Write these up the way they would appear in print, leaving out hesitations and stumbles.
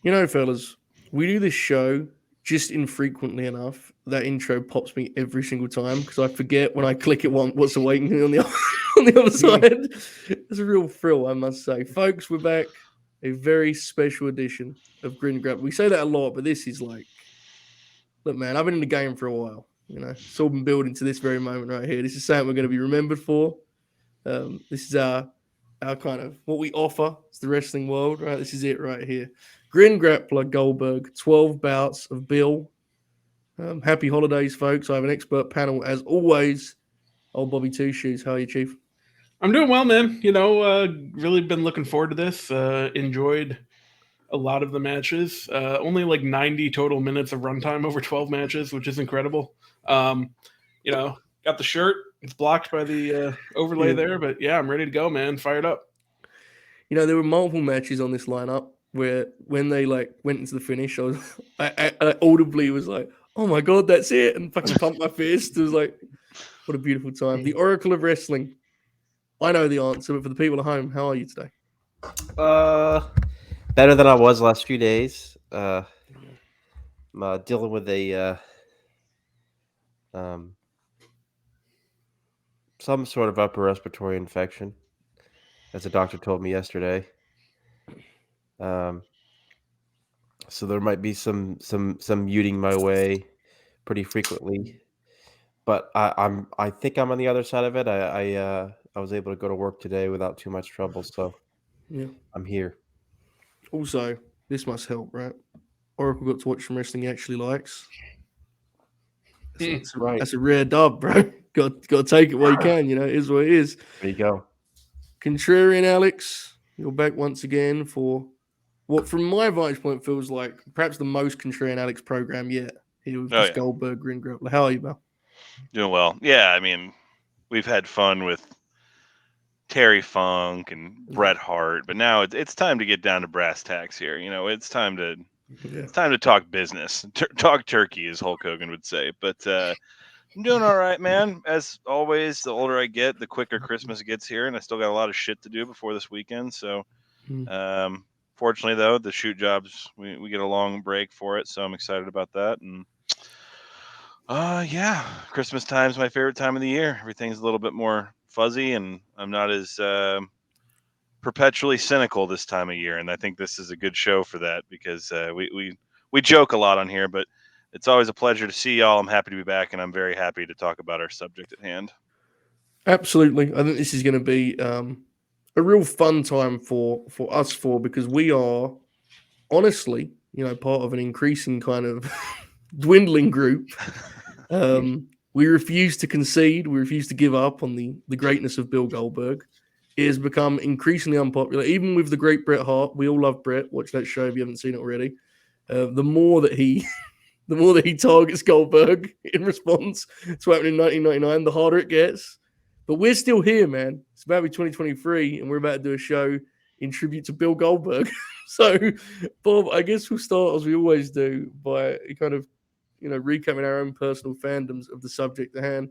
You know, fellas, we do this show just infrequently enough. That intro pops me every single time because I forget when I click it what's awaiting me on the on the other side. It's a real thrill, I must say. Folks, we're back. A very special edition of Grin Grappler. We say that a lot, but this is like, look, man, I've been in the game for a while. You know, it's all been building to this very moment right here. This is something we're going to be remembered for. This is our kind of what we offer to the wrestling world, right? This is it right here. Grin Grappler Goldberg, 12 bouts of Bill. Happy holidays, folks. I have an expert panel as always. Old Bobby Two Shoes. How are you, Chief? I'm doing well, man. Really been looking forward to this. Enjoyed a lot of the matches. Only like 90 total minutes of runtime over 12 matches, which is incredible. Um, got the shirt. It's blocked by the overlay there, but yeah, I'm ready to go, man. Fired up. You know, there were multiple matches on this lineup where when they like went into the finish, I audibly was like, "Oh my god, that's it!" and fucking pumped my fist. It was like, what a beautiful time. The Oracle of Wrestling. I know the answer, but for the people at home, how are you today? Better than I was last few days. I'm dealing with a some sort of upper respiratory infection, as the doctor told me yesterday. So there might be some muting my way pretty frequently, but I think I'm on the other side of it. I was able to go to work today without too much trouble, so Yeah. I'm here. Also, this must help, right? Oracle got to watch some wrestling he actually likes. That's a rare dub, bro. Got to take it while you can. You know, it is what it is. There you go. Contrarian Alex, you're back once again for what, from my vantage point, feels like perhaps the most Contrarian Alex program yet. Here with this Goldberg Grin Grappler. How are you, Bal? Doing well. Yeah, I mean, we've had fun with Terry Funk and Bret Hart, but now it's time to get down to brass tacks here. You know, it's time to talk business, talk turkey, as Hulk Hogan would say. But I'm doing all right, man. As always, the older I get, the quicker Christmas gets here, and I still got a lot of shit to do before this weekend. So, fortunately, though, the shoot jobs we get a long break for it, so I'm excited about that. And yeah, Christmas time's my favorite time of the year. Everything's a little bit more fuzzy, and I'm not as perpetually cynical this time of year. And I think this is a good show for that because we joke a lot on here, but it's always a pleasure to see y'all. I'm happy to be back, and I'm very happy to talk about our subject at hand. Absolutely, I think this is going to be a real fun time for us four because we are honestly, you know, part of an increasing kind of dwindling group. We refuse to concede. We refuse to give up on the greatness of Bill Goldberg. It has become increasingly unpopular, even with the great Bret Hart. We all love Bret. Watch that show if you haven't seen it already. The more that he targets Goldberg in response to what happened in 1999, the harder it gets. But we're still here, man. It's about to be 2023, and we're about to do a show in tribute to Bill Goldberg. So, Bob, I guess we'll start as we always do by kind of, you know, recapping our own personal fandoms of the subject at hand.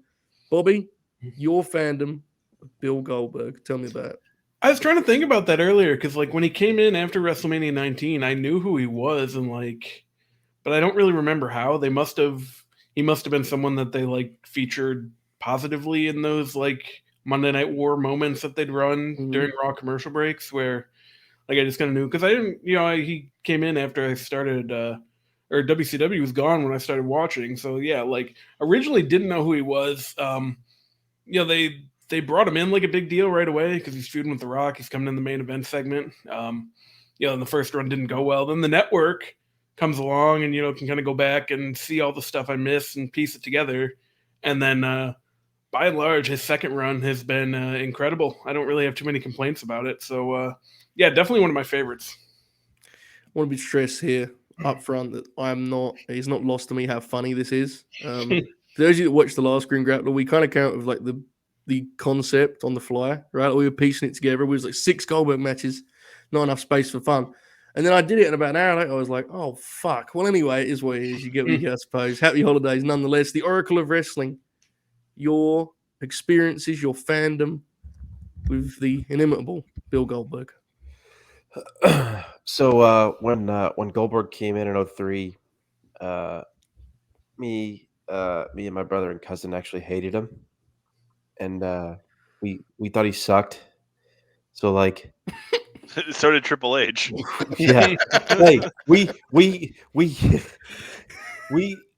Bobby, your fandom of Bill Goldberg. Tell me about it. I was trying to think about that earlier because, like, when he came in after WrestleMania 19, I knew who he was, and but I don't really remember how. He must have been someone that they featured positively in those Monday Night War moments that they'd run during Raw commercial breaks, where I just kind of knew because I didn't, he came in after I started. Or WCW was gone when I started watching. So yeah, originally didn't know who he was. They brought him in like a big deal right away because he's feuding with The Rock. He's coming in the main event segment. And the first run didn't go well. Then the network comes along and, can kind of go back and see all the stuff I missed and piece it together. And then by and large, his second run has been incredible. I don't really have too many complaints about it. So yeah, definitely one of my favorites. I want to be stressed here up front that it's not lost to me how funny this is. For those of you that watched the last Grin Grappler, we kind of came up with the concept on the fly, right? We were piecing it together. We was 6 Goldberg matches, not enough space for fun. And then I did it in about an hour later. I was like, oh, fuck. Well, anyway, it is what it is. You get what you get, I suppose. Happy holidays, nonetheless. The Oracle of Wrestling, your experiences, your fandom with the inimitable Bill Goldberg. So when Goldberg came in 03, me and my brother and cousin actually hated him, and we thought he sucked. So like, So did Triple H. yeah, hey, we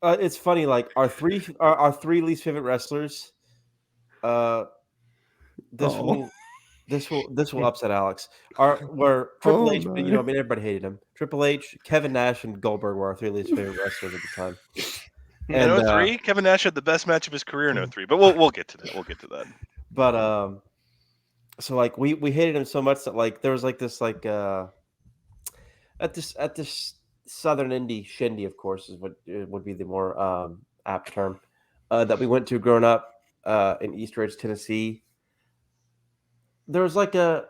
it's funny, like our three least favorite wrestlers. This Oh. will this will upset Alex. Were Triple Oh, H, no. I mean, everybody hated him. Triple H, Kevin Nash, and Goldberg were our three least favorite wrestlers at the time. And In 03, Kevin Nash had the best match of his career in 03, but we'll get to that. We'll get to that. But so like we hated him so much that like there was like this like at this Southern Indie shindy, of course, is what would be the more apt term that we went to growing up in East Ridge, Tennessee. There was like a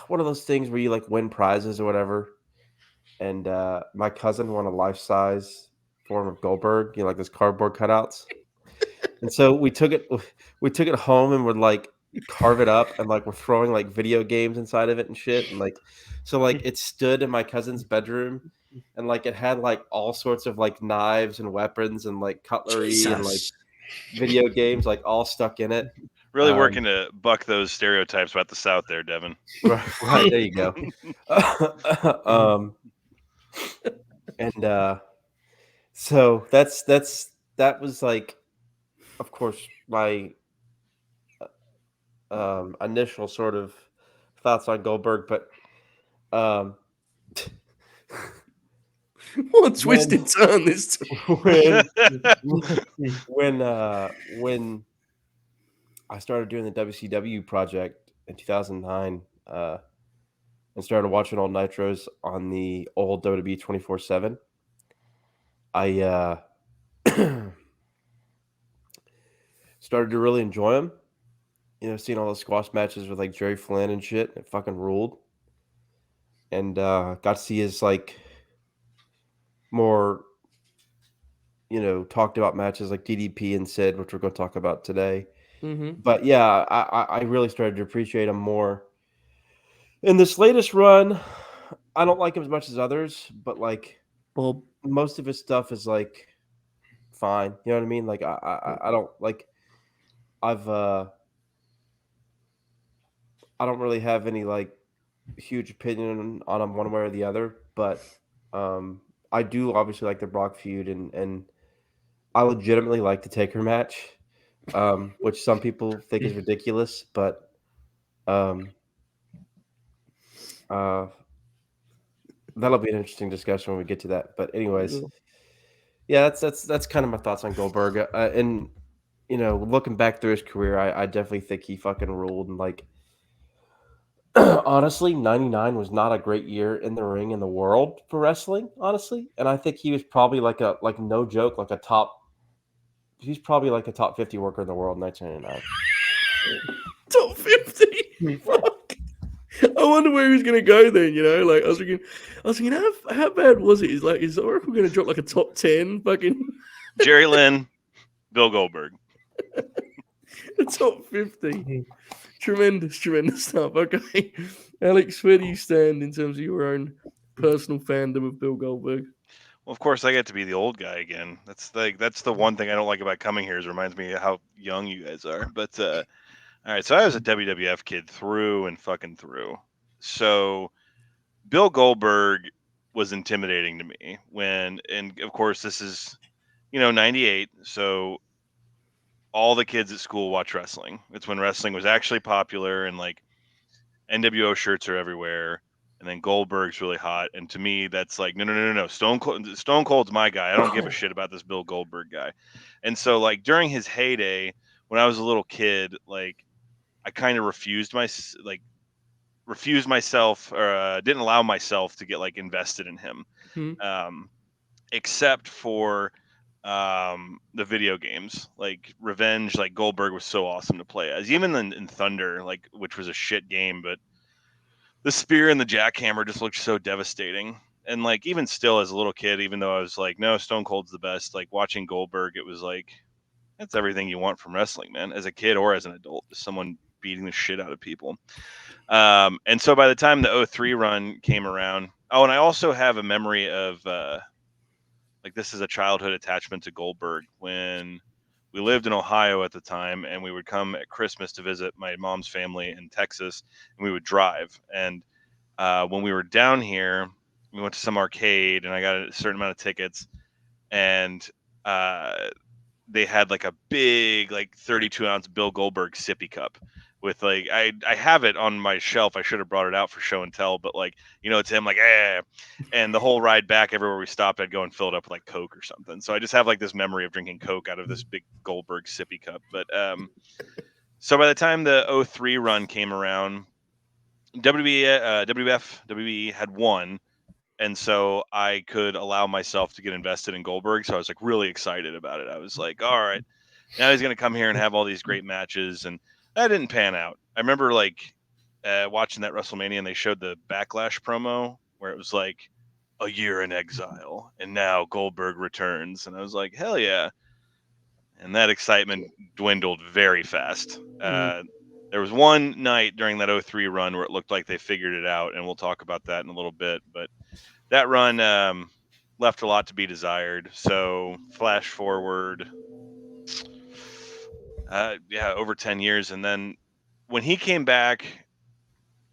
one of those things where you like win prizes or whatever, and my cousin won a life-size form of Goldberg, like those cardboard cutouts, and so we took it home and would like carve it up, and like we're throwing like video games inside of it and shit, and like so like it stood in my cousin's bedroom, and like it had like all sorts of like knives and weapons and like cutlery and like video games like all stuck in it. Really working to buck those stereotypes about the South there, Devin. Right, there you go. And so that was like, of course, my initial sort of thoughts on Goldberg, but What a twisted turn this time. when I started doing the WCW project in 2009 and started watching all Nitros on the old WWE 24/7, I started to really enjoy them. Seeing all the squash matches with like Jerry Flynn and shit, it fucking ruled. And got to see his like more, talked about matches like DDP and Sid, which we're going to talk about today. Mm-hmm. But yeah, I really started to appreciate him more. In this latest run, I don't like him as much as others, but like Bob. most of his stuff is like fine. You know what I mean? Like I don't like I don't really have any like huge opinion on him one way or the other, but I do obviously like the Brock feud, and I legitimately like the Taker match, which some people think is ridiculous, but that'll be an interesting discussion when we get to that. But anyways, yeah, that's kind of my thoughts on Goldberg, and looking back through his career, I definitely think he fucking ruled, and like. Honestly, 99 was not a great year in the ring in the world for wrestling, honestly. And I think he was probably like no joke, he's probably like a top 50 worker in the world in 1999. Top 50? Fuck. I wonder where he's going to go then, Like, I was thinking, how bad was it? Is Oracle going to drop like a top 10 fucking... Jerry Lynn, Bill Goldberg. The top 50. Tremendous stuff. Okay. Alex, where do you stand in terms of your own personal fandom of Bill Goldberg? Well, of course, I get to be the old guy again. That's the one thing I don't like about coming here is it reminds me of how young you guys are. But all right, so I was a WWF kid through and fucking through. So Bill Goldberg was intimidating to me and of course this is 98, so all the kids at school watch wrestling. It's when wrestling was actually popular, and like NWO shirts are everywhere, and then Goldberg's really hot. And to me, that's like no. Stone Cold's my guy. I don't give a shit about this Bill Goldberg guy. And so like during his heyday, when I was a little kid, like I kind of refused myself or didn't allow myself to get like invested in him, except for the video games like Revenge. Like Goldberg was so awesome to play as, even in Thunder, like, which was a shit game, but the spear and the jackhammer just looked so devastating. And like even still as a little kid, even though I was like, no, Stone Cold's the best, like watching Goldberg, it was like that's everything you want from wrestling, man, as a kid or as an adult, just someone beating the shit out of people. And so by the time the 03 run came around, oh, and I also have a memory of like this is a childhood attachment to Goldberg when we lived in Ohio at the time, and we would come at Christmas to visit my mom's family in Texas, and we would drive. And when we were down here, we went to some arcade, and I got a certain amount of tickets, and they had like a big, like 32-ounce Bill Goldberg sippy cup with like I have it on my shelf. I should have brought it out for show and tell, but like it's him like and the whole ride back everywhere we stopped, I'd go and fill it up with like Coke or something. So I just have like this memory of drinking Coke out of this big Goldberg sippy cup. But so by the time the 03 run came around, WWE had won. And so I could allow myself to get invested in Goldberg. So I was like really excited about it. I was like, all right, now he's going to come here and have all these great matches. And that didn't pan out. I remember like watching that WrestleMania, and they showed the Backlash promo where it was like a year in exile and now Goldberg returns. And I was like, hell yeah. And that excitement dwindled very fast. There was one night during that 03 run where it looked like they figured it out. And we'll talk about that in a little bit. But that run left a lot to be desired. So flash forward, over 10 years. And then when he came back,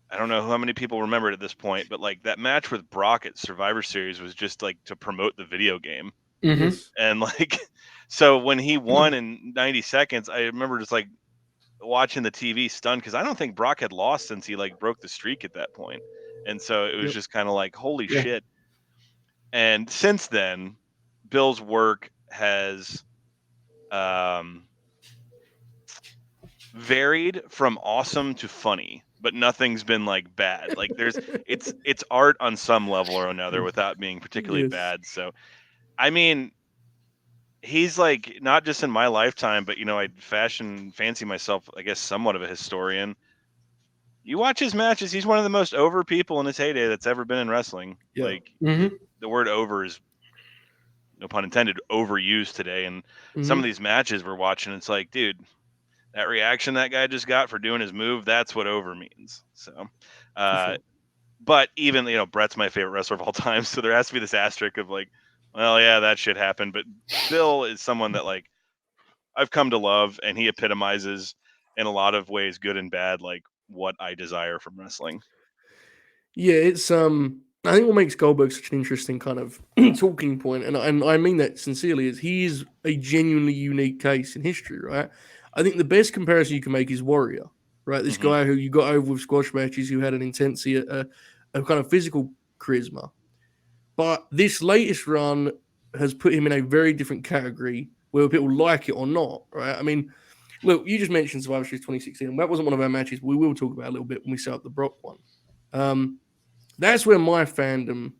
I don't know how many people remember it at this point, but like that match with Brock at Survivor Series was just like to promote the video game. And like, so when he won in 90 seconds, I remember just like watching the TV stunned because I don't think Brock had lost since he like broke the streak at that point. And so it was just kind of like, holy shit. And since then, Bill's work has varied from awesome to funny, but nothing's been like bad. Like it's art on some level or another without being particularly bad. So, I mean, he's like not just in my lifetime, but I fancy myself, I guess, somewhat of a historian. You watch his matches; he's one of the most over people in his heyday that's ever been in wrestling. Yeah. Like the word "over" is, no pun intended, overused today. And some of these matches we're watching, it's like, dude, that reaction that guy just got for doing his move—that's what over means. So, but even Brett's my favorite wrestler of all time, so there has to be this asterisk of like, well, yeah, that shit happened. But Bill is someone that like I've come to love, and he epitomizes in a lot of ways, good and bad, like what I desire from wrestling. Yeah, it's I think what makes Goldberg such an interesting kind of talking point, and I mean that sincerely, is he is a genuinely unique case in history, right? I think the best comparison you can make is Warrior, right? This guy who you got over with squash matches, who had an intensity, a kind of physical charisma. But this latest run has put him in a very different category, whether people like it or not, right? I mean, look, you just mentioned Survivor Series 2016. That wasn't one of our matches. We will talk about it a little bit when we set up the Brock one. That's where my fandom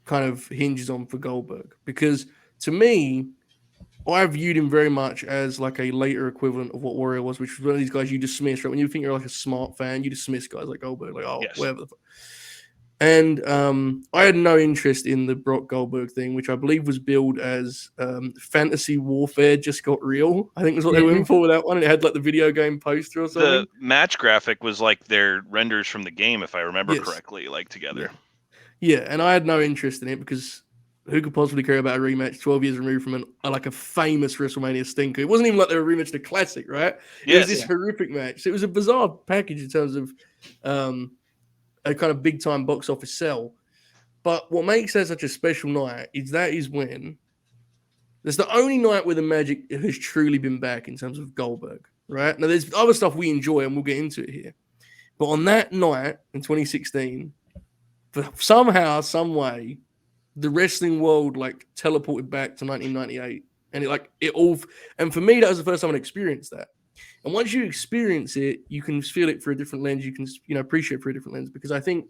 kind of hinges on for Goldberg, because to me, I viewed him very much as like a later equivalent of what Warrior was, which was one of these guys you dismiss, right? When you think you're like a smart fan, you dismiss guys like Goldberg, like, whatever the fuck. And I had no interest in the Brock Goldberg thing, which I believe was billed as Fantasy Warfare Just Got Real. I think was what they went for with that one. And it had like the video game poster or something. The match graphic was like their renders from the game, if I remember correctly, like together. Yeah, and I had no interest in it because who could possibly care about a rematch 12 years removed from a famous WrestleMania stinker? It wasn't even like they were rematched a classic, right? It was this horrific match. So it was a bizarre package in terms of a kind of big time box office sell. But what makes that such a special night is when that's the only night where the magic has truly been back in terms of Goldberg, right? Now there's other stuff we enjoy and we'll get into it here. But on that night in 2016, somehow, some way, the wrestling world like teleported back to 1998. And for me, that was the first time I experienced that. And once you experience it, you can feel it through a different lens. You can, appreciate it through a different lens, because I think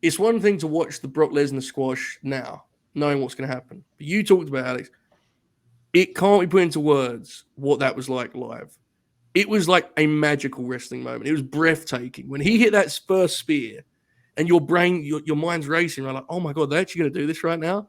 it's one thing to watch the Brock Lesnar squash now, knowing what's going to happen. But you talked about, Alex, it can't be put into words what that was like live. It was like a magical wrestling moment. It was breathtaking. When he hit that first spear and your brain, your mind's racing, right? Like, oh my God, they're actually going to do this right now?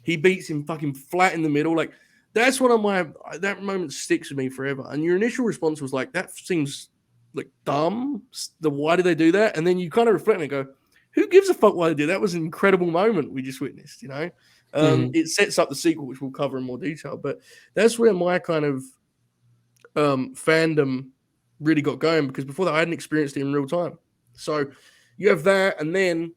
He beats him fucking flat in the middle. Like, that's one of that moment sticks with me forever. And your initial response was like, that seems like dumb. Why did they do that? And then you kind of reflect and go, who gives a fuck why they did that? That was an incredible moment we just witnessed, you know? It sets up the sequel, which we'll cover in more detail. But that's where my kind of fandom really got going, because before that I hadn't experienced it in real time. So you have that, and then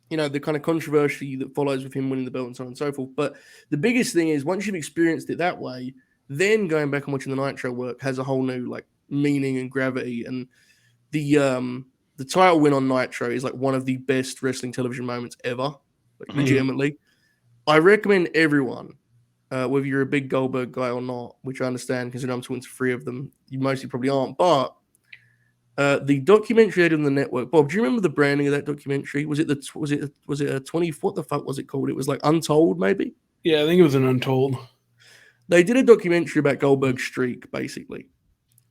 you know the kind of controversy that follows with him winning the belt and so on and so forth. But the biggest thing is once you've experienced it that way, then going back and watching the Nitro work has a whole new like meaning and gravity. And the title win on Nitro is like one of the best wrestling television moments ever, like legitimately. I recommend everyone, whether you're a big Goldberg guy or not, which I understand considering I'm talking to three of them, you mostly probably aren't, but the documentary on the network. Bob, do you remember the branding of that documentary? Was it a 20? What the fuck was it called? It was like Untold, maybe. Yeah, I think it was an Untold. They did a documentary about Goldberg's streak, basically,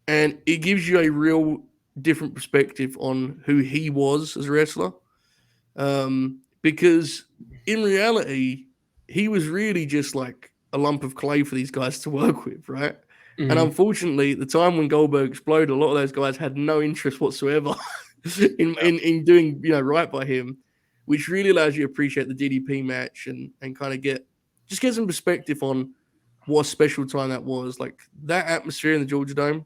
and it gives you a real different perspective on who he was as a wrestler. Because in reality, he was really just like a lump of clay for these guys to work with, right? And unfortunately, at the time when Goldberg exploded, a lot of those guys had no interest whatsoever in doing right by him, which really allows you to appreciate the DDP match and kind of get some perspective on what a special time that was. Like that atmosphere in the Georgia Dome.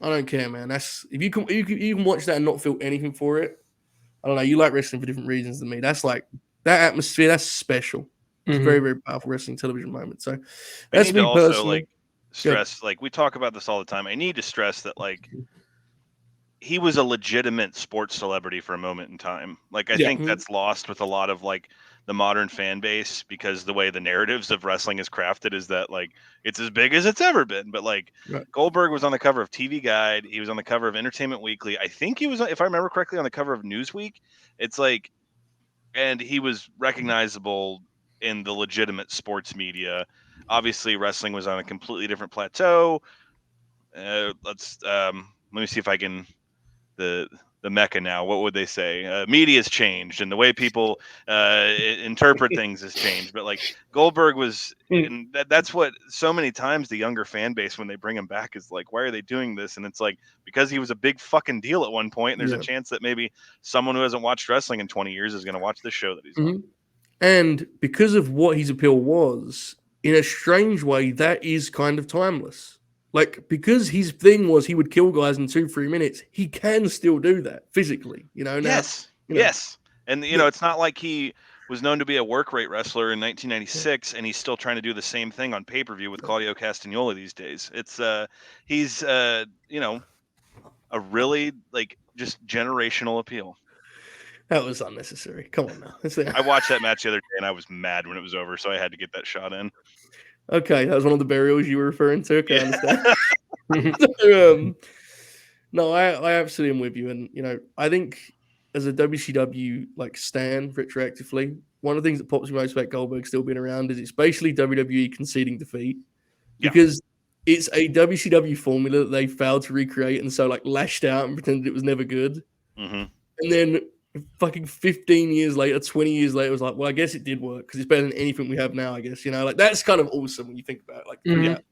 I don't care, man. That's if you can watch that and not feel anything for it. I don't know. You like wrestling for different reasons than me. That's like that atmosphere. That's special. It's a very, very powerful wrestling television moment. So that's me also personally. Stress, like we talk about this all the time. I need to stress that like he was a legitimate sports celebrity for a moment in time. Like I think that's lost with a lot of like the modern fan base, because the way the narratives of wrestling is crafted is that like it's as big as it's ever been. But like Goldberg was on the cover of TV Guide, he was on the cover of Entertainment Weekly. I think he was, if I remember correctly, on the cover of Newsweek. It's like, and he was recognizable in the legitimate sports media. Obviously, wrestling was on a completely different plateau. Let me see if I can the mecca now. What would they say? Media's changed, and the way people interpret things has changed. But like Goldberg was, and that's what so many times the younger fan base, when they bring him back, is like, why are they doing this? And it's like because he was a big fucking deal at one point, and there's a chance that maybe someone who hasn't watched wrestling in 20 years is going to watch this show that he's on. And because of what his appeal was, in a strange way, that is kind of timeless. Like, because his thing was he would kill guys in 2-3 minutes, he can still do that physically, Now, yes. And, it's not like he was known to be a work rate wrestler in 1996, and he's still trying to do the same thing on pay-per-view with Claudio Castagnoli these days. It's, he's, a really, like, just generational appeal. That was unnecessary. Come on now. I watched that match the other day, and I was mad when it was over, so I had to get that shot in. Okay, that was one of the burials you were referring to. Okay, I understand. No, I absolutely am with you. And, I think as a WCW like stan retroactively, one of the things that pops me most about Goldberg still being around is it's basically WWE conceding defeat, because it's a WCW formula that they failed to recreate, and so like lashed out and pretended it was never good. And then fucking 15 years later, 20 years later, it was like, well, I guess it did work because it's better than anything we have now, I guess. Like that's kind of awesome when you think about it. Like,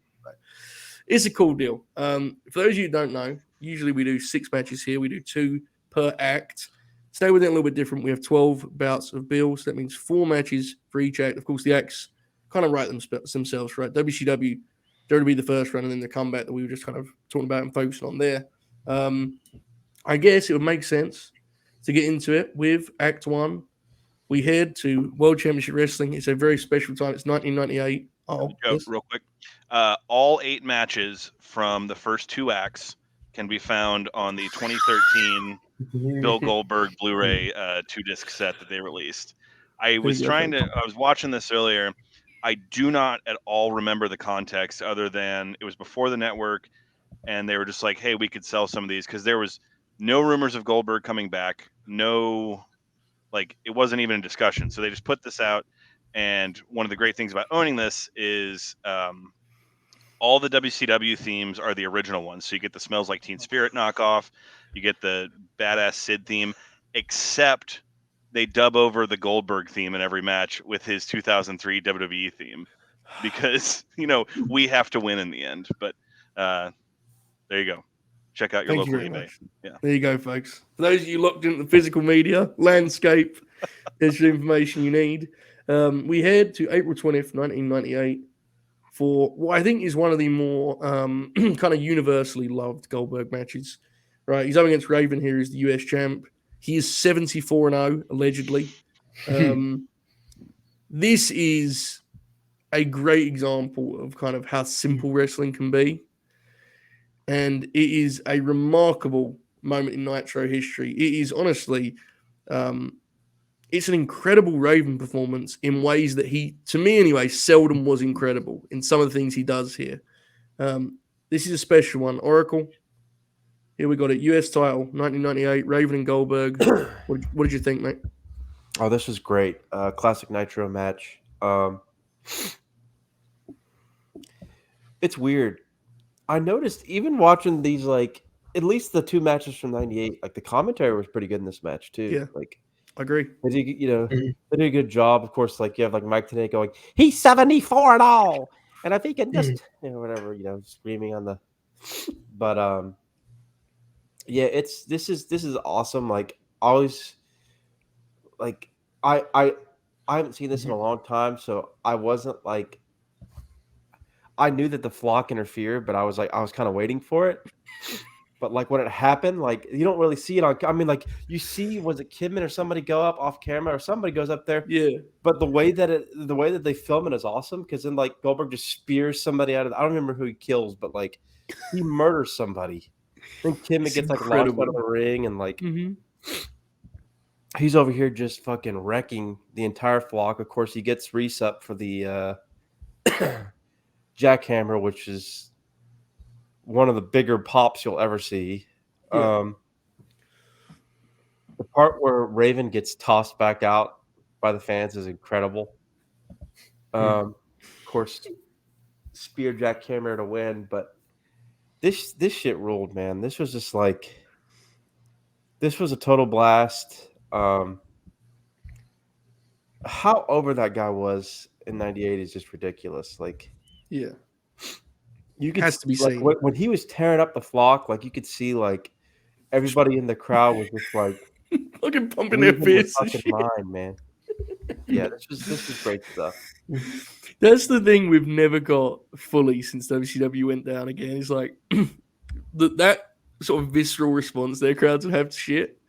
it's a cool deal. For those of you who don't know, usually we do 6 matches here. We do 2 per act. Today we're doing a little bit different. We have 12 bouts of bills. That means 4 matches for each act. Of course, the acts kind of write themselves, right? WCW, they're to be the first run, and then the comeback that we were just kind of talking about and focusing on there. I guess it would make sense to get into it with Act 1. We head to World Championship Wrestling. It's a very special time. It's 1998. Real quick. All 8 matches from the first 2 acts can be found on the 2013 Bill Goldberg Blu-ray 2-disc set that they released. I was watching this earlier. I do not at all remember the context other than it was before the network, and they were just like, hey, we could sell some of these, because there was no rumors of Goldberg coming back. No, like it wasn't even a discussion. So they just put this out. And one of the great things about owning this is all the WCW themes are the original ones. So you get the Smells Like Teen Spirit knockoff, you get the Badass Sid theme, except they dub over the Goldberg theme in every match with his 2003 WWE theme, because we have to win in the end. But there you go. check out your Thank you local very eBay. much. Yeah. There you go, folks. For those of you locked into the physical media, landscape, there's the information you need. We head to April 20th, 1998 for what I think is one of the more kind of universally loved Goldberg matches. Right, he's up against Raven here. He's the US champ. He is 74-0, allegedly. This is a great example of kind of how simple wrestling can be. And it is a remarkable moment in Nitro history. It is honestly, it's an incredible Raven performance in ways that he, to me anyway, seldom was incredible in some of the things he does here. This is a special one. Oracle, here we got it. US title, 1998, Raven and Goldberg. What did you think, mate? Oh, this was great. Classic Nitro match. It's weird. I noticed even watching these, like, at least the two matches from '98, like the commentary was pretty good in this match too. Yeah. Like, I agree. they did, they did a good job. Of course, like you have like Mike Tenay going, he's 74 and all, and if he can just whatever, screaming on the. But yeah, this is awesome. Like always, like I haven't seen this in a long time, so I wasn't like. I knew that the flock interfered, but I was kind of waiting for it. But like when it happened, like you don't really see it on. I mean, like you see, was it Kidman or somebody go up off camera, or somebody goes up there? Yeah. But the way that they film it is awesome because then like Goldberg just spears somebody out of. I don't remember who he kills, but like he murders somebody. Then Kidman gets like launched out of the ring, and like he's over here just fucking wrecking the entire flock. Of course, he gets Reese up for the jackhammer, which is one of the bigger pops you'll ever see. Yeah. The part where Raven gets tossed back out by the fans is incredible. Of course, spear jackhammer to win, but this shit ruled, man. This was just like this was a total blast. How over that guy was in '98 is just ridiculous. Like, Yeah. you could Has to be like seen. when he was tearing up the flock, like you could see like everybody in the crowd was just like fucking pumping their losing their fists and fucking shit. mind, man. Yeah, this was great stuff. That's the thing we've never got fully since WCW went down again. It's like that sort of visceral response their crowds would have to shit.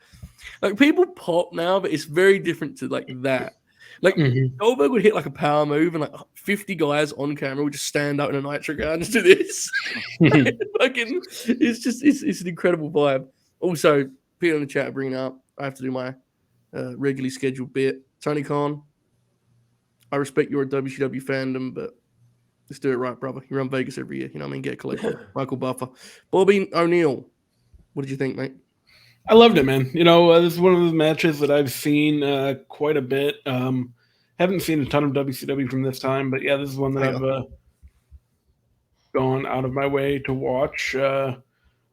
Like people pop now, but it's very different to like that. Like Goldberg would hit like a power move, and like 50 guys on camera would just stand up in a Nitro crowd and just do this. Fucking, it's an incredible vibe. Also, Peter in the chat bringing up. I have to do my regularly scheduled bit. Tony Khan, I respect your WCW fandom, but let's do it right, brother. You run Vegas every year. You know what I mean? Get a collection. Michael Buffer. Bobby O'Neill. What did you think, mate? I loved it, man. This is one of those matches that I've seen quite a bit. Haven't seen a ton of WCW from this time, but yeah, this is one that I've gone out of my way to watch a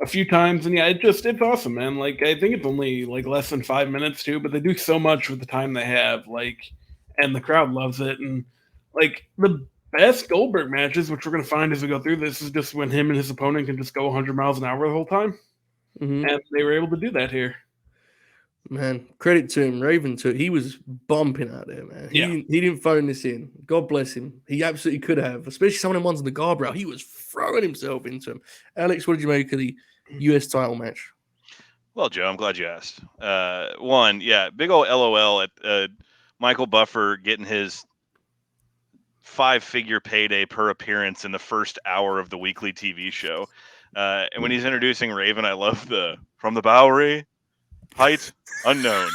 few times. And yeah, it's awesome, man. Like, I think it's only like less than 5 minutes too, but they do so much with the time they have, like, and the crowd loves it. And like the best Goldberg matches, which we're going to find as we go through this, is just when him and his opponent can just go 100 miles an hour the whole time. And they were able to do that here. Man, credit to him. Raven too. He was bumping out there, man. He didn't phone this in. God bless him. He absolutely could have, especially some of them ones in the guardrail. He was throwing himself into him. Alex, what did you make of the US title match? Well, Joe, I'm glad you asked. One, yeah, big old LOL at Michael Buffer getting his 5-figure payday per appearance in the first hour of the weekly TV show. And when he's introducing Raven, I love from the Bowery, height unknown,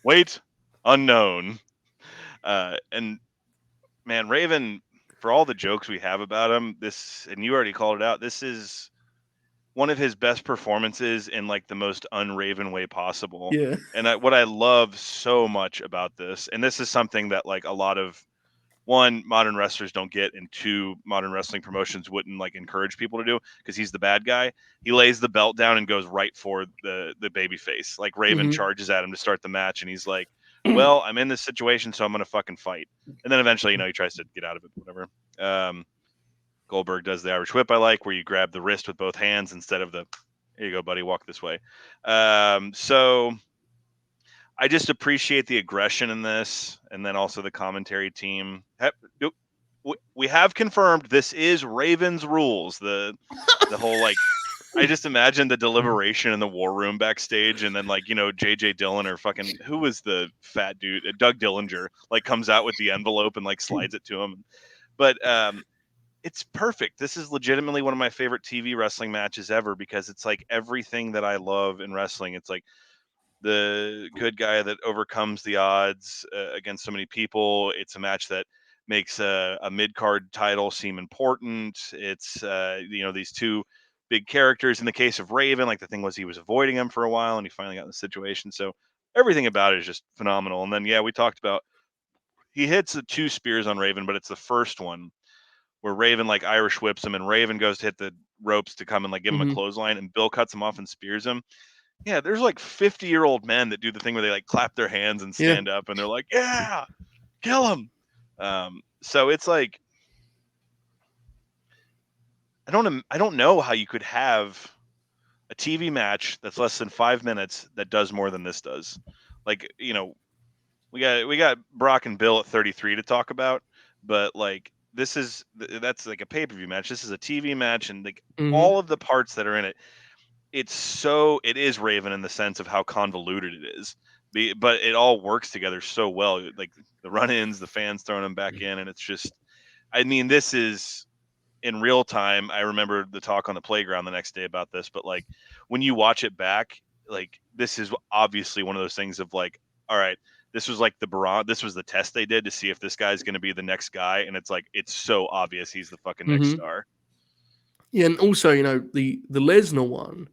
weight unknown. And man, Raven, for all the jokes we have about him, and you already called it out, this is one of his best performances in like the most un-Raven way possible. Yeah. And what I love so much about this, and this is something that like a lot of modern wrestlers don't get, and two, modern wrestling promotions wouldn't like encourage people to do, because he's the bad guy. He lays the belt down and goes right for the baby face. Like Raven charges at him to start the match, and he's like, well, I'm in this situation, so I'm gonna fucking fight. And then eventually, he tries to get out of it, whatever. Goldberg does the Irish whip I like, where you grab the wrist with both hands instead of the Here you go, buddy. Walk this way. So I just appreciate the aggression in this, and then also the commentary team. We have confirmed this is Raven's rules. The whole like, I just imagine the deliberation in the war room backstage, and then like JJ Dillon or fucking who was the fat dude, Doug Dillinger, like comes out with the envelope and like slides it to him. But it's perfect. This is legitimately one of my favorite TV wrestling matches ever because it's like everything that I love in wrestling. It's like the good guy that overcomes the odds against so many people. It's a match that makes a mid-card title seem important. It's these two big characters. In the case of Raven, like the thing was he was avoiding him for a while and he finally got in the situation. So everything about it is just phenomenal. And then we talked about he hits the 2 spears on Raven, but it's the first one where Raven like Irish whips him and Raven goes to hit the ropes to come and like give him a clothesline and Bill cuts him off and spears him. Yeah, there's like 50-year-old men that do the thing where they like clap their hands and stand up and they're like, yeah, kill him. So it's like, I don't know how you could have a TV match that's less than 5 minutes that does more than this does. Like, we got Brock and Bill at 33 to talk about, but like that's like a pay-per-view match. This is a TV match, and like all of the parts that are in it, it is Raven in the sense of how convoluted it is, but it all works together so well. Like the run-ins, the fans throwing them back in, and it's just, I mean, this is in real time. I remember the talk on the playground the next day about this, but like when you watch it back, like this is obviously one of those things of like, all right, this was like this was the test they did to see if this guy's going to be the next guy, and it's like it's so obvious he's the fucking next star. Yeah, and also the Lesnar one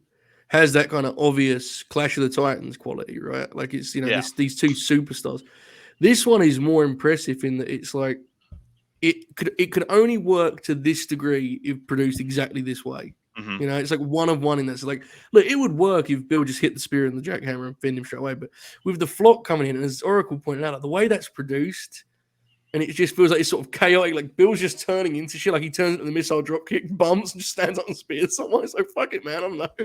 has that kind of obvious Clash of the Titans quality, right? Like it's these 2 superstars. This one is more impressive in that it's like it could only work to this degree if produced exactly this way. It's like one of one in this. Like, look, it would work if Bill just hit the spear and the jackhammer and finned him straight away. But with the flock coming in, and as Oracle pointed out, like, the way that's produced, and it just feels like it's sort of chaotic. Like Bill's just turning into shit. Like he turns into the missile drop kick, bumps, and just stands up and spears someone. It's like, fuck it, man. I'm not.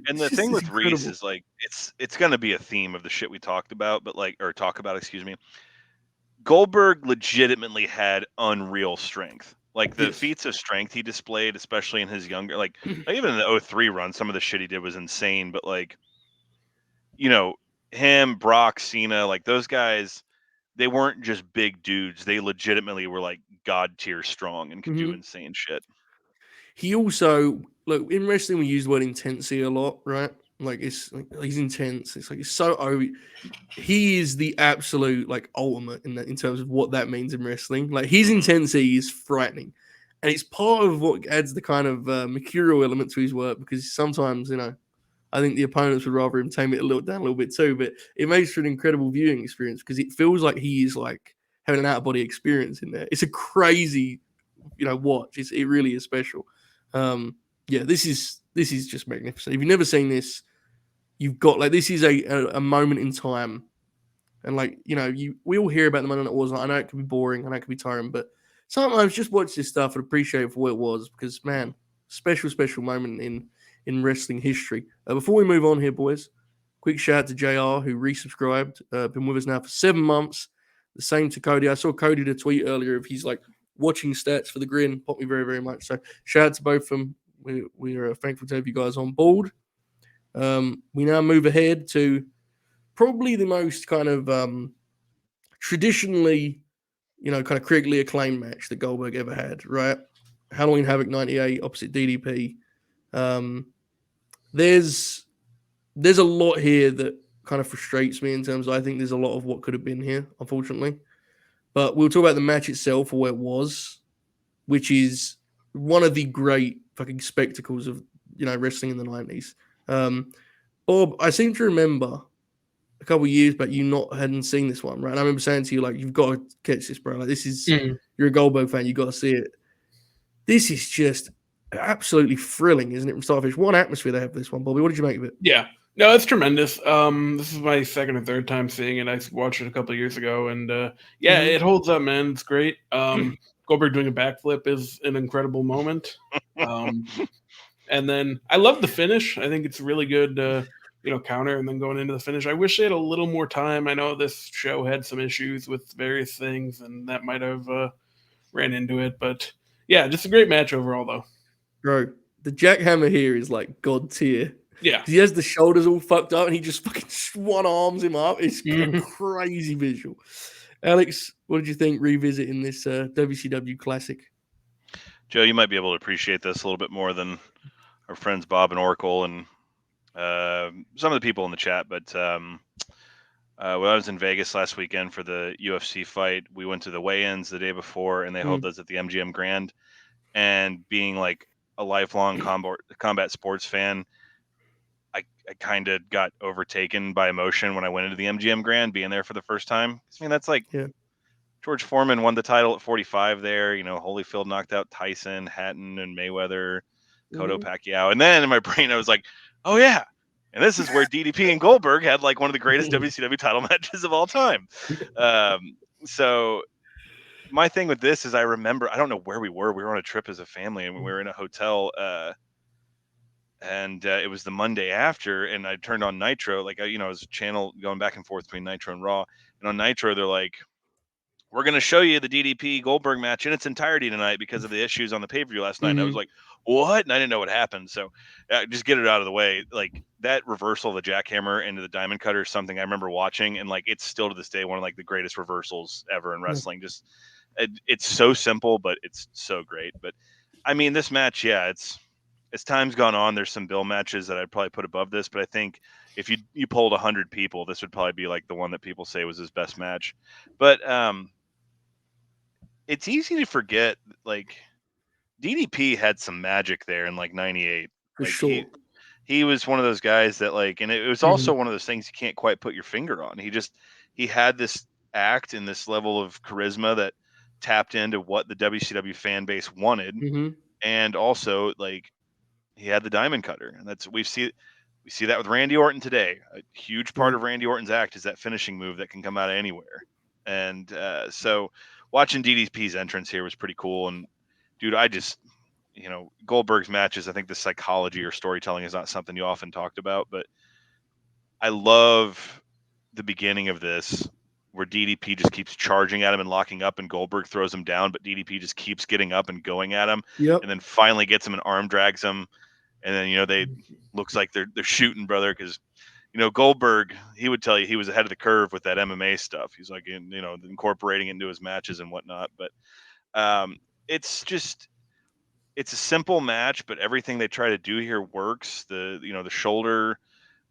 And the thing with Reese is like it's going to be a theme of the shit we talked about, excuse me. Goldberg legitimately had unreal strength. Like the feats of strength he displayed, especially in his younger, like even in the 03 run, some of the shit he did was insane. But like, him, Brock, Cena, like those guys, they weren't just big dudes. They legitimately were like god tier strong and could do insane shit. He also, look, in wrestling, we use the word intensity a lot, right? Like it's like he's intense. It's like it's so over. He is the absolute like ultimate in terms of what that means in wrestling. Like his intensity is frightening, and it's part of what adds the kind of mercurial element to his work. Because sometimes, I think the opponents would rather him tame it down a little bit too. But it makes for an incredible viewing experience because it feels like he is like having an out of body experience in there. It's a crazy, watch. It really is special. This is just magnificent. If you've never seen this, you've got like this is a moment in time, and like we all hear about the moment that was. I know it can be boring, I know it can be tiring, but sometimes just watch this stuff and appreciate it for what it was because man, special moment in wrestling history. Before we move on here, boys, quick shout out to JR who resubscribed, been with us now for 7 months. The same to Cody. I saw Cody did a tweet earlier of he's like watching stats for the Grin. Popped me very, very much. So shout out to both of them. We are thankful to have you guys on board. We now move ahead to probably the most kind of traditionally, kind of critically acclaimed match that Goldberg ever had, right? Halloween Havoc 98 opposite DDP. There's a lot here that kind of frustrates me in terms of I think there's a lot of what could have been here, unfortunately. But we'll talk about the match itself for where it was, which is one of the great fucking spectacles of wrestling in the 90s. Bob, I seem to remember a couple of years back you hadn't seen this one, right? And I remember saying to you, like, you've got to catch this, bro. Like, this is you're a Goldberg fan, you got to see it. This is just absolutely thrilling, isn't it? From start to finish. What atmosphere they have for this one, Bobby. What did you make of it? Yeah, no, it's tremendous. This is my second or third time seeing it. I watched it a couple of years ago, and it holds up, man. It's great. Goldberg doing a backflip is an incredible moment. And then I love the finish. I think it's really good, counter and then going into the finish. I wish they had a little more time. I know this show had some issues with various things, and that might have ran into it. But yeah, just a great match overall, though. Bro, the jackhammer here is like god tier. Yeah. He has the shoulders all fucked up and he just fucking one arms him up. It's a crazy visual. Alex, what did you think revisiting this WCW classic? Joe, you might be able to appreciate this a little bit more than our friends Bob and Oracle and some of the people in the chat. But when I was in Vegas last weekend for the UFC fight, we went to the weigh-ins the day before, and they held those at the MGM Grand. And being like a lifelong combat sports fan, I kind of got overtaken by emotion when I went into the MGM Grand, being there for the first time. I mean, that's like George Foreman won the title at 45 there. Holyfield knocked out Tyson, Hatton, and Mayweather, Cotto, Pacquiao. And then in my brain, I was like, oh, yeah. And this is where DDP and Goldberg had like one of the greatest WCW title matches of all time. So my thing with this is I remember, I don't know where we were. We were on a trip as a family and we were in a hotel and it was the Monday after, and I turned on Nitro. Like, I was channel going back and forth between Nitro and Raw. And on Nitro, they're like, we're going to show you the DDP Goldberg match in its entirety tonight because of the issues on the pay-per-view last night. And I was like, what? And I didn't know what happened. So just get it out of the way. Like that reversal of the jackhammer into the diamond cutter is something I remember watching. And like, it's still to this day, one of like the greatest reversals ever in wrestling. Just it's so simple, but it's so great. But I mean, this match, as time's gone on, there's some bill matches that I'd probably put above this, but I think if you polled 100 people, this would probably be like the one that people say was his best match. But it's easy to forget, like DDP had some magic there in like 98. For like sure. He was one of those guys that like, and it was also one of those things you can't quite put your finger on. He had this act and this level of charisma that tapped into what the WCW fan base wanted. And also like he had the diamond cutter, and that's we see that with Randy Orton today. A huge part of Randy Orton's act is that finishing move that can come out of anywhere. And so watching DDP's entrance here was pretty cool. And dude, I just, Goldberg's matches, I think the psychology or storytelling is not something you often talked about, but I love the beginning of this where DDP just keeps charging at him and locking up, and Goldberg throws him down, but DDP just keeps getting up and going at him, and then finally gets him and arm drags him, and then they looks like they're shooting, brother, because Goldberg, he would tell you he was ahead of the curve with that MMA stuff. He's like incorporating it into his matches and whatnot. But it's a simple match, but everything they try to do here works. The shoulder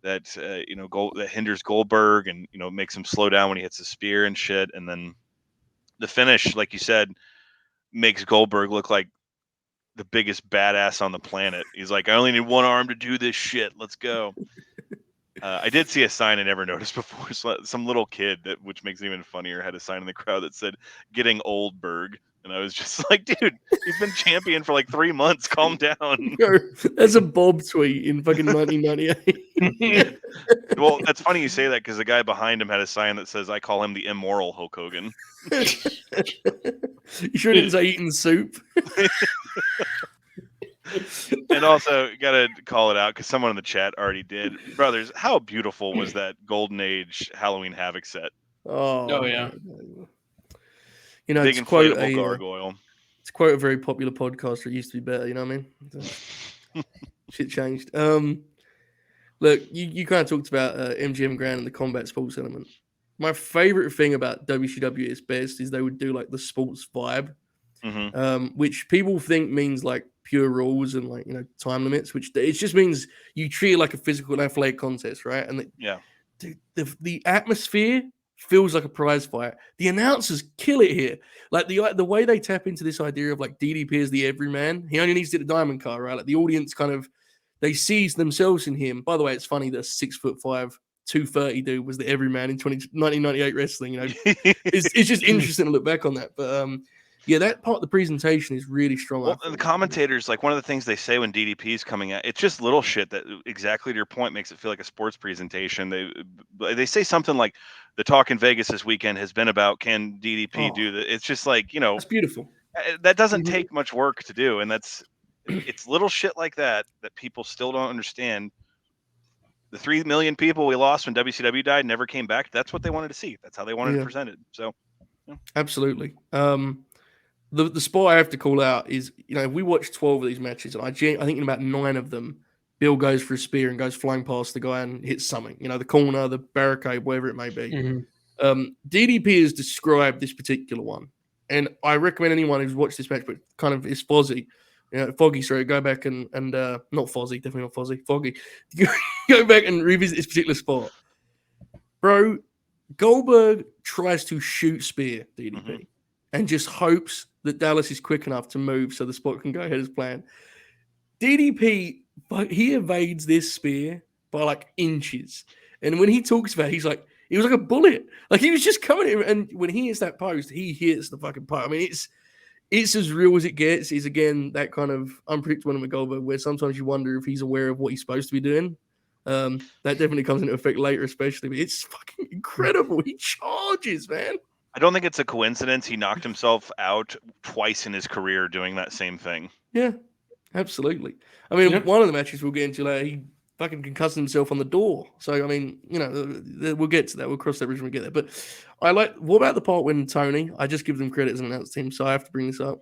that that hinders Goldberg and makes him slow down when he hits the spear and shit, and then the finish, like you said, makes Goldberg look like the biggest badass on the planet. He's like, I only need one arm to do this shit. Let's go. I did see a sign I never noticed before. Some little kid, which makes it even funnier, had a sign in the crowd that said "Getting Oldberg," and I was just like, "Dude, he's been champion for like 3 months. Calm down." Yo, that's a Bob tweet in fucking 1998. Well, that's funny you say that because the guy behind him had a sign that says, "I call him the immoral Hulk Hogan." You sure didn't say eating soup? And also, gotta call it out because someone in the chat already did. Brothers, how beautiful was that Golden Age Halloween Havoc set? Oh yeah. Big to quote inflatable gargoyle. To quote a very popular podcaster, it used to be better. You know what I mean? Shit changed. Look, you kind of talked about MGM Grand and the combat sports element. My favorite thing about WCW at its best is they would do like the sports vibe, which people think means like pure rules and like time limits, which it just means you treat it like a physical and athletic contest, right? And the atmosphere feels like a prize fight. The announcers kill it here. Like the way they tap into this idea of like DDP is the everyman. He only needs to get the diamond car, right? Like the audience kind of they sees themselves in him. By the way, it's funny that 6'5", 230 dude was the everyman in 1998 wrestling. It's just interesting to look back on that. But yeah, that part of the presentation is really strong. Well, and the commentators, like one of the things they say when DDP is coming out, it's just little shit that exactly to your point makes it feel like a sports presentation. They say something like the talk in Vegas this weekend has been about can DDP do that. It's just like, it's beautiful. That doesn't take much work to do. And It's little shit like that people still don't understand. The 3 million people we lost when WCW died never came back. That's what they wanted to see. That's how they wanted it presented. So, absolutely. The spot I have to call out is, we watched 12 of these matches, and I think in about 9 of them, Bill goes for a spear and goes flying past the guy and hits something. The corner, the barricade, whatever it may be. DDP has described this particular one, and I recommend anyone who's watched this match, but kind of is Foggy, sorry, go back and not Fozzy, definitely not Fozzy, Foggy, go back and revisit this particular spot. Bro, Goldberg tries to shoot spear DDP and just hopes that Dallas is quick enough to move so the spot can go ahead as planned. DDP, he evades this spear by like inches. And when he talks about it, he was like a bullet. Like he was just coming in, and when he hits that post, he hits the fucking post. I mean, it's as real as it gets. Is again that kind of unpredictable with Goldberg, where sometimes you wonder if he's aware of what he's supposed to be doing. That definitely comes into effect later, especially. But it's fucking incredible. He charges, man. I don't think it's a coincidence he knocked himself out twice in his career doing that same thing. Yeah, absolutely. I mean, one of the matches we'll get into later, he fucking concussed himself on the door. So, I mean, we'll get to that. We'll cross that bridge when we get there. But what about the part when Tony, I just give them credit as an announce team, so I have to bring this up.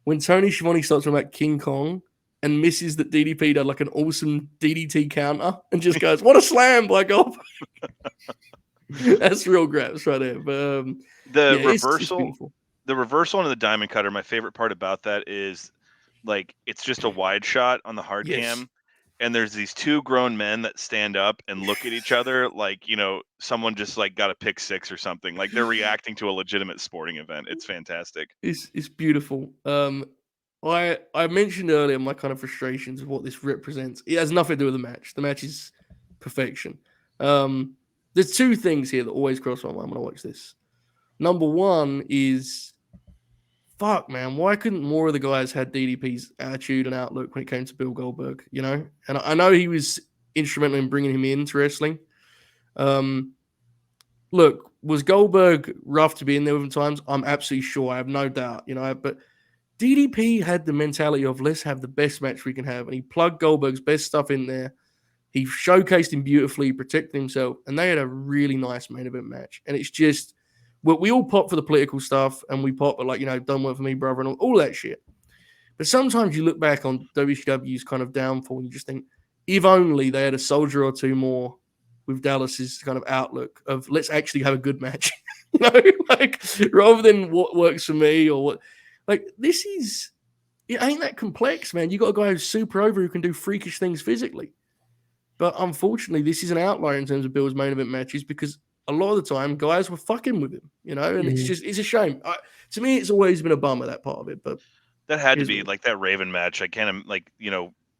When Tony Schiavone starts talking about King Kong and misses that DDP did like an awesome DDT counter and just goes, what a slam by Goldberg. That's real graps right there. But the reversal into the diamond cutter, my favorite part about that is like it's just a wide shot on the hard cam, and there's these two grown men that stand up and look at each other like someone just like got a pick six or something, like they're reacting to a legitimate sporting event. It's fantastic. It's beautiful. I mentioned earlier my kind of frustrations of what this represents. It has nothing to do with the match. The match is perfection. There's two things here that always cross my mind when I watch this. Number one is, fuck, man, why couldn't more of the guys had DDP's attitude and outlook when it came to Bill Goldberg, And I know he was instrumental in bringing him into wrestling. Look, was Goldberg rough to be in there with him times? I'm absolutely sure. I have no doubt, But DDP had the mentality of let's have the best match we can have. And he plugged Goldberg's best stuff in there. He showcased him beautifully, protected himself, and they had a really nice main event match. And it's just, we all pop for the political stuff, and we pop at don't work for me, brother, and all that shit. But sometimes you look back on WCW's kind of downfall, and you just think, if only they had a soldier or two more with Dallas's kind of outlook of let's actually have a good match, rather than what works for me or what. This is, it ain't that complex, man. You got a guy who's super over who can do freakish things physically. But unfortunately, this is an outlier in terms of Bill's main event matches because a lot of the time, guys were fucking with him, and it's a shame. To me, it's always been a bummer, that part of it. But that had to be like that Raven match. I can't,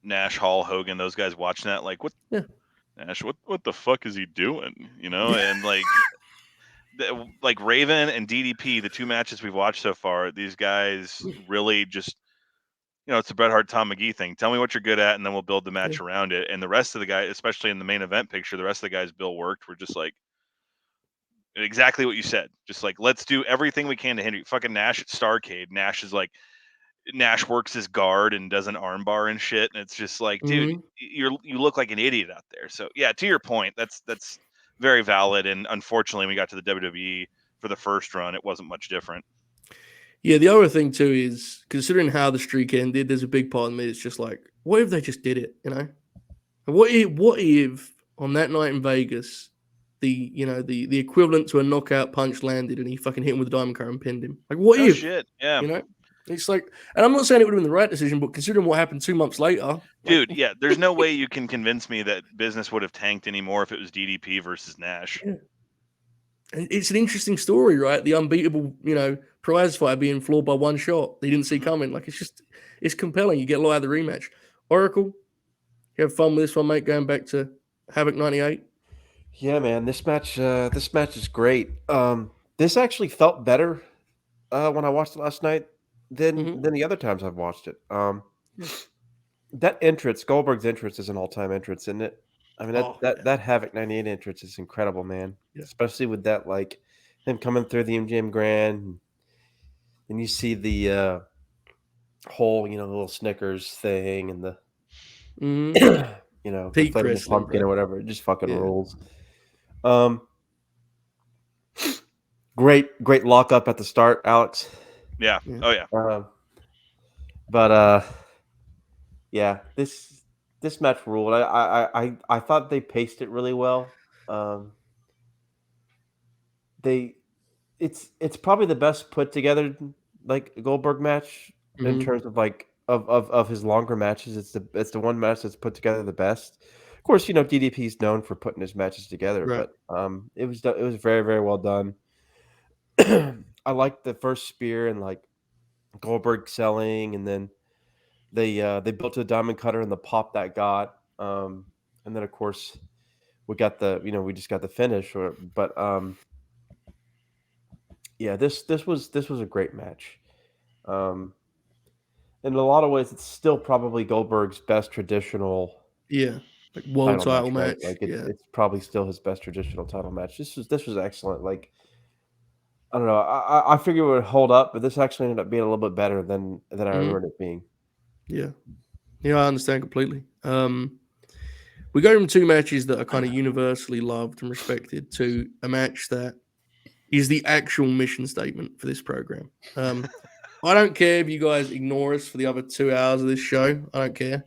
Nash, Hall, Hogan, those guys watching that, like, what? Yeah. Nash, what the fuck is he doing? And like Raven and DDP, the two matches we've watched so far, these guys really just. It's the Bret Hart, Tom McGee thing. Tell me what you're good at, and then we'll build the match around it. And the rest of the guys, especially in the main event picture, the rest of the guys Bill worked were just like exactly what you said. Just like, let's do everything we can to hinder you. Fucking Nash at Starrcade. Nash works his guard and does an armbar and shit. And it's just like, dude, you look like an idiot out there. So yeah, to your point, that's very valid. And unfortunately, we got to the WWE for the first run. It wasn't much different. Yeah, the other thing too is considering how the streak ended, there's a big part of me that's just like, what if they just did it, And what if on that night in Vegas, the equivalent to a knockout punch landed and he fucking hit him with a diamond cutter and pinned him? Like, what if? Shit, yeah. It's like, and I'm not saying it would have been the right decision, but considering what happened 2 months later, dude, yeah, there's no way you can convince me that business would have tanked anymore if it was DDP versus Nash. Yeah. And it's an interesting story, right? The unbeatable, prize fighter being floored by one shot they didn't see coming. Like, it's compelling. You get a lot out of the rematch. Oracle, you have fun with this one, mate, going back to Havoc 98? Yeah, man, this match is great. This actually felt better when I watched it last night than the other times I've watched it. That entrance, Goldberg's entrance, is an all-time entrance, isn't it? I mean, that Havoc 98 entrance is incredible, man. Yeah. Especially with that, like, him coming through the MGM Grand. And you see the whole, the little Snickers thing and the, Mhm. the Peak inflatable wrestling, pumpkin bro. or whatever. It just fucking Yeah. rules. Great lockup at the start, Alex. Yeah. Yeah. Oh yeah. But yeah, this match ruled. I thought they paced it really well. It's probably the best put together like Goldberg match in Mhm. terms of like of his longer matches. It's the one match that's put together the best. Of course, DDP is known for putting his matches together, Right. but it was very, very well done. I liked the first spear and like Goldberg selling, and then they built a diamond cutter and the pop that got, and then of course we got we just got the finish. But yeah, this was a great match. In a lot of ways, it's still probably Goldberg's best traditional Yeah. Like world title title match, right? match. Like Yeah. it's probably still his best traditional title match. This was excellent. Like I don't know, I figured it would hold up, but this actually ended up being a little bit better than I Mhm. remembered it being. Yeah. Yeah, I understand completely. We go from two matches that are kind of universally loved and respected to a match that is the actual mission statement for this program. I don't care if you guys ignore us for the other 2 hours of this show. I don't care.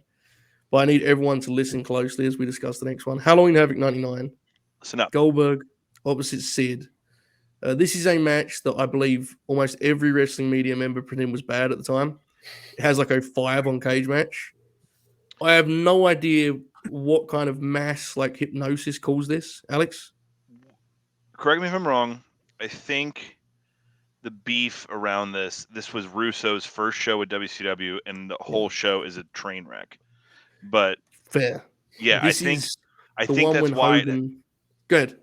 But I need everyone to listen closely as we discuss the next one. Halloween Havoc 99. Listen up. Goldberg opposite Sid. This is a match that I believe almost every wrestling media member pretended was bad at the time. It has like a 5 on Cage Match. I have no idea what kind of mass like hypnosis caused this, Alex. Correct me if I'm wrong. I think the beef around this was Russo's first show with WCW, and the whole show is a train wreck. But Fair. yeah, This is I the think one that's when why. Hogan. Good.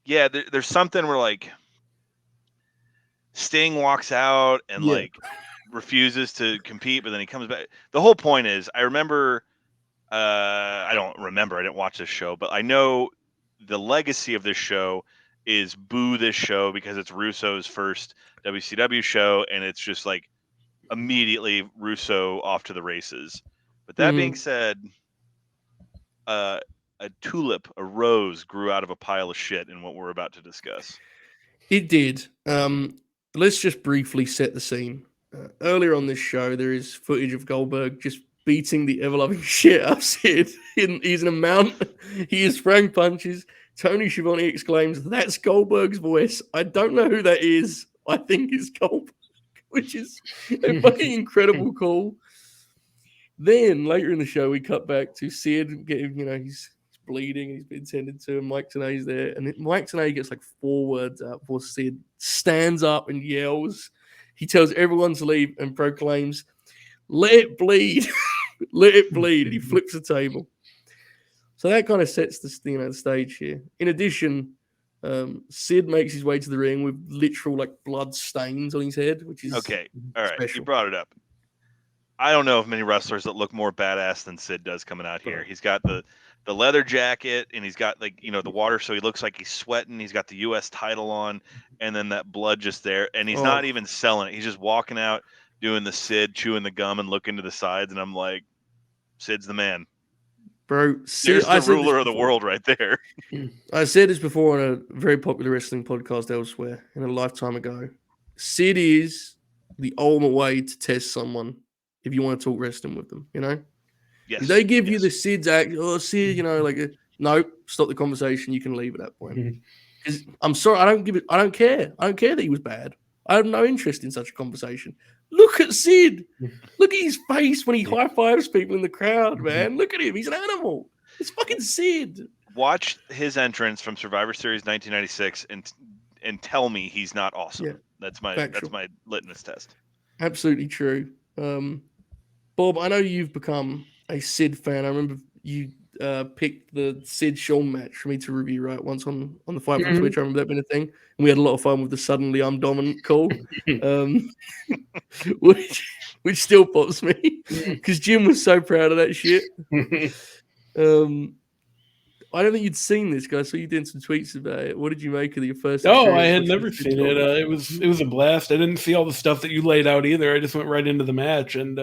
Yeah, there's something where like Sting walks out and Yeah. like refuses to compete, but then he comes back. The whole point is, I remember. I don't remember. I didn't watch this show, but I know the legacy of this show is boo this show because it's Russo's first WCW show, and it's just like immediately Russo off to the races. But that being said, a tulip, a rose, grew out of a pile of shit in what we're about to discuss. It did. Let's just briefly set the scene. Earlier on this show, there is footage of Goldberg just beating the ever-loving shit out of Sid. He's in a mount. He is throwing punches. Tony Schiavone exclaims, "That's Goldberg's voice. I don't know who that is. I think it's Goldberg," which is a fucking incredible call. Then later in the show, we cut back to Sid getting, he's bleeding, he's been tended to, and Mike Tenay's there. And Mike Tenay gets like 4 words out before Sid stands up and yells. He tells everyone to leave and proclaims, "Let it bleed." Let it bleed. And he flips the table. So that kind of sets the stage here. In addition, Sid makes his way to the ring with literal like blood stains on his head, which is Okay, all right, special. you brought it up. I don't know of many wrestlers that look more badass than Sid does coming out here. He's got the leather jacket, and he's got like the water, so he looks like he's sweating. He's got the U.S. title on, and then that blood just there, and he's not even selling it. He's just walking out doing the Sid, chewing the gum and looking to the sides, and I'm like, Sid's the man, bro. There's the ruler of the world right there. I said this before on a very popular wrestling podcast elsewhere in a lifetime ago. Sid is the ultimate way to test someone if you want to talk wrestling with them, Yes. If they give you the Sid's act, Sid, nope, stop the conversation. You can leave at that point. Because I'm sorry, I don't care. I don't care that he was bad. I have no interest in such a conversation. Look at Sid. Look at his face when he high fives people in the crowd, man. Look at him. He's an animal. It's fucking Sid. Watch his entrance from Survivor Series 1996 and tell me he's not awesome. Yeah, that's my litmus test. Absolutely true. Bob, I know you've become a Sid fan. I remember you picked the Sid Shawn match for me to review right once on the Fight on Twitch. I remember that being a thing, and we had a lot of fun with the "Suddenly I'm Dominant" call, which still pops me because Jim was so proud of that shit. I don't think you'd seen this, guy. So you did some tweets about it. What did you make of your first? No, I experience had watching never this seen it. It was a blast. I didn't see all the stuff that you laid out either. I just went right into the match, and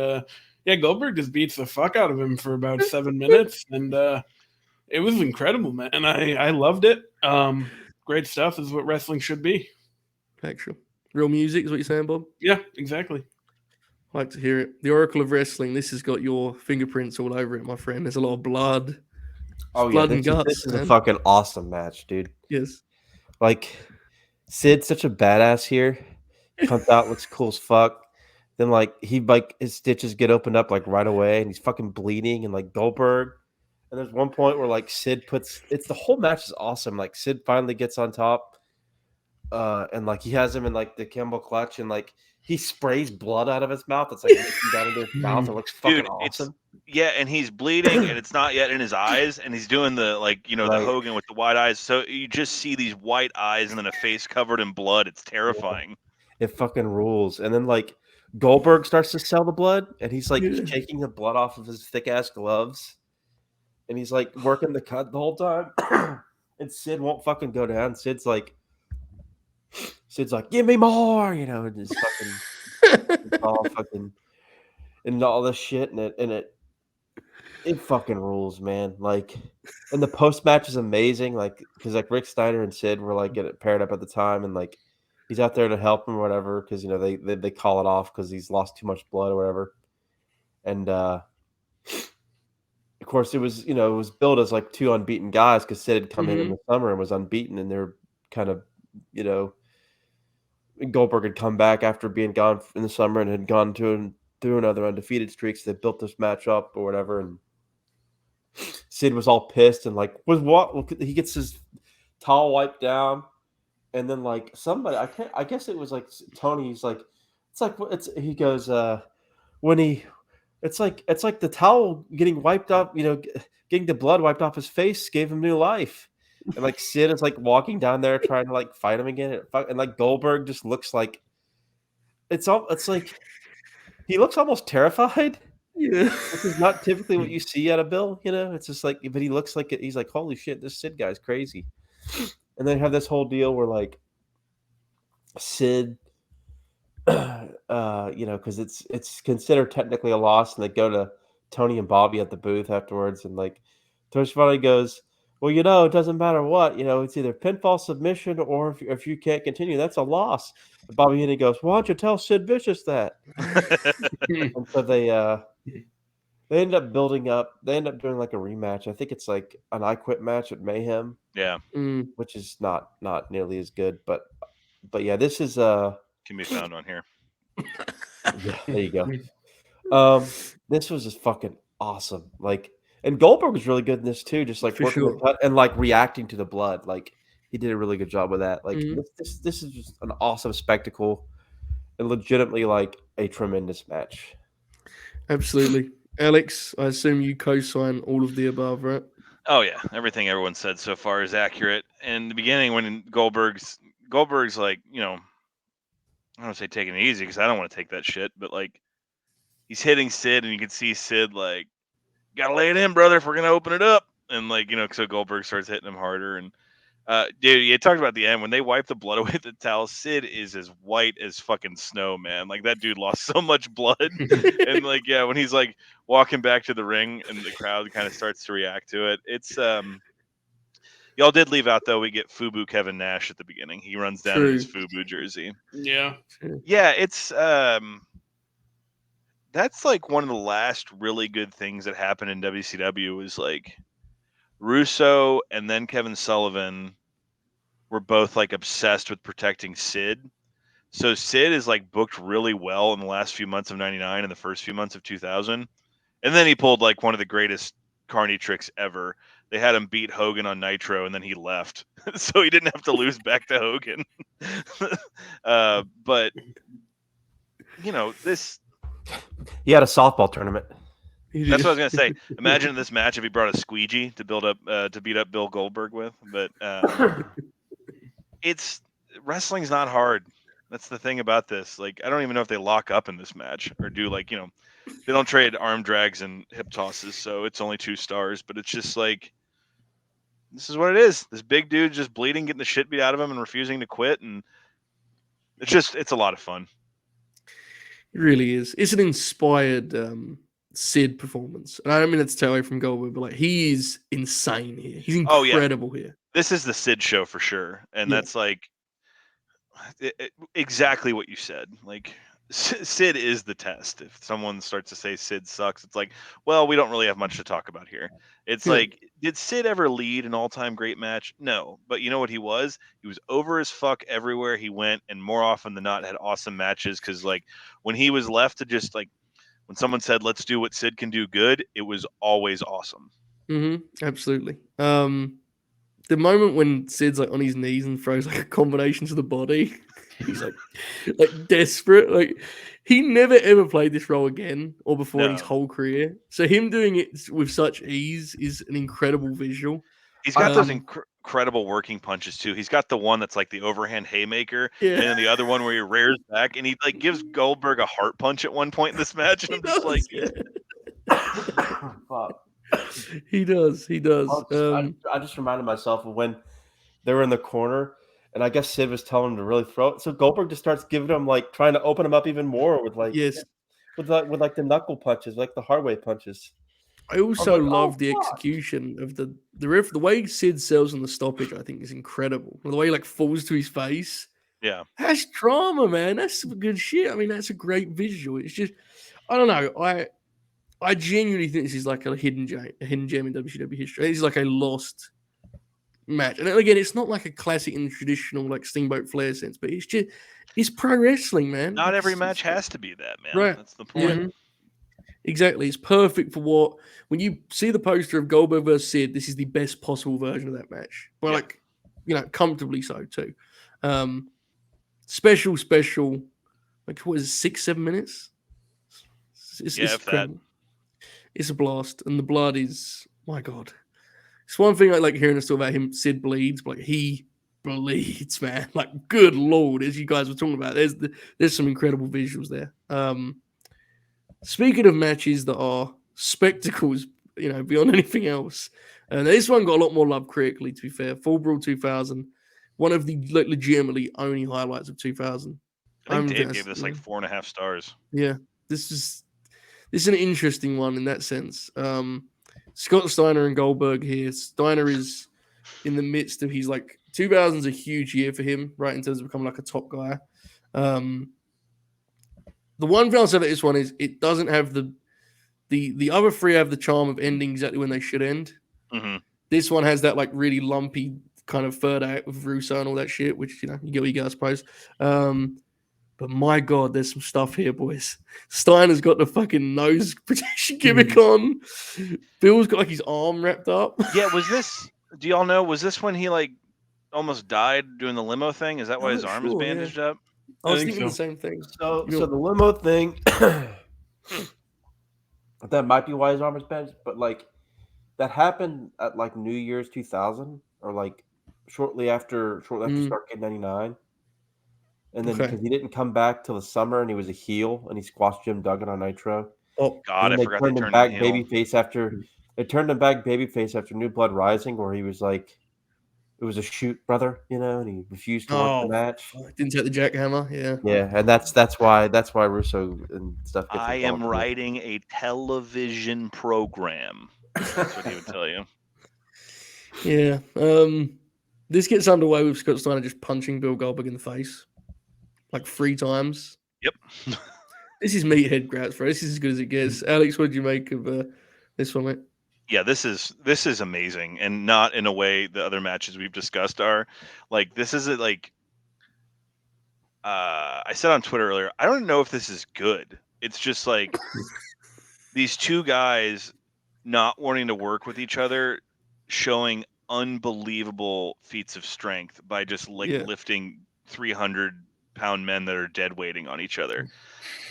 yeah, Goldberg just beats the fuck out of him for about 7 minutes, and it was incredible, man. And I loved it. Great stuff is what wrestling should be. Actual real music is what you're saying, Bob. Yeah, exactly. I like to hear it. The Oracle of Wrestling. This has got your fingerprints all over it, my friend. There's a lot of blood. Oh yeah, Blood and guts. this is a man. fucking awesome match, dude. Yes. Like Sid's such a badass here. Comes out, looks cool as fuck. Then like his stitches get opened up like right away, and he's fucking bleeding, and like Goldberg. And there's one point where like Sid the whole match is awesome. Like Sid finally gets on top, and like he has him in like the Campbell clutch, and like he sprays blood out of his mouth. It's like down into his mouth. It looks fucking awesome. Yeah, and he's bleeding, and it's not yet in his eyes, and he's doing the the Hogan with the wide eyes. So you just see these white eyes and then a face covered in blood. It's terrifying. It fucking rules. And then like Goldberg starts to sell the blood, and he's like taking the blood off of his thick ass gloves, and he's like working the cut the whole time. And Sid won't fucking go down. Sid's like, give me more, and just fucking it's all fucking and all this shit, and it fucking rules, man. Like, and the post match is amazing, like because like Rick Steiner and Sid were like getting paired up at the time, and like he's out there to help him or whatever because they call it off because he's lost too much blood or whatever, and of course it was billed as like two unbeaten guys because Sid had come in the summer and was unbeaten, and they're kind of Goldberg had come back after being gone in the summer and had gone through another undefeated streak. So they built this match up or whatever, and Sid was all pissed and like he gets his towel wiped down, and then like somebody I guess it was like Tony. He's like he goes it's like the towel getting wiped off, getting the blood wiped off his face gave him new life. And like Sid is like walking down there trying to like fight him again, and like Goldberg just looks like it's like he looks almost terrified. Yeah, Which is not typically what you see at a Bill. It's just like, but he looks like he's like, holy shit, this Sid guy's crazy. And then have this whole deal where like Sid, because it's considered technically a loss, and they go to Tony and Bobby at the booth afterwards, and like Tony Schiavone goes, well, it doesn't matter what, it's either pinfall submission or if you can't continue, that's a loss. And Bobby Heenan goes, why don't you tell Sid Vicious that? And so they end up building up. They end up doing like a rematch. I think it's like an I Quit match at Mayhem. Yeah, which is not nearly as good, but yeah, this is can be found on here. Yeah, there you go. This was just fucking awesome. Like, and Goldberg was really good in this too, just like working the cut and like reacting to the blood. Like, he did a really good job with that. Like, this is just an awesome spectacle and legitimately like a tremendous match. Absolutely. Alex, I assume you co-sign all of the above, right? Oh yeah, everything everyone said so far is accurate. In the beginning, when Goldberg's like, I don't want to say taking it easy because I don't want to take that shit, but like he's hitting Sid, and you can see Sid like, gotta lay it in, brother, if we're gonna open it up. And like, so Goldberg starts hitting him harder. And dude, you talked about the end when they wipe the blood away with the towel. Sid is as white as fucking snow, man. Like, that dude lost so much blood. And like, yeah, when he's like walking back to the ring and the crowd kind of starts to react to it, it's y'all did leave out though. We get FUBU Kevin Nash at the beginning. He runs down in his FUBU jersey. Yeah, it's that's like one of the last really good things that happened in WCW was like Russo and then Kevin Sullivan were both like obsessed with protecting Sid. So Sid is like booked really well in the last few months of 99 and the first few months of 2000. And then he pulled like one of the greatest Carney tricks ever. They had him beat Hogan on Nitro, and then he left. So he didn't have to lose back to Hogan. But, this... He had a softball tournament. That's what I was gonna say. Imagine this match if he brought a squeegee to beat up Bill Goldberg with. But wrestling's not hard. That's the thing about this. Like, I don't even know if they lock up in this match or do like they don't trade arm drags and hip tosses, so it's only 2 stars. But it's just like this is what it is. This big dude just bleeding, getting the shit beat out of him, and refusing to quit, and it's a lot of fun. It really is. It's an inspired Sid performance, and I don't mean that to take away from Goldberg, but like he is insane here. He's incredible here. This is the Sid show for sure, and that's like exactly what you said. Like Sid is the test. If someone starts to say Sid sucks, it's like, well, we don't really have much to talk about here. It's like, did Sid ever lead an all-time great match? No, but you know what he was? He was over as fuck everywhere he went, and more often than not had awesome matches. Because like when he was left to just like when someone said, "Let's do what Sid can do good," it was always awesome. Absolutely. The moment when Sid's like on his knees and throws like a combination to the body, he's like desperate. Like he never ever played this role again or before in his whole career. So him doing it with such ease is an incredible visual. He's got those incredible working punches too. He's got the one that's like the overhand haymaker, and then the other one where he rears back and he like gives Goldberg a heart punch at one point in this match. And I'm just like, Fuck. He does. I just reminded myself of when they were in the corner, and I guess Sid was telling him to really throw it. So Goldberg just starts giving him like trying to open him up even more with like with the knuckle punches, like the hard way punches. I also love the execution of the riff. The way Sid sells on the stoppage, I think, is incredible. The way he like falls to his face. Yeah, that's drama, man. That's some good shit. I mean, that's a great visual. It's just, I don't know. I genuinely think this is like a hidden gem in WCW history. It's like a lost match. And again, it's not like a classic in the traditional like Steamboat Flair sense, but it's pro wrestling, man. Not every match has to be that, man. Right. That's the point. Yeah. Exactly. It's perfect for when you see the poster of Goldberg versus Sid, this is the best possible version of that match. Well, like, comfortably so too. Special, like what is it, 6-7 minutes? It's incredible. It's a blast, and the blood is, my God. It's one thing I like hearing us talk about him. Sid bleeds, but like he bleeds, man. Like, good Lord, as you guys were talking about, there's some incredible visuals there. Speaking of matches that are spectacles, beyond anything else, and this one got a lot more love critically. To be fair, Full Brawl 2000, one of the legitimately only highlights of 2000. I think Dave gave this like 4.5 stars. Yeah, this is an interesting one in that sense. Scott Steiner and Goldberg here. Steiner is in the midst of his like 2000's a huge year for him, right, in terms of becoming like a top guy. The one thing I'll say about this one is it doesn't have the other three have the charm of ending exactly when they should end. Mm-hmm. This one has that like really lumpy kind of third act with Russo and all that shit, which you get what you guys suppose. But my God, there's some stuff here, boys. Steiner's got the fucking nose protection gimmick on. Bill's got like his arm wrapped up. Yeah, do y'all know, was this when he like almost died doing the limo thing? Is that why his arm is bandaged up? I was thinking the same thing. So the limo thing, that might be why his arm is bandaged, but like that happened at like New Year's 2000 or like shortly after Starrcade 99. And then because he didn't come back till the summer and he was a heel and he squashed Jim Duggan on Nitro. Oh God, I forgot they turned him back babyface after they turned him back babyface after New Blood Rising, where he was like, it was a shoot, brother, and he refused to work the match. Didn't take the jackhammer, yeah, and that's why Russo and stuff. I am writing a television program. That's what he would tell you. Yeah, this gets underway with Scott Steiner just punching Bill Goldberg in the face like 3 times. Yep. This is meathead grabs, bro. This is as good as it gets. Alex, what did you make of this one, mate? Yeah, this is amazing, and not in a way the other matches we've discussed are. Like, this is like I said on Twitter earlier, I don't know if this is good. It's just like these two guys not wanting to work with each other, showing unbelievable feats of strength by just lifting 300-pound men that are dead weighting on each other,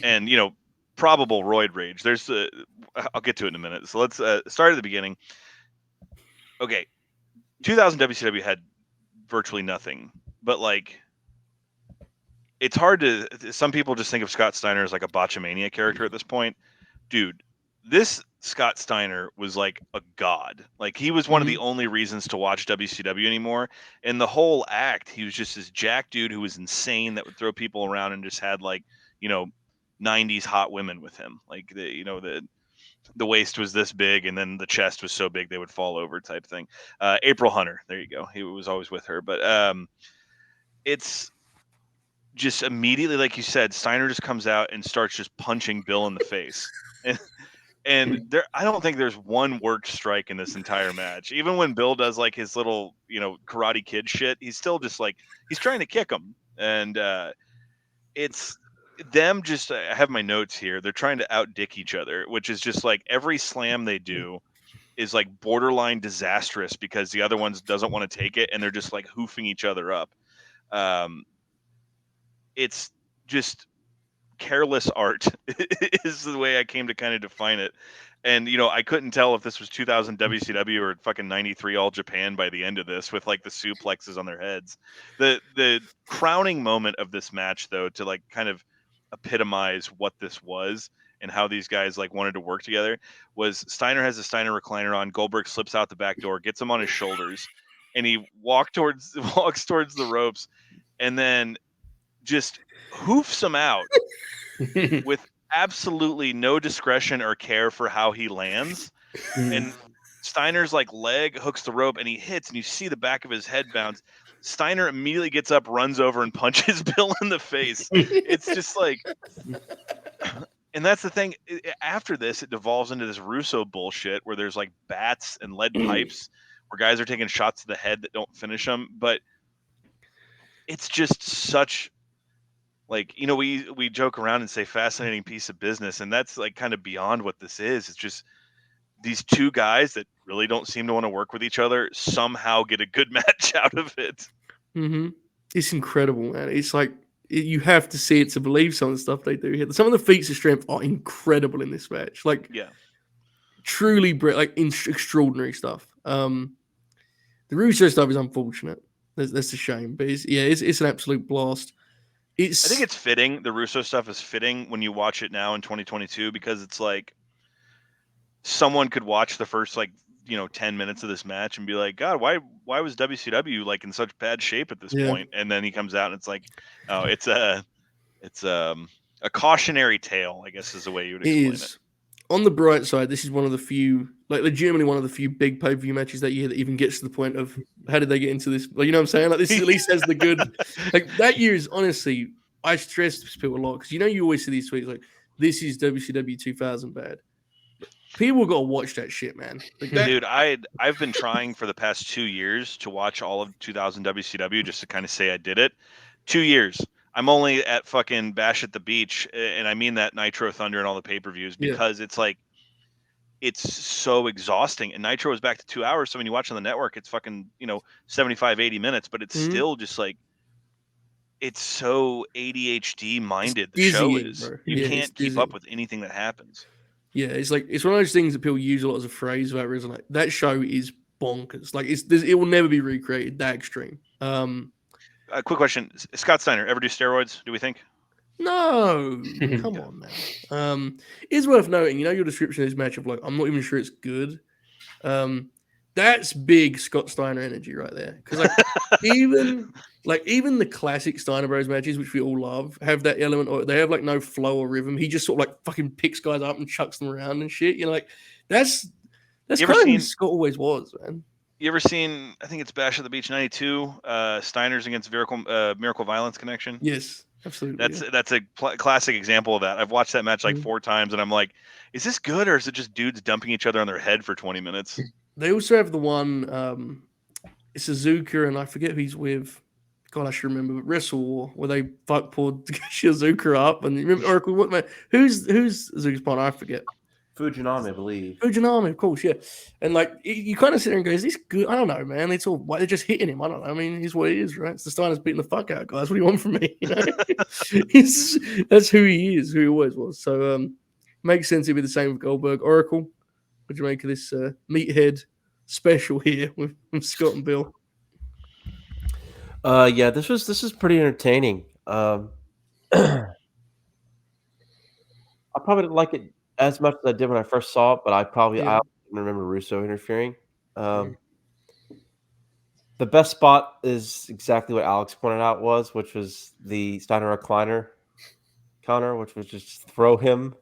and probable roid rage. I'll get to it in a minute. So let's start at the beginning. Okay, 2000 WCW had virtually nothing, but like it's hard to. Some people just think of Scott Steiner as like a botchamania character at this point, dude. This Scott Steiner was like a god. Like he was one of the only reasons to watch WCW anymore. And the whole act, he was just this jack dude who was insane that would throw people around and just had like, 90s hot women with him. Like the waist was this big and then the chest was so big they would fall over type thing. April Hunter, there you go. He was always with her. But it's just immediately, like you said, Steiner just comes out and starts just punching Bill in the face. And there, I don't think there's one worked strike in this entire match. Even when Bill does like his little, Karate Kid shit, he's still just like he's trying to kick him. And it's them just. I have my notes here. They're trying to outdick each other, which is just like every slam they do is like borderline disastrous because the other ones doesn't want to take it, and they're just like hoofing each other up. It's just careless art is the way I came to kind of define it. And I couldn't tell if this was 2000 WCW or fucking 93 All Japan by the end of this with like the suplexes on their heads. The crowning moment of this match though, to like kind of epitomize what this was and how these guys like wanted to work together, was Steiner has a Steiner recliner on. Goldberg slips out the back door, gets him on his shoulders, and he walks towards the ropes, and then just hoofs him out with absolutely no discretion or care for how he lands. And Steiner's like leg hooks the rope and he hits, and you see the back of his head bounce. Steiner immediately gets up, runs over, and punches Bill in the face. It's just like, and that's the thing. After this, it devolves into this Russo bullshit where there's like bats and lead pipes where guys are taking shots to the head that don't finish them. But it's just such, like, we joke around and say fascinating piece of business, and that's like kind of beyond what this is. It's just these two guys that really don't seem to want to work with each other somehow get a good match out of it. It's incredible, man. It's like you have to see it to believe some of the stuff they do here. Some of the feats of strength are incredible in this match. Like, truly, extraordinary stuff. The Russo stuff is unfortunate. That's a shame, but it's an absolute blast. I think it's fitting. The Russo stuff is fitting when you watch it now in 2022, because it's like someone could watch the first 10 minutes of this match and be like, God, why was WCW like in such bad shape at this point? And then he comes out and it's like, oh, it's a cautionary tale, I guess is the way you would explain it. On the bright side, this is one of the few, like legitimately one of the few big pay-per-view matches that year that even gets to the point of how did they get into this? Like, you know what I'm saying? Like, this at least has the good. Like, that year is honestly, I stress to people a lot because you always see these tweets like, this is WCW 2000 bad. People got to watch that shit, man. Like that... Dude, I've been trying for the past 2 years to watch all of 2000 WCW just to kind of say I did it. 2 years. I'm only at fucking Bash at the Beach, and I mean that Nitro Thunder and all the pay-per-views, because it's like, it's so exhausting. And Nitro is back to 2 hours, so when you watch on the network, it's fucking 75, 80 minutes, but it's still just like, it's so ADHD minded. The show is. Bro. You can't keep up with anything that happens. Yeah, it's like, it's one of those things that people use a lot as a phrase about it. Like, that show is bonkers. Like, it will never be recreated that extreme. A quick question: Scott Steiner ever do steroids? Do we think? No, come on now. It's worth noting. Your description of this match of like, I'm not even sure it's good. That's big Scott Steiner energy right there. Because even the classic Steiner Bros matches, which we all love, have that element, or they have like no flow or rhythm. He just sort of like fucking picks guys up and chucks them around and shit. That's kind of who Scott always was, man. You ever seen, I think it's Bash at the Beach 92, Steiner's against Miracle Violence Connection? Yes, absolutely. That's a classic example of that. I've watched that match like 4 times, and I'm like, is this good, or is it just dudes dumping each other on their head for 20 minutes? They also have the one, it's Azuka, and I forget who he's with. God, I should remember. But Wrestle War, where they fuck pulled Azuka up, and you remember Oracle? What man? Who's Azuka's partner? I forget. Fujinami, I believe. Fujinami, of course, yeah. And like, you kind of sit there and go, is this good? I don't know, man. It's all, they're just hitting him. I don't know. I mean, he's what he is, right? It's the Steiners beating the fuck out, guys. What do you want from me? That's who he is, who he always was. So, makes sense it'd be the same with Goldberg. Oracle, what do you make of this meathead special here with Scott and Bill? Yeah, this is pretty entertaining. I probably didn't like it as much as I did when I first saw it, but I Yeah. remember Russo interfering. The best spot is exactly what Alex pointed out which was the Steiner recliner counter, which was just throw him.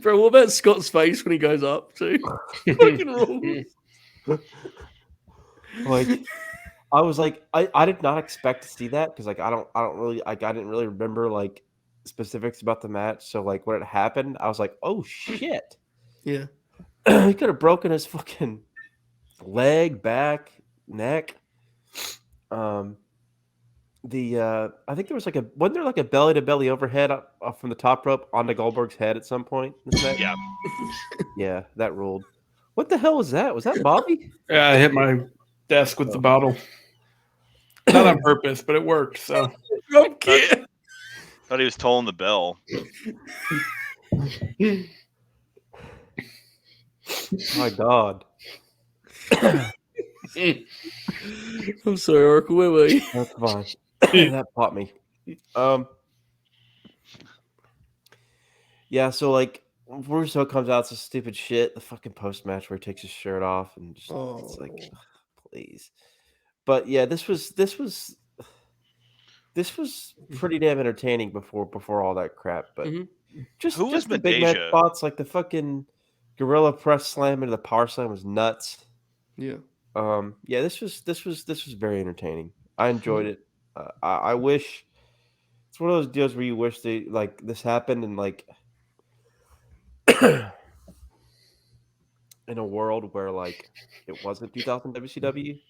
Bro, what about Scott's face when he goes up too? Fucking rules. Like, I was like, I did not expect to see that because like I didn't really remember like specifics about the match. So like when it happened, I was like, oh shit. Yeah. He could have broken his fucking leg, back, neck. I think there was wasn't there like a belly to belly overhead up from the top rope onto Goldberg's head at some point in this match? Yeah. Yeah, that ruled. What the hell was that? Was that Bobby? Yeah, I hit my desk with the bottle. Not on purpose, but it worked. So I'm kidding. Thought he was tolling the bell. My God. I'm sorry, Oracle. Where were you? That's fine. That popped me. Yeah, so like Russo comes out, it's a stupid shit. The fucking post match where he takes his shirt off and just, it's like, please. But yeah, this was pretty damn entertaining before all that crap. But just Who was the big match Medeja? spots, like the fucking gorilla press slam into the power slam was nuts. Yeah. Yeah, this was very entertaining. I enjoyed it. I wish it's one of those deals where you wish this happened and like in a world where like it wasn't 2000 WCW,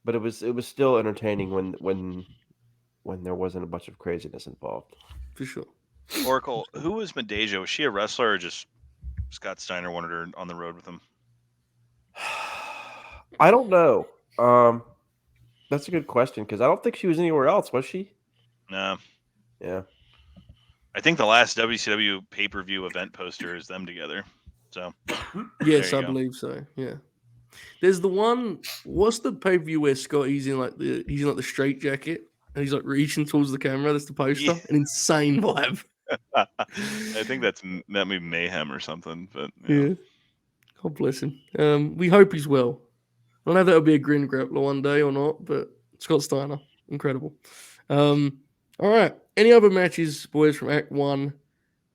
but it was still entertaining when there wasn't a bunch of craziness involved. For sure. Oracle, who was Medeja? Was she a wrestler or just Scott Steiner wanted her on the road with him? I don't know. That's a good question because I don't think she was anywhere else, was she? No. Yeah. I think the last WCW pay-per-view event poster is them together. So yes, I believe so. Yeah. There's the one. What's the pay-per-view where Scott he's in the straight jacket and he's like reaching towards the camera? That's the poster. Yeah. An insane vibe. I think that may be Mayhem or something, but yeah. God bless him. We hope he's well. I don't know if that'll be a Grin Grappler one day or not, but Scott Steiner, incredible. All right. Any other matches, boys, from Act 1,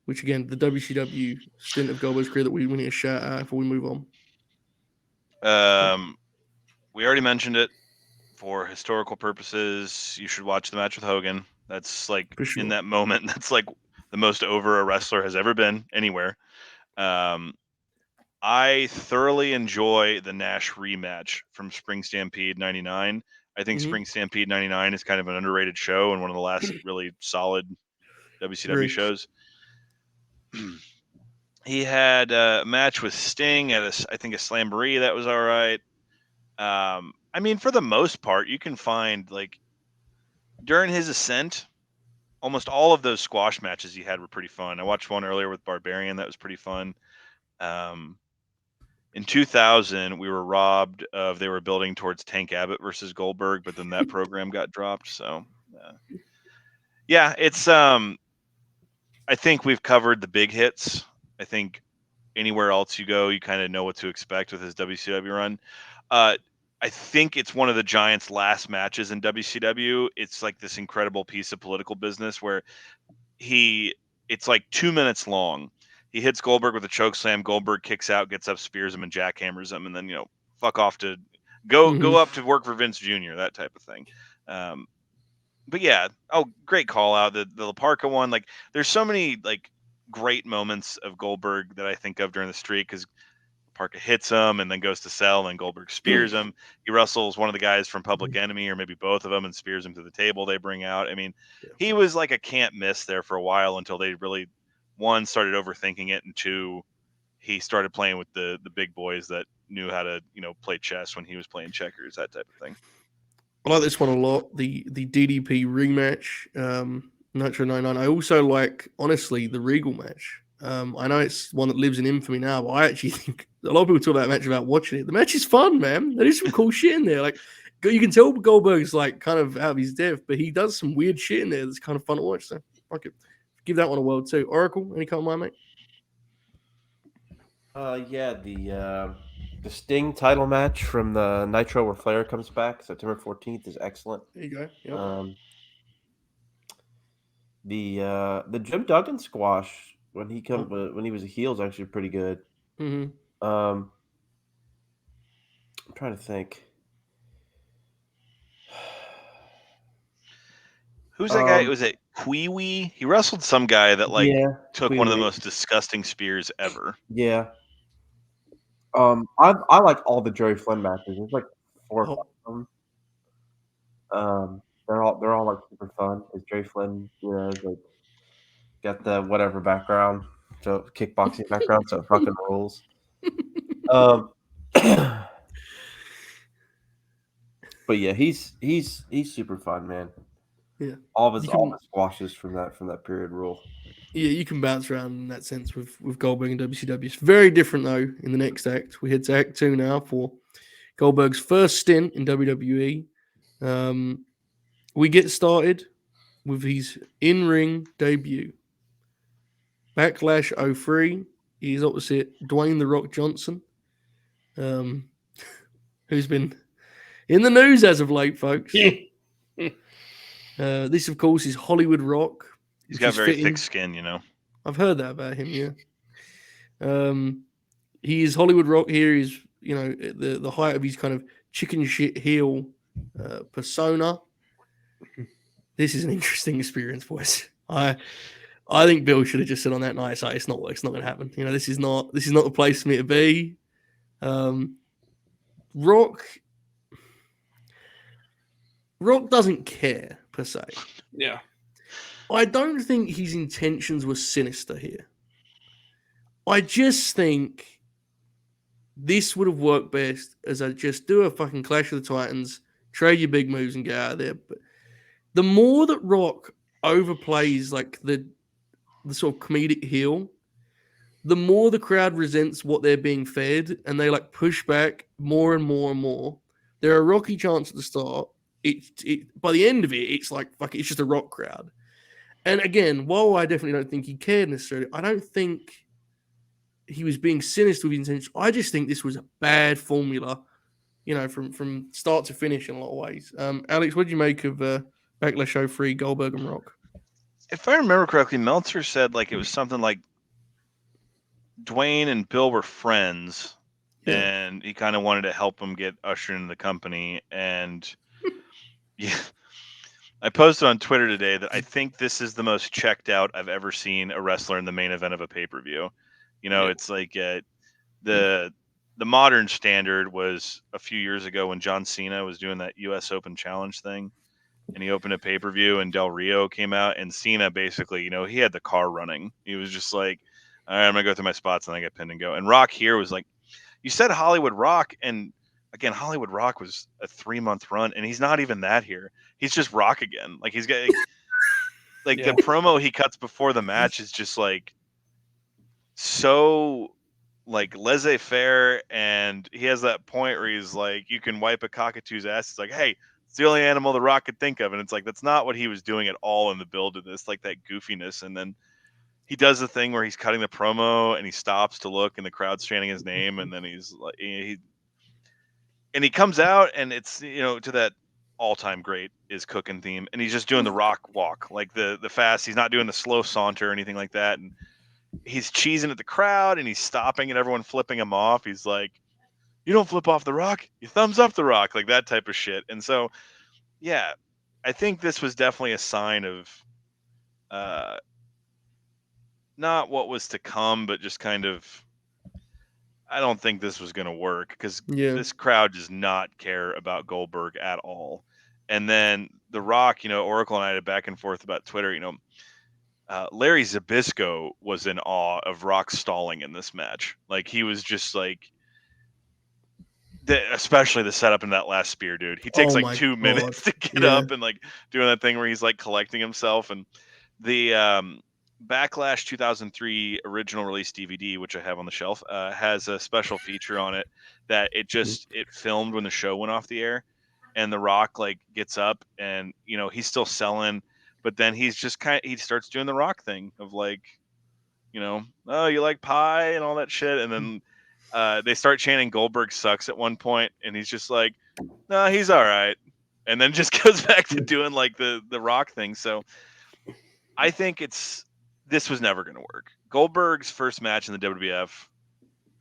which again, the WCW stint of Goldberg's career that we need to shout out before we move on? We already mentioned it. For historical purposes, you should watch the match with Hogan. That's like in that moment, that's like the most over a wrestler has ever been anywhere. I thoroughly enjoy the Nash rematch from Spring Stampede 99. I think Spring Stampede 99 is kind of an underrated show and one of the last really solid WCW shows. He had a match with Sting at I think a Slamboree. That was all right. I mean, for the most part, you can find like during his ascent, almost all of those squash matches he had were pretty fun. I watched one earlier with Barbarian. That was pretty fun. In 2000, we were robbed of, they were building towards Tank Abbott versus Goldberg, but then that program got dropped. So yeah, it's, I think we've covered the big hits. I think anywhere else you go, you kind of know what to expect with his WCW run. I think it's one of the Giants' last matches in WCW. It's like this incredible piece of political business where it's like 2 minutes long. He hits Goldberg with a choke slam. Goldberg kicks out, gets up, spears him, and jackhammers him, and then fuck off to go up to work for Vince Jr. That type of thing. But yeah, great call out the La Parka one. Like, there's so many like great moments of Goldberg that I think of during the streak because Parka hits him and then goes to sell, and Goldberg spears him. He wrestles one of the guys from Public Enemy, or maybe both of them, and spears him to the table they bring out. I mean, he was like a can't miss there for a while until they really, one, started overthinking it, and two, he started playing with the big boys that knew how to play chess when he was playing checkers, that type of thing. I like this one a lot. The DDP rematch, Nitro 99. I also like, honestly, the Regal match. I know it's one that lives in infamy now, but I actually think a lot of people talk about that match without watching it. The match is fun, man. There is some cool shit in there. Like, you can tell Goldberg's like kind of out of his depth, but he does some weird shit in there that's kind of fun to watch. So, fuck it. give that one a whirl too. Oracle, any comment, mate? Yeah, the Sting title match from the Nitro where Flair comes back September 14th is excellent. There you go. Yep. The Jim Duggan squash when he was a heel is actually pretty good. Mm-hmm. I'm trying to think. Who's that guy? Was it Kiwi? He wrestled some guy that took one of the most disgusting spears ever. Yeah. I like all the Jerry Flynn matches. There's like 4 or 5 of them. They're all like super fun. It's Jerry Flynn, like got the whatever background, so kickboxing background, so it fucking rules. But yeah, he's super fun, man. Yeah, all the squashes from that period rule. Yeah, you can bounce around in that sense with Goldberg and WCW. It's very different though. In the next act, we head to Act 2 now for Goldberg's first stint in WWE. We get started with his in-ring debut. Backlash 03. He's opposite Dwayne "The Rock" Johnson, who's been in the news as of late, folks. This, of course, is Hollywood Rock. He's got very thick skin, I've heard that about him, yeah. He is Hollywood Rock here. He's, the height of his kind of chicken shit heel persona. This is an interesting experience, boys. I think Bill should have just said on that night, it's not going to happen. This is not the place for me to be. Rock doesn't care per se. Yeah. I don't think his intentions were sinister here. I just think this would have worked best as I just do a fucking Clash of the Titans, trade your big moves and get out of there. But the more that Rock overplays like the sort of comedic heel, the more the crowd resents what they're being fed and they like push back more and more and more. There are Rocky chants at the start. By the end of it, it's like, fuck it, it's just a Rock crowd. And again, while I definitely don't think he cared necessarily, I don't think he was being sinister with intention. I just think this was a bad formula, from start to finish in a lot of ways. Alex, what did you make of Backlash 03, Goldberg and Rock? If I remember correctly, Meltzer said it was something like Dwayne and Bill were friends, and he kind of wanted to help him get ushered into the company. And yeah, I posted on Twitter today that I think this is the most checked out I've ever seen a wrestler in the main event of a pay-per-view. It's like the modern standard was a few years ago when John Cena was doing that U.S. Open Challenge thing, and he opened a pay-per-view, and Del Rio came out, and Cena basically, he had the car running. He was just like, all right, I'm going to go through my spots, and I get pinned and go. And Rock here was like, you said Hollywood Rock, and again, Hollywood Rock was a 3-month run, and he's not even that here. He's just Rock again. Like, he's got the promo he cuts before the match is just like so like laissez-faire, and he has that point where he's like, you can wipe a cockatoo's ass. It's like, hey, it's the only animal the Rock could think of, and it's like that's not what he was doing at all in the build of this, like that goofiness. And then he does the thing where he's cutting the promo and he stops to look, and the crowd's chanting his name, and then he's like, he comes out, and it's to that all-time great is Cooking theme, and he's just doing the Rock walk, like the fast. He's not doing the slow saunter or anything like that, and he's cheesing at the crowd, and he's stopping and everyone flipping him off. He's like, you don't flip off the Rock, you thumbs up the Rock, like that type of shit. And so, yeah, I think this was definitely a sign of not what was to come, but just kind of, I don't think this was going to work because this crowd does not care about Goldberg at all. And then the Rock, Oracle and I had back and forth about Twitter, Larry Zbyszko was in awe of Rock stalling in this match. Like, he was just like, especially the setup in that last spear, dude. He takes 2 minutes to get up and like doing that thing where he's like collecting himself. And the Backlash 2003 original release DVD, which I have on the shelf, has a special feature on it that it filmed when the show went off the air, and the Rock like gets up and he's still selling But then he starts doing the Rock thing of like, oh, you like pie and all that shit, and then they start chanting Goldberg sucks at one point, and he's just like, no, he's all right, and then just goes back to doing like the Rock thing. So I think this was never going to work. Goldberg's first match in the WWF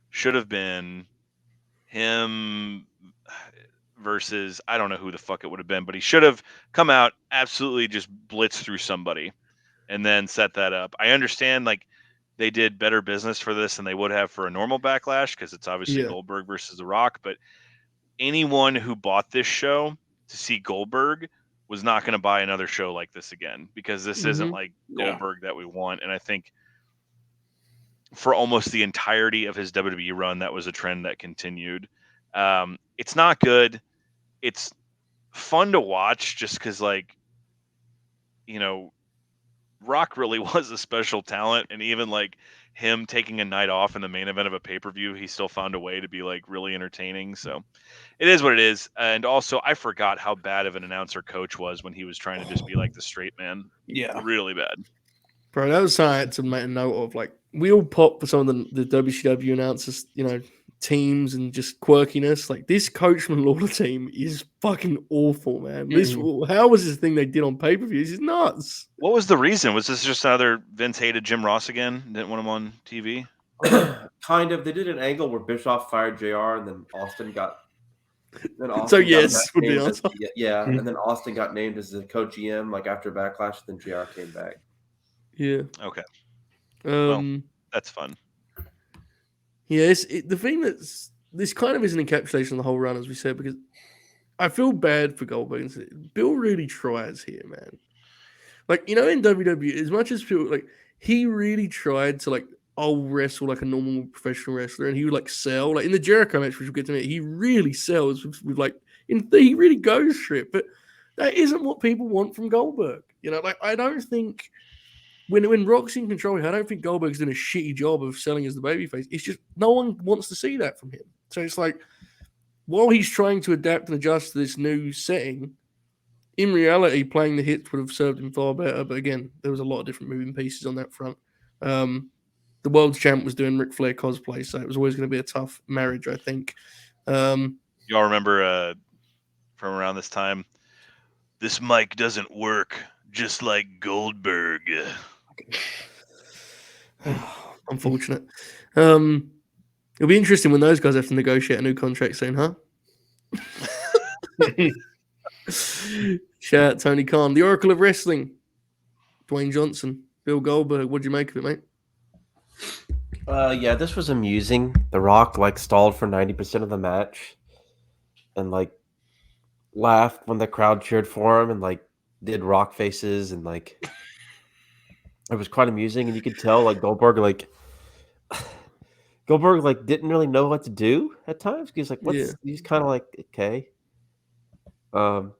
should have been him versus, I don't know who the fuck it would have been, but he should have come out, absolutely just blitz through somebody and then set that up. I understand like they did better business for this than they would have for a normal Backlash because it's obviously Goldberg versus The Rock, but anyone who bought this show to see Goldberg was not going to buy another show like this again, because this isn't like Goldberg that we want. And I think for almost the entirety of his WWE run, that was a trend that continued. It's not good. It's fun to watch just because, like, Rock really was a special talent, and even like him taking a night off in the main event of a pay-per-view, he still found a way to be like really entertaining. So it is what it is. And also, I forgot how bad of an announcer Coach was when he was trying to just be like the straight man. Yeah, really bad. Bro, that was something I had to make a note of. Like, we all pop for some of the WCW announcers, teams and just quirkiness. Like, this Coachman Lawler team is fucking awful, man. How was this thing they did on pay-per-views? It's nuts. What was the reason? Was this just another Vince hated Jim Ross again? Didn't want him on TV? Kind of. They did an angle where Bischoff fired JR, and then Austin got. So yes, would be answer. answer. Yeah, and then Austin got named as the co-GM like after Backlash. Then JR came back. Yeah. Okay. Well, that's fun. Yeah, the thing this kind of is an encapsulation of the whole run, as we said, because I feel bad for Goldberg. Bill really tries here, man. Like, in WWE, as much as people, like, he really tried to, like, I'll wrestle like a normal professional wrestler, and he would, like, sell. Like, in the Jericho match, which we'll get to meet, he really sells with like, he really goes for it. But that isn't what people want from Goldberg. Like, I don't think, when Rock's in control, I don't think Goldberg's doing a shitty job of selling as the babyface. It's just, no one wants to see that from him. So it's like, while he's trying to adapt and adjust to this new setting, in reality, playing the hits would have served him far better. But again, there was a lot of different moving pieces on that front. The world champ was doing Ric Flair cosplay, so it was always going to be a tough marriage, I think. Y'all remember from around this time, this mic doesn't work, just like Goldberg. Unfortunate. It'll be interesting when those guys have to negotiate a new contract soon, huh? Shout out Tony Khan, the Oracle of Wrestling, Dwayne Johnson, Bill Goldberg. What'd you make of it, mate? Yeah, this was amusing. The Rock stalled for 90% of the match, and laughed when the crowd cheered for him, and did rock faces, and it was quite amusing. And you could tell Goldberg didn't really know what to do at times. He's he's kind of okay. And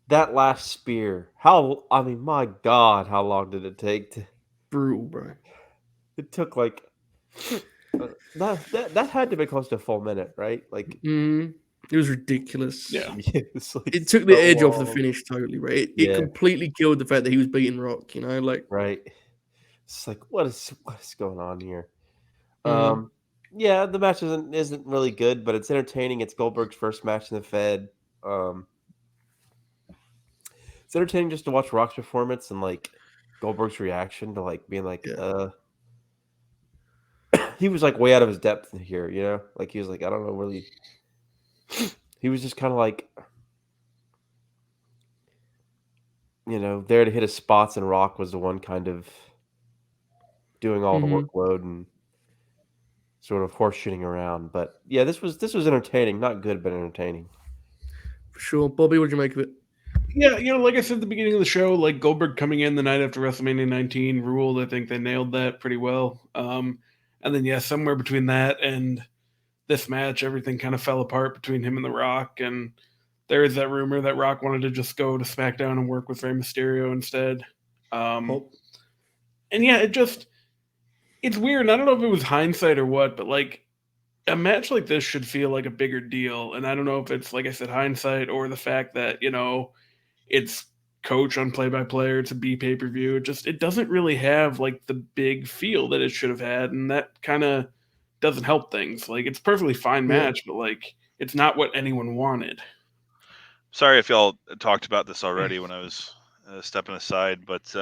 that last spear, my God, how long did it take to brutal, bro? It took that had to be close to a full minute, right? It was ridiculous. Yeah. It took the edge off the finish totally, right? It completely killed the fact that he was beating Rock, right. It's what is going on here? Mhm. Yeah, the match isn't really good, but it's entertaining. It's Goldberg's first match in the Fed. It's entertaining just to watch Rock's performance and Goldberg's reaction to being he was way out of his depth here, he was I don't know really. He was just kind of there to hit his spots, and Rock was the one kind of doing all the workload and sort of horseshitting around. But yeah, this was entertaining, not good, but entertaining. For sure. Bobby, what'd you make of it? Yeah, like I said at the beginning of the show, Goldberg coming in the night after WrestleMania 19 ruled. I think they nailed that pretty well. And then, somewhere between that and this match, everything kind of fell apart between him and The Rock. And there is that rumor that Rock wanted to just go to SmackDown and work with Rey Mysterio instead. And yeah, it's weird. And I don't know if it was hindsight or what, but a match like this should feel like a bigger deal. And I don't know if it's, like I said, hindsight or the fact that, it's coach on play-by-play, it's a B pay-per-view. It doesn't really have like the big feel that it should have had, and that kind of doesn't help things. Like, it's a perfectly fine match, but like it's not what anyone wanted. Sorry if y'all talked about this already when I was stepping aside, but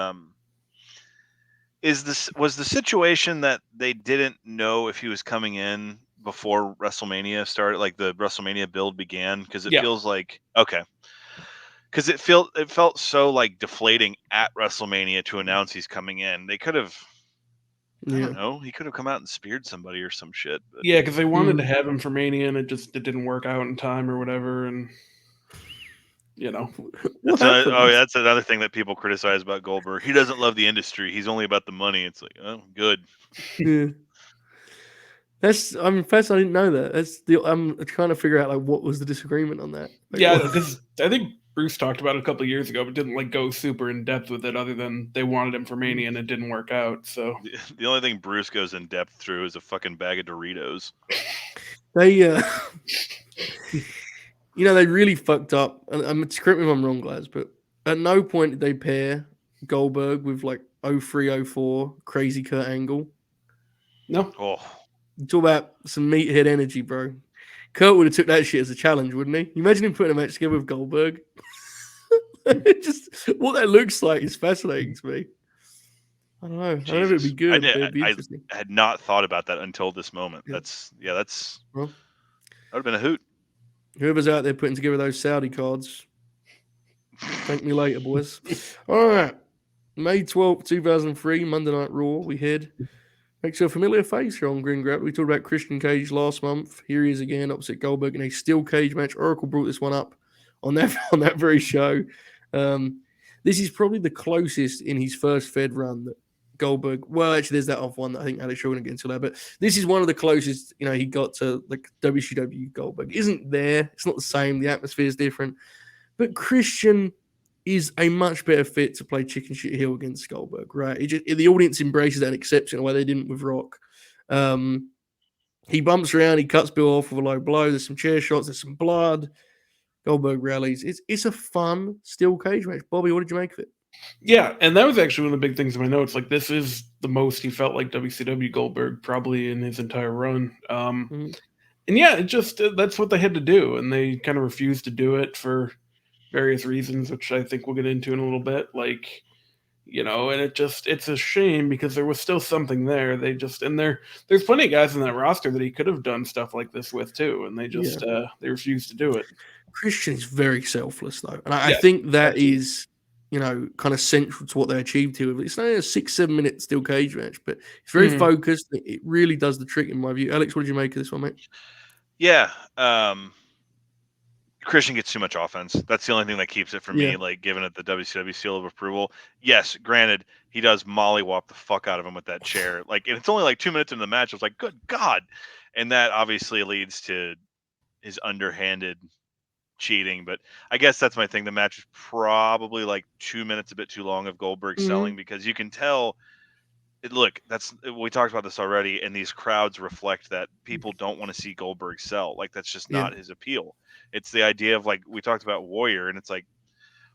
was the situation that they didn't know if he was coming in before WrestleMania started, like the WrestleMania build began? Because it feels like because it felt so like deflating at WrestleMania to announce he's coming in. They could have, I don't know, he could have come out and speared somebody or some shit. But. Yeah, because they wanted to have him for Mania, and it didn't work out in time or whatever, and that's another thing that people criticize about Goldberg. He doesn't love the industry. He's only about the money. It's like, oh, good. Yeah. I'm first. I didn't know that. I'm trying to figure out like what was the disagreement on that. Like, yeah, because I think Bruce talked about it a couple of years ago, but didn't like go super in depth with it. Other than they wanted him for Mania, and it didn't work out. So the only thing Bruce goes in depth through is a fucking bag of Doritos. They, they really fucked up. And correct me if I'm wrong, guys, but at no point did they pair Goldberg with like 03, 04 crazy Kurt Angle. No. Oh. You talk about some meathead energy, bro. Kurt would have took that shit as a challenge, wouldn't he? Imagine him putting a match together with Goldberg. Just what that looks like is fascinating to me. I don't know. Jesus. I don't know if it'd be good. It'd be I interesting. had not thought about that until this moment. Yeah. That well, would have been a hoot. Whoever's out there putting together those Saudi cards, thank me later, boys. All right. May 12th, 2003, Monday Night Raw. We head makes a familiar face here on Grin Grappler. We talked about Christian Cage last month. Here he is again, opposite Goldberg in a steel cage match. Oracle brought this one up on that very show. This is probably the closest in his first Fed run that Goldberg. Well, actually, there's that off one that I think Alex Showdown against that, but this is one of the closest he got to like WCW Goldberg. Isn't there? It's not the same. The atmosphere is different, but Christian is a much better fit to play chicken shit heel against Goldberg, right? The audience embraces that and accepts it in a way they didn't with Rock. He bumps around, he cuts Bill off with a low blow. There's some chair shots, there's some blood. Goldberg rallies. It's a fun steel cage match. Bobby, what did you make of it? Yeah, and that was actually one of the big things in my notes. Like, this is the most he felt like WCW Goldberg probably in his entire run. And yeah, that's what they had to do, and they kind of refused to do it for various reasons, which I think we'll get into in a little bit. Like, and it's a shame because there was still something there. There's plenty of guys in that roster that he could have done stuff like this with too, and they they refused to do it. Christian is very selfless though, and I think that is kind of central to what they achieved here. It's only a 6-7 minute steel cage match, but it's very focused. It really does the trick in my view. Alex, what did you make of this one, mate? Yeah, Christian gets too much offense. That's the only thing that keeps it for me, like giving it the WCW seal of approval. Yes, granted, he does mollywop the fuck out of him with that chair. Like, and it's only like 2 minutes into the match. I was like, good God. And that obviously leads to his underhanded cheating. But I guess that's my thing. The match is probably like 2 minutes, a bit too long of Goldberg selling, because you can tell. Look, we talked about this already, and these crowds reflect that people don't want to see Goldberg sell. Like, that's just not his appeal. It's the idea of, like, we talked about Warrior, and it's like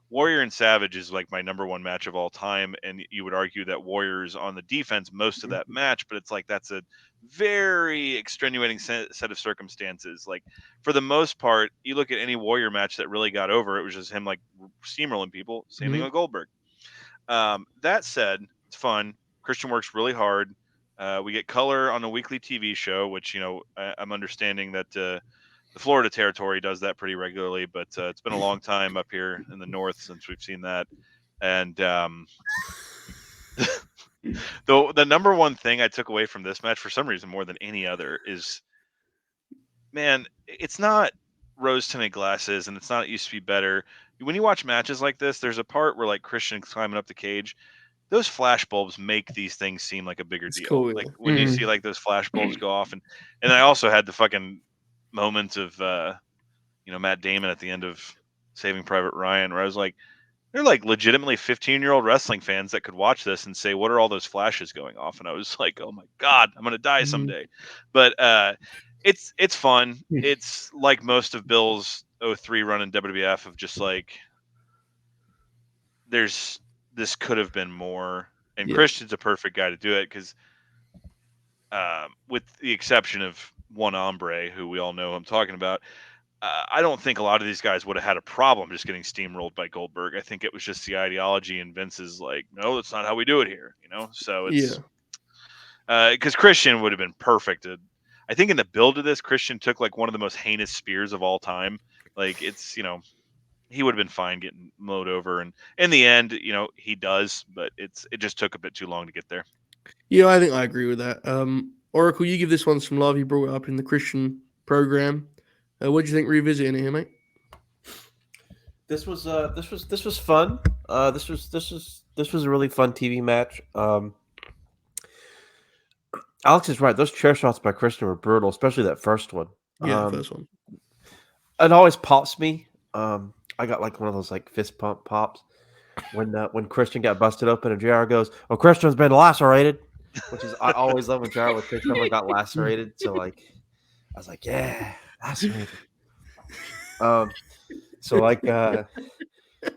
Warrior and Savage is like my number one match of all time, and you would argue that Warrior's on the defense most of that match, but it's like that's a very extenuating set of circumstances. Like, for the most part, you look at any Warrior match that really got over, it was just him like steamrolling people. Same thing with Goldberg. That said, it's fun. Christian works really hard. We get color on a weekly TV show, which, I'm understanding that the Florida territory does that pretty regularly, but it's been a long time up here in the north since we've seen that. And the number one thing I took away from this match, for some reason more than any other, is, man, it's not rose-tinted glasses, and it's not It Used to Be Better. When you watch matches like this, there's a part where, like, Christian's climbing up the cage. Those flash bulbs make these things seem like a bigger deal. Cool, yeah. Like, when you see like those flash bulbs go off, and I also had the fucking moments of Matt Damon at the end of Saving Private Ryan, where I was like, they're like legitimately 15-year-old wrestling fans that could watch this and say, what are all those flashes going off? And I was like, oh my God, I'm gonna die someday. But It's fun. It's like most of Bill's 03 run in WWF of just like this could have been more, and Yeah. Christian's a perfect guy to do it because with the exception of one hombre who we all know I'm talking about, I don't think a lot of these guys would have had a problem just getting steamrolled by Goldberg. I think it was just the ideology, and Vince's like, no, that's not how we do it here, So it's because Christian would have been perfect. I think in the build of this, Christian took like one of the most heinous spears of all time. Like it's he would have been fine getting mowed over, and in the end, he does, but it just took a bit too long to get there. Yeah, I think I agree with that. Oracle, you give this one some love. You brought it up in the Christian program. What do you think revisiting it here, mate? This was fun. This was a really fun TV match. Alex is right. Those chair shots by Christian were brutal, especially that first one. Yeah, first one. It always pops me. I got like one of those like fist pump pops when Christian got busted open and JR goes, "Oh, Christian's been lacerated," which is I always love when JR with Christian got lacerated. So like, I was like, "Yeah, lacerated." So like,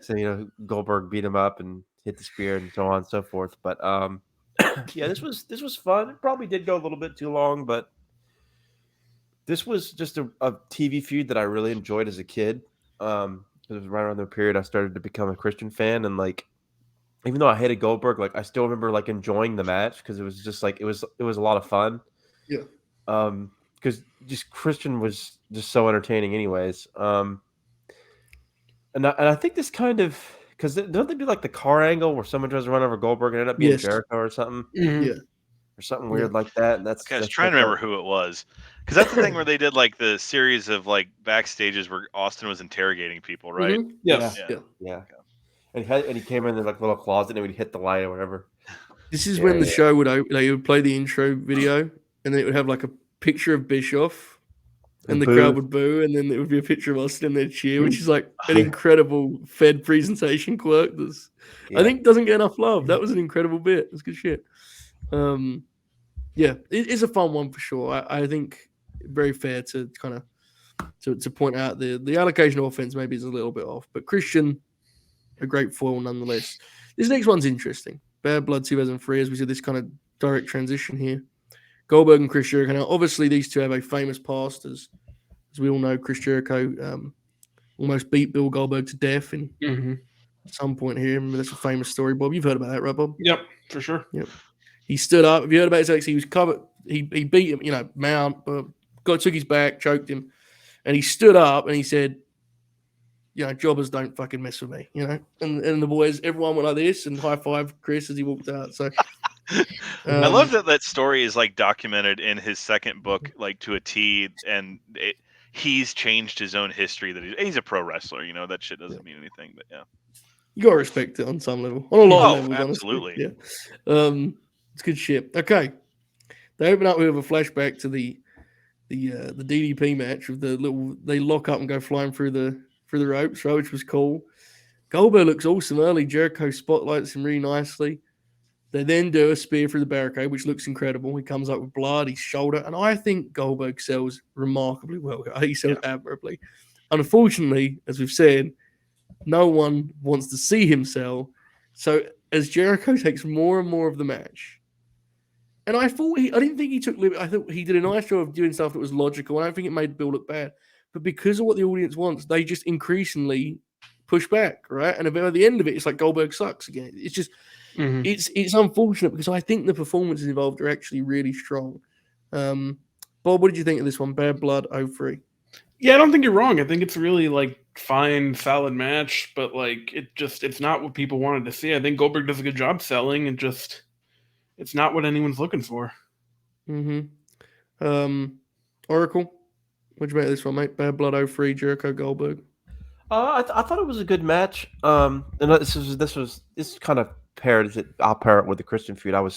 so Goldberg beat him up and hit the spear and so on and so forth. But yeah, this was fun. It probably did go a little bit too long, but this was just a TV feud that I really enjoyed as a kid. It was right around the period I started to become a Christian fan, and like, even though I hated Goldberg, like I still remember like enjoying the match because it was just like it was a lot of fun. Yeah. Because just Christian was just so entertaining, anyways. And I think this kind of because don't they do like the car angle where someone tries to run over Goldberg and end up being Jericho or something? Yeah. Or something weird like that. And I was trying to remember who it was, because that's the thing where they did like the series of like backstages where Austin was interrogating people, right? Mm-hmm. Yes. Yeah. And he came in like little closet and would hit the light or whatever. This is when the show would they would play the intro video, and then it would have like a picture of Bischoff, and the crowd would boo, and then it would be a picture of Austin and their cheer, which is like an incredible Fed presentation quirk. I think doesn't get enough love. That was an incredible bit. It's good shit. Yeah, it is a fun one for sure. I think very fair to kind of to point out the allocation of offense maybe is a little bit off, but Christian, a great foil nonetheless. This next one's interesting. Bad Blood 2003, as we said, this kind of direct transition here. Goldberg and Chris Jericho. Now, obviously, these two have a famous past, as we all know. Chris Jericho almost beat Bill Goldberg to death at some point here. Remember, that's a famous story, Bob. You've heard about that, right, Bob? Yep, for sure. Yep. He stood up. Have you heard about his ex? He was covered. He beat him, mount, took his back, choked him, and he stood up and he said, jobbers don't fucking mess with me, And the boys, everyone went like this and high five Chris as he walked out. So I love that story is like documented in his second book, like to a T, and he's changed his own history. That he's a pro wrestler. That shit doesn't mean anything, but yeah, you gotta respect it on some level, on a lot of levels. Absolutely, honestly. Yeah. It's good shit. Okay, they open up with a flashback to the DDP match with they lock up and go flying through the ropes, right, which was cool. Goldberg looks awesome early. Jericho spotlights him really nicely. They then do a spear through the barricade, which looks incredible. He comes up with blood, his shoulder, and I think Goldberg sells remarkably well. He sells admirably. Unfortunately, as we've said, no one wants to see him sell. So as Jericho takes more and more of the match, and I didn't think he took liberty. I thought he did a nice job of doing stuff that was logical. I don't think it made Bill look bad. But because of what the audience wants, they just increasingly push back, right? And by the end of it, it's like Goldberg sucks again. It's just, it's unfortunate because I think the performances involved are actually really strong. Bob, what did you think of this one? Bad Blood 03. Yeah, I don't think you're wrong. I think it's really like fine, solid match, but like it's not what people wanted to see. I think Goldberg does a good job selling, and just it's not what anyone's looking for. Oracle, what'd you make of this one, mate? Bad Blood 03, Jericho Goldberg. I thought it was a good match. And this kind of paired it. I'll pair it with the Christian feud. Like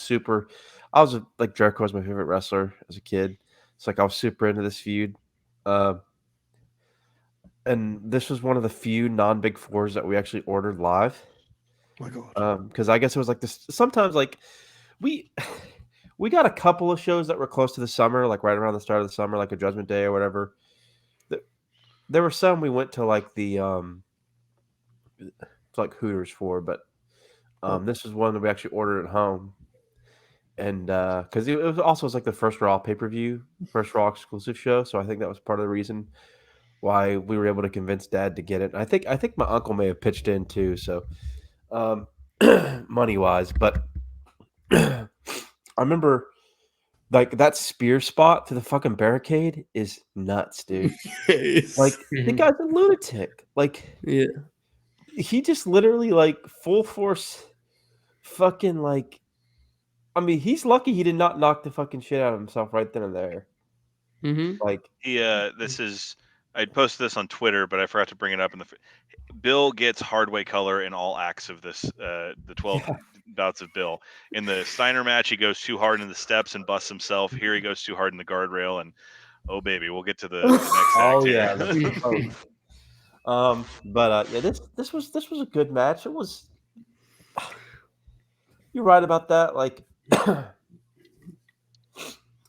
Jericho was my favorite wrestler as a kid. It's like I was super into this feud. And this was one of the few non-Big Fours that we actually ordered live. Oh my God. Because I guess it was like this. Sometimes like we We got a couple of shows that were close to the summer, like right around the start of the summer, like a Judgment Day or whatever. There were some we went to like the it's like Hooters for, but this was one that we actually ordered at home. And because it was also like the first Raw pay-per-view, first Raw exclusive show, so I think that was part of the reason why we were able to convince Dad to get it. And I think my uncle may have pitched in too, so money wise. But I remember like that spear spot to the fucking barricade is nuts, dude. Like the guy's a lunatic. Like yeah, he just literally like full force fucking like. I mean, he's lucky he did not knock the fucking shit out of himself right then and there. Like this is I'd posted this on Twitter, but I forgot to bring it up in the. Bill gets hard way color in all acts of this. The 12 bouts of Bill in the Steiner match, he goes too hard in the steps and busts himself. Here he goes too hard in the guardrail, and oh baby, we'll get to the next act. Yeah. But yeah, this was a good match. It was. You're right about that. Like,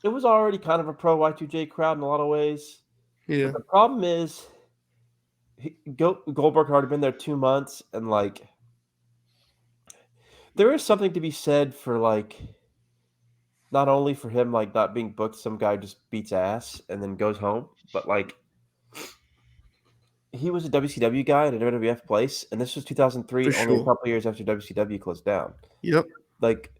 it was already kind of a pro Y2J crowd in a lot of ways. yeah. But the problem is, Goldberg had already been there 2 months, and like, there is something to be said for like, not only for him like not being booked, some guy just beats ass and then goes home, but like, he was a WCW guy in a WWF place, and this was 2003, For only a sure. couple years after WCW closed down. Yep. Like,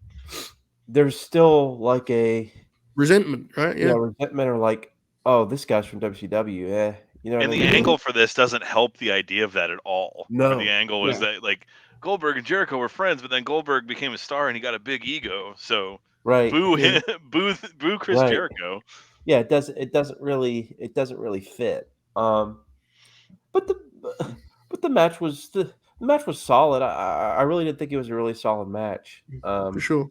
there's still like a Resentment, right? Yeah. resentment, or like, oh, this guy's from WCW, you know. And the angle for this doesn't help the idea of that at all. No. The angle was that like Goldberg and Jericho were friends, but then Goldberg became a star and he got a big ego. So right, boo Yeah. him, boo Chris Right. Jericho. Yeah, it doesn't really fit. But the match was solid. I really did think it was a really solid match. For sure.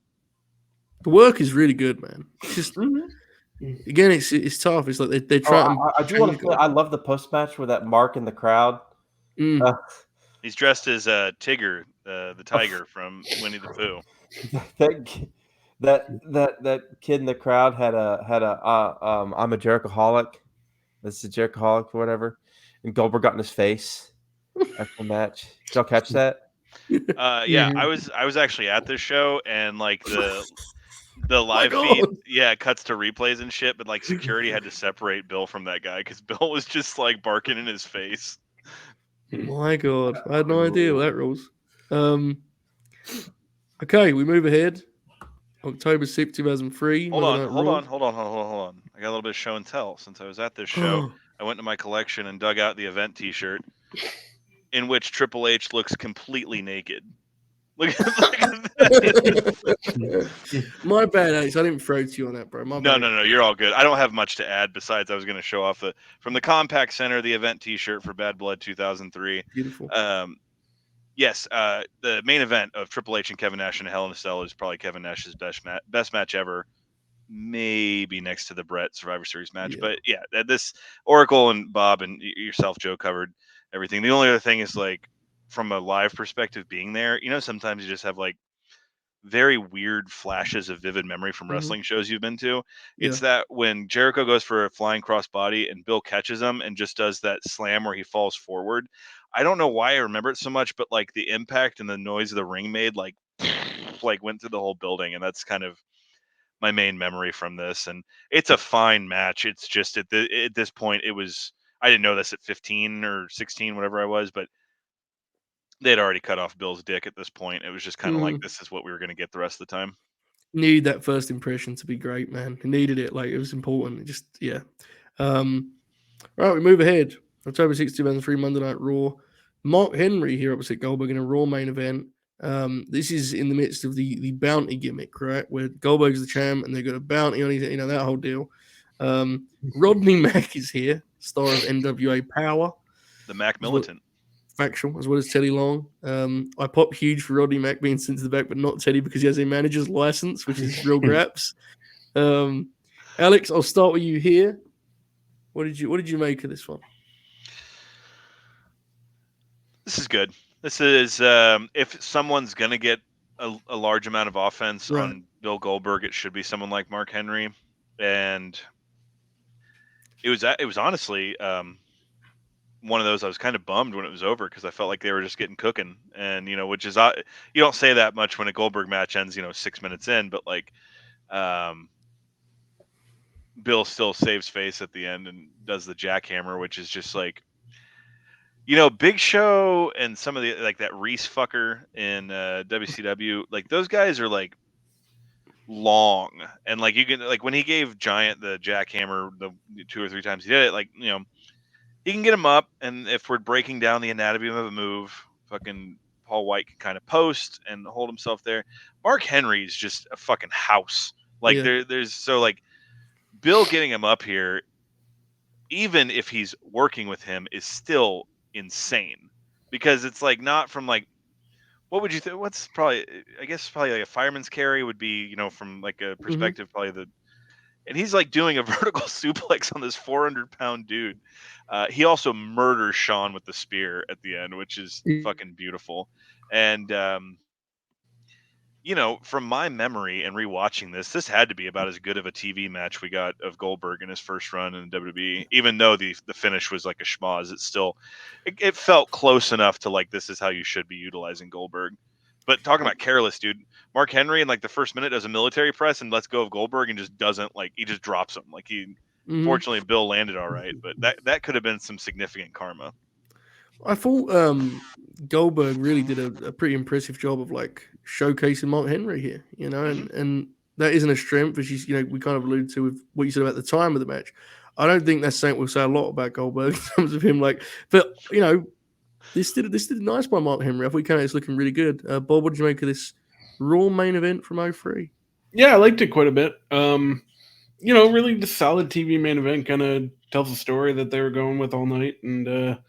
The work is really good, man. It's just again, it's tough. It's like they try. I do want to say I love the post match with that Mark in the crowd. He's dressed as Tigger, the tiger from Winnie the Pooh. That kid in the crowd had a I'm a Jerichoholic. This is a Jerichoholic or whatever, and Goldberg got in his face after the match. Did y'all catch that? Yeah, I was actually at this show, and like the live feed, cuts to replays and shit, but like security had to separate Bill from that guy because Bill was just like barking in his face. My God, I had no idea what that rules. Okay, we move ahead. October 6th, 2003. Hold on. I got a little bit of show and tell. Since I was at this show, I went to my collection and dug out the event T-shirt, in which Triple H looks completely naked. Look at that. My bad, Alex. I didn't throw to you on that, bro. My bad. No. You're all good. I don't have much to add besides I was going to show off from the Compact Center the event T-shirt for Bad Blood 2003. Beautiful. Yes, the main event of Triple H and Kevin Nash in Hell in a Cell is probably Kevin Nash's best match ever, maybe next to the Brett Survivor Series match. Yeah. But yeah, this Oracle and Bob and yourself, Joe, covered everything. The only other thing is like from a live perspective, being there, sometimes you just have like very weird flashes of vivid memory from wrestling shows you've been to. It's that when Jericho goes for a flying crossbody and Bill catches him and just does that slam where he falls forward. I don't know why I remember it so much, but like the impact and the noise of the ring made like went through the whole building, and that's kind of my main memory from this. And it's a fine match. It's just at this point, I didn't know this at 15 or 16, whatever I was, but they'd already cut off Bill's dick at this point. It was just kind of like, this is what we were going to get the rest of the time. Need that first impression to be great, man. He needed it. Like, it was important. It just, yeah. Right, we move ahead. October 6th, 2003, Monday Night Raw. Mark Henry here opposite Goldberg in a Raw main event. This is in the midst of the bounty gimmick, right? Where Goldberg's the champ and they've got a bounty on his, that whole deal. Rodney Mack is here, star of NWA Power. The Mac Militant. Factual, as well as Teddy Long. I pop huge for Rodney Mack being sent to the back, but not Teddy because he has a manager's license, which is real graps. Alex, I'll start with you here. What did you make of this one? This is good. This is if someone's gonna get a large amount of offense Right. on Bill Goldberg, it should be someone like Mark Henry, and it was honestly one of those I was kind of bummed when it was over because I felt like they were just getting cooking, and which is you don't say that much when a Goldberg match ends 6 minutes in, but like um, Bill still saves face at the end and does the jackhammer, which is just like Big Show and some of the like that Reese fucker in WCW, like those guys are like long, and like you can like when he gave Giant the jackhammer the 2 or 3 times he did it, like he can get him up, and if we're breaking down the anatomy of a move, fucking Paul White can kind of post and hold himself there. Mark Henry's just a fucking house. Like Yeah. there's so like Bill getting him up here, even if he's working with him, is still insane because it's like not from like what would you think? What's probably I guess probably like a fireman's carry would be from like a perspective probably the and he's like doing a vertical suplex on this 400-pound dude. He also murders Sean with the spear at the end, which is fucking beautiful. And from my memory and rewatching this had to be about as good of a TV match we got of Goldberg in his first run in WWE. Even though the finish was like a schmoz, it felt close enough to like this is how you should be utilizing Goldberg. But talking about careless, dude, Mark Henry in like the first minute does a military press and lets go of Goldberg and just doesn't he just drops him. Like fortunately Bill landed all right, but that could have been some significant karma. I thought Goldberg really did a pretty impressive job of like showcasing Mark Henry here, and that isn't a strength, as we kind of alluded to with what you said about the time of the match. I don't think that's something we'll say a lot about Goldberg in terms of him, but this did nice by Mark Henry. I thought it's looking really good. Bob, what did you make of this Raw main event from 03? Yeah, I liked it quite a bit. Really the solid TV main event kind of tells a story that they were going with all night, and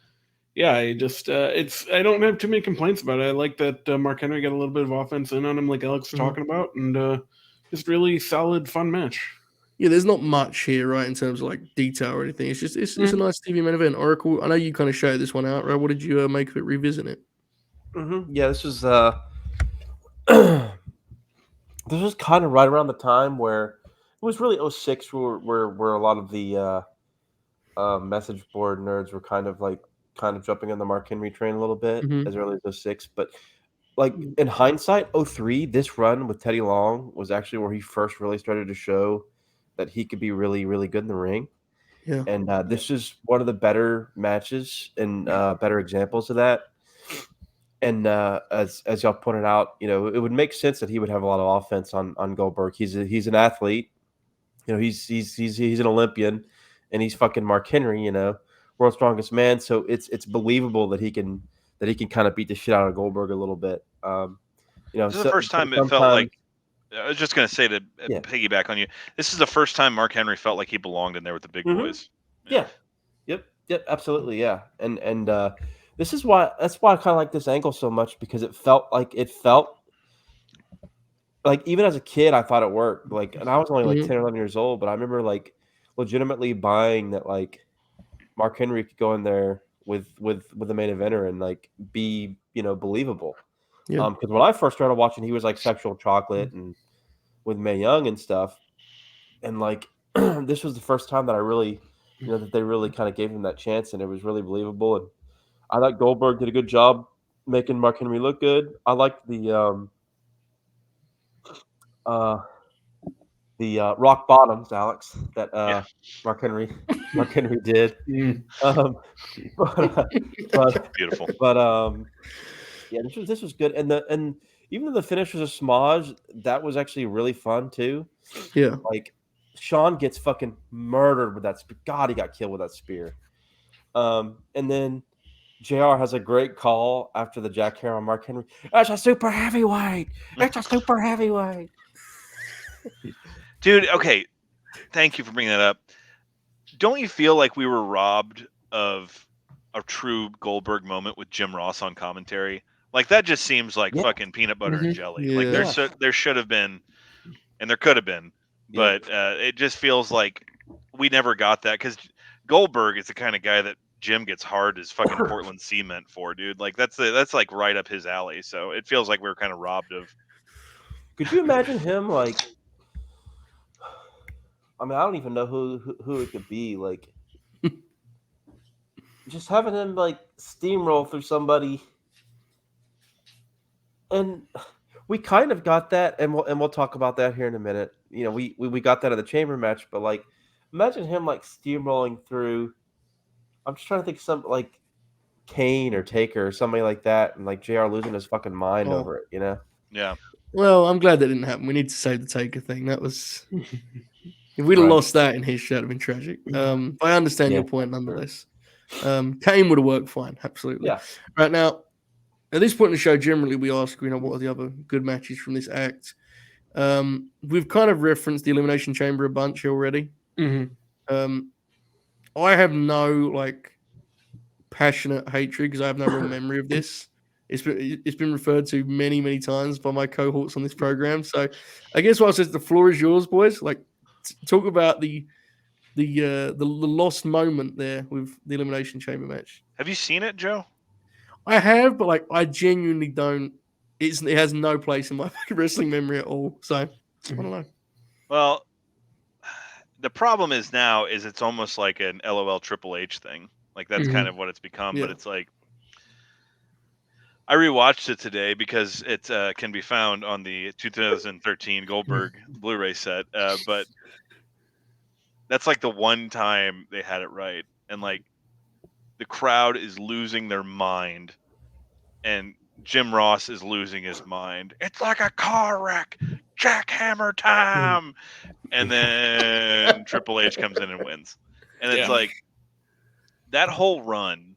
yeah, I don't have too many complaints about it. I like that Mark Henry got a little bit of offense in on him, like Alex was talking about, and just really solid, fun match. Yeah, there's not much here, right, in terms of like detail or anything. It's just it's a nice TV main event. Oracle, I know you kind of showed this one out, right? What did you make of it revisiting it? Yeah, this was this was kind of right around the time where it was really 06 where a lot of the message board nerds were kind of jumping on the Mark Henry train a little bit as early as 06. But like in hindsight, 03, this run with Teddy Long was actually where he first really started to show that he could be really, really good in the ring. Yeah. And this is one of the better matches and better examples of that. And as y'all pointed out, it would make sense that he would have a lot of offense on Goldberg. He's an athlete, he's an Olympian, and he's fucking Mark Henry, world's strongest man. So it's believable that he can kind of beat the shit out of Goldberg a little bit. This is the first time it felt like. I was just gonna say to piggyback on you. This is the first time Mark Henry felt like he belonged in there with the big boys. Yeah. Yep. Absolutely. Yeah. And that's why I kind of like this angle so much, because it felt like even as a kid, I thought it worked. Like, and I was only like 10 or 11 years old, but I remember like legitimately buying that like Mark Henry could go in there with the main eventer and like be, believable. Yeah. Because when I first started watching, he was like Sexual Chocolate and with Mae Young and stuff. And like, this was the first time that I really, that they really kind of gave him that chance, and it was really believable. And I thought Goldberg did a good job making Mark Henry look good. I liked the rock bottoms, Alex, that Mark Henry did. But beautiful. But yeah, this was good, and even though the finish was a smudge, that was actually really fun too. Yeah. Like Sean gets fucking murdered with that spear. God, he got killed with that spear. And then JR has a great call after the jackhammer on Mark Henry. It's a super heavyweight. It's a super heavyweight. Dude, okay. Thank you for bringing that up. Don't you feel like we were robbed of a true Goldberg moment with Jim Ross on commentary? Like that just seems like fucking peanut butter and jelly. Yeah. Like there should have been, and there could have been, but it just feels like we never got that, because Goldberg is the kind of guy that Jim gets hard as fucking Portland cement for, dude. Like that's like right up his alley. So it feels like we were kind of robbed of Could you imagine him like? I mean, I don't even know who it could be. Like, just having him like steamroll through somebody, and we kind of got that, and we'll talk about that here in a minute. You know, we got that in the chamber match, but like, imagine him like steamrolling through. I'm just trying to think of some like Kane or Taker or somebody like that, and like JR losing his fucking mind over it. You know? Yeah. Well, I'm glad that didn't happen. We need to save the Taker thing. That was if we'd have Right. lost that in his show, it'd have been tragic. But I understand your point nonetheless. Kane would have worked fine, absolutely. Yeah. Right now, at this point in the show, generally we ask, what are the other good matches from this act? We've kind of referenced the Elimination Chamber a bunch already. Mm-hmm. I have no like passionate hatred because I have no real memory of this. It's been referred to many times by my cohorts on this program. So I guess what I said, the floor is yours, boys. Like talk about the lost moment there with the Elimination Chamber match. Have you seen it, Joe? I have, but like I genuinely don't. It has no place in my wrestling memory at all. So I don't know. Well, the problem is now is it's almost like an LOL Triple H thing. Like that's kind of what it's become. Yeah. But it's like I rewatched it today because it can be found on the 2013 Goldberg Blu-ray set. But that's like the one time they had it right, and like the crowd is losing their mind, and Jim Ross is losing his mind. It's like a car wreck, jackhammer time, and then Triple H comes in and wins, and it's like that whole run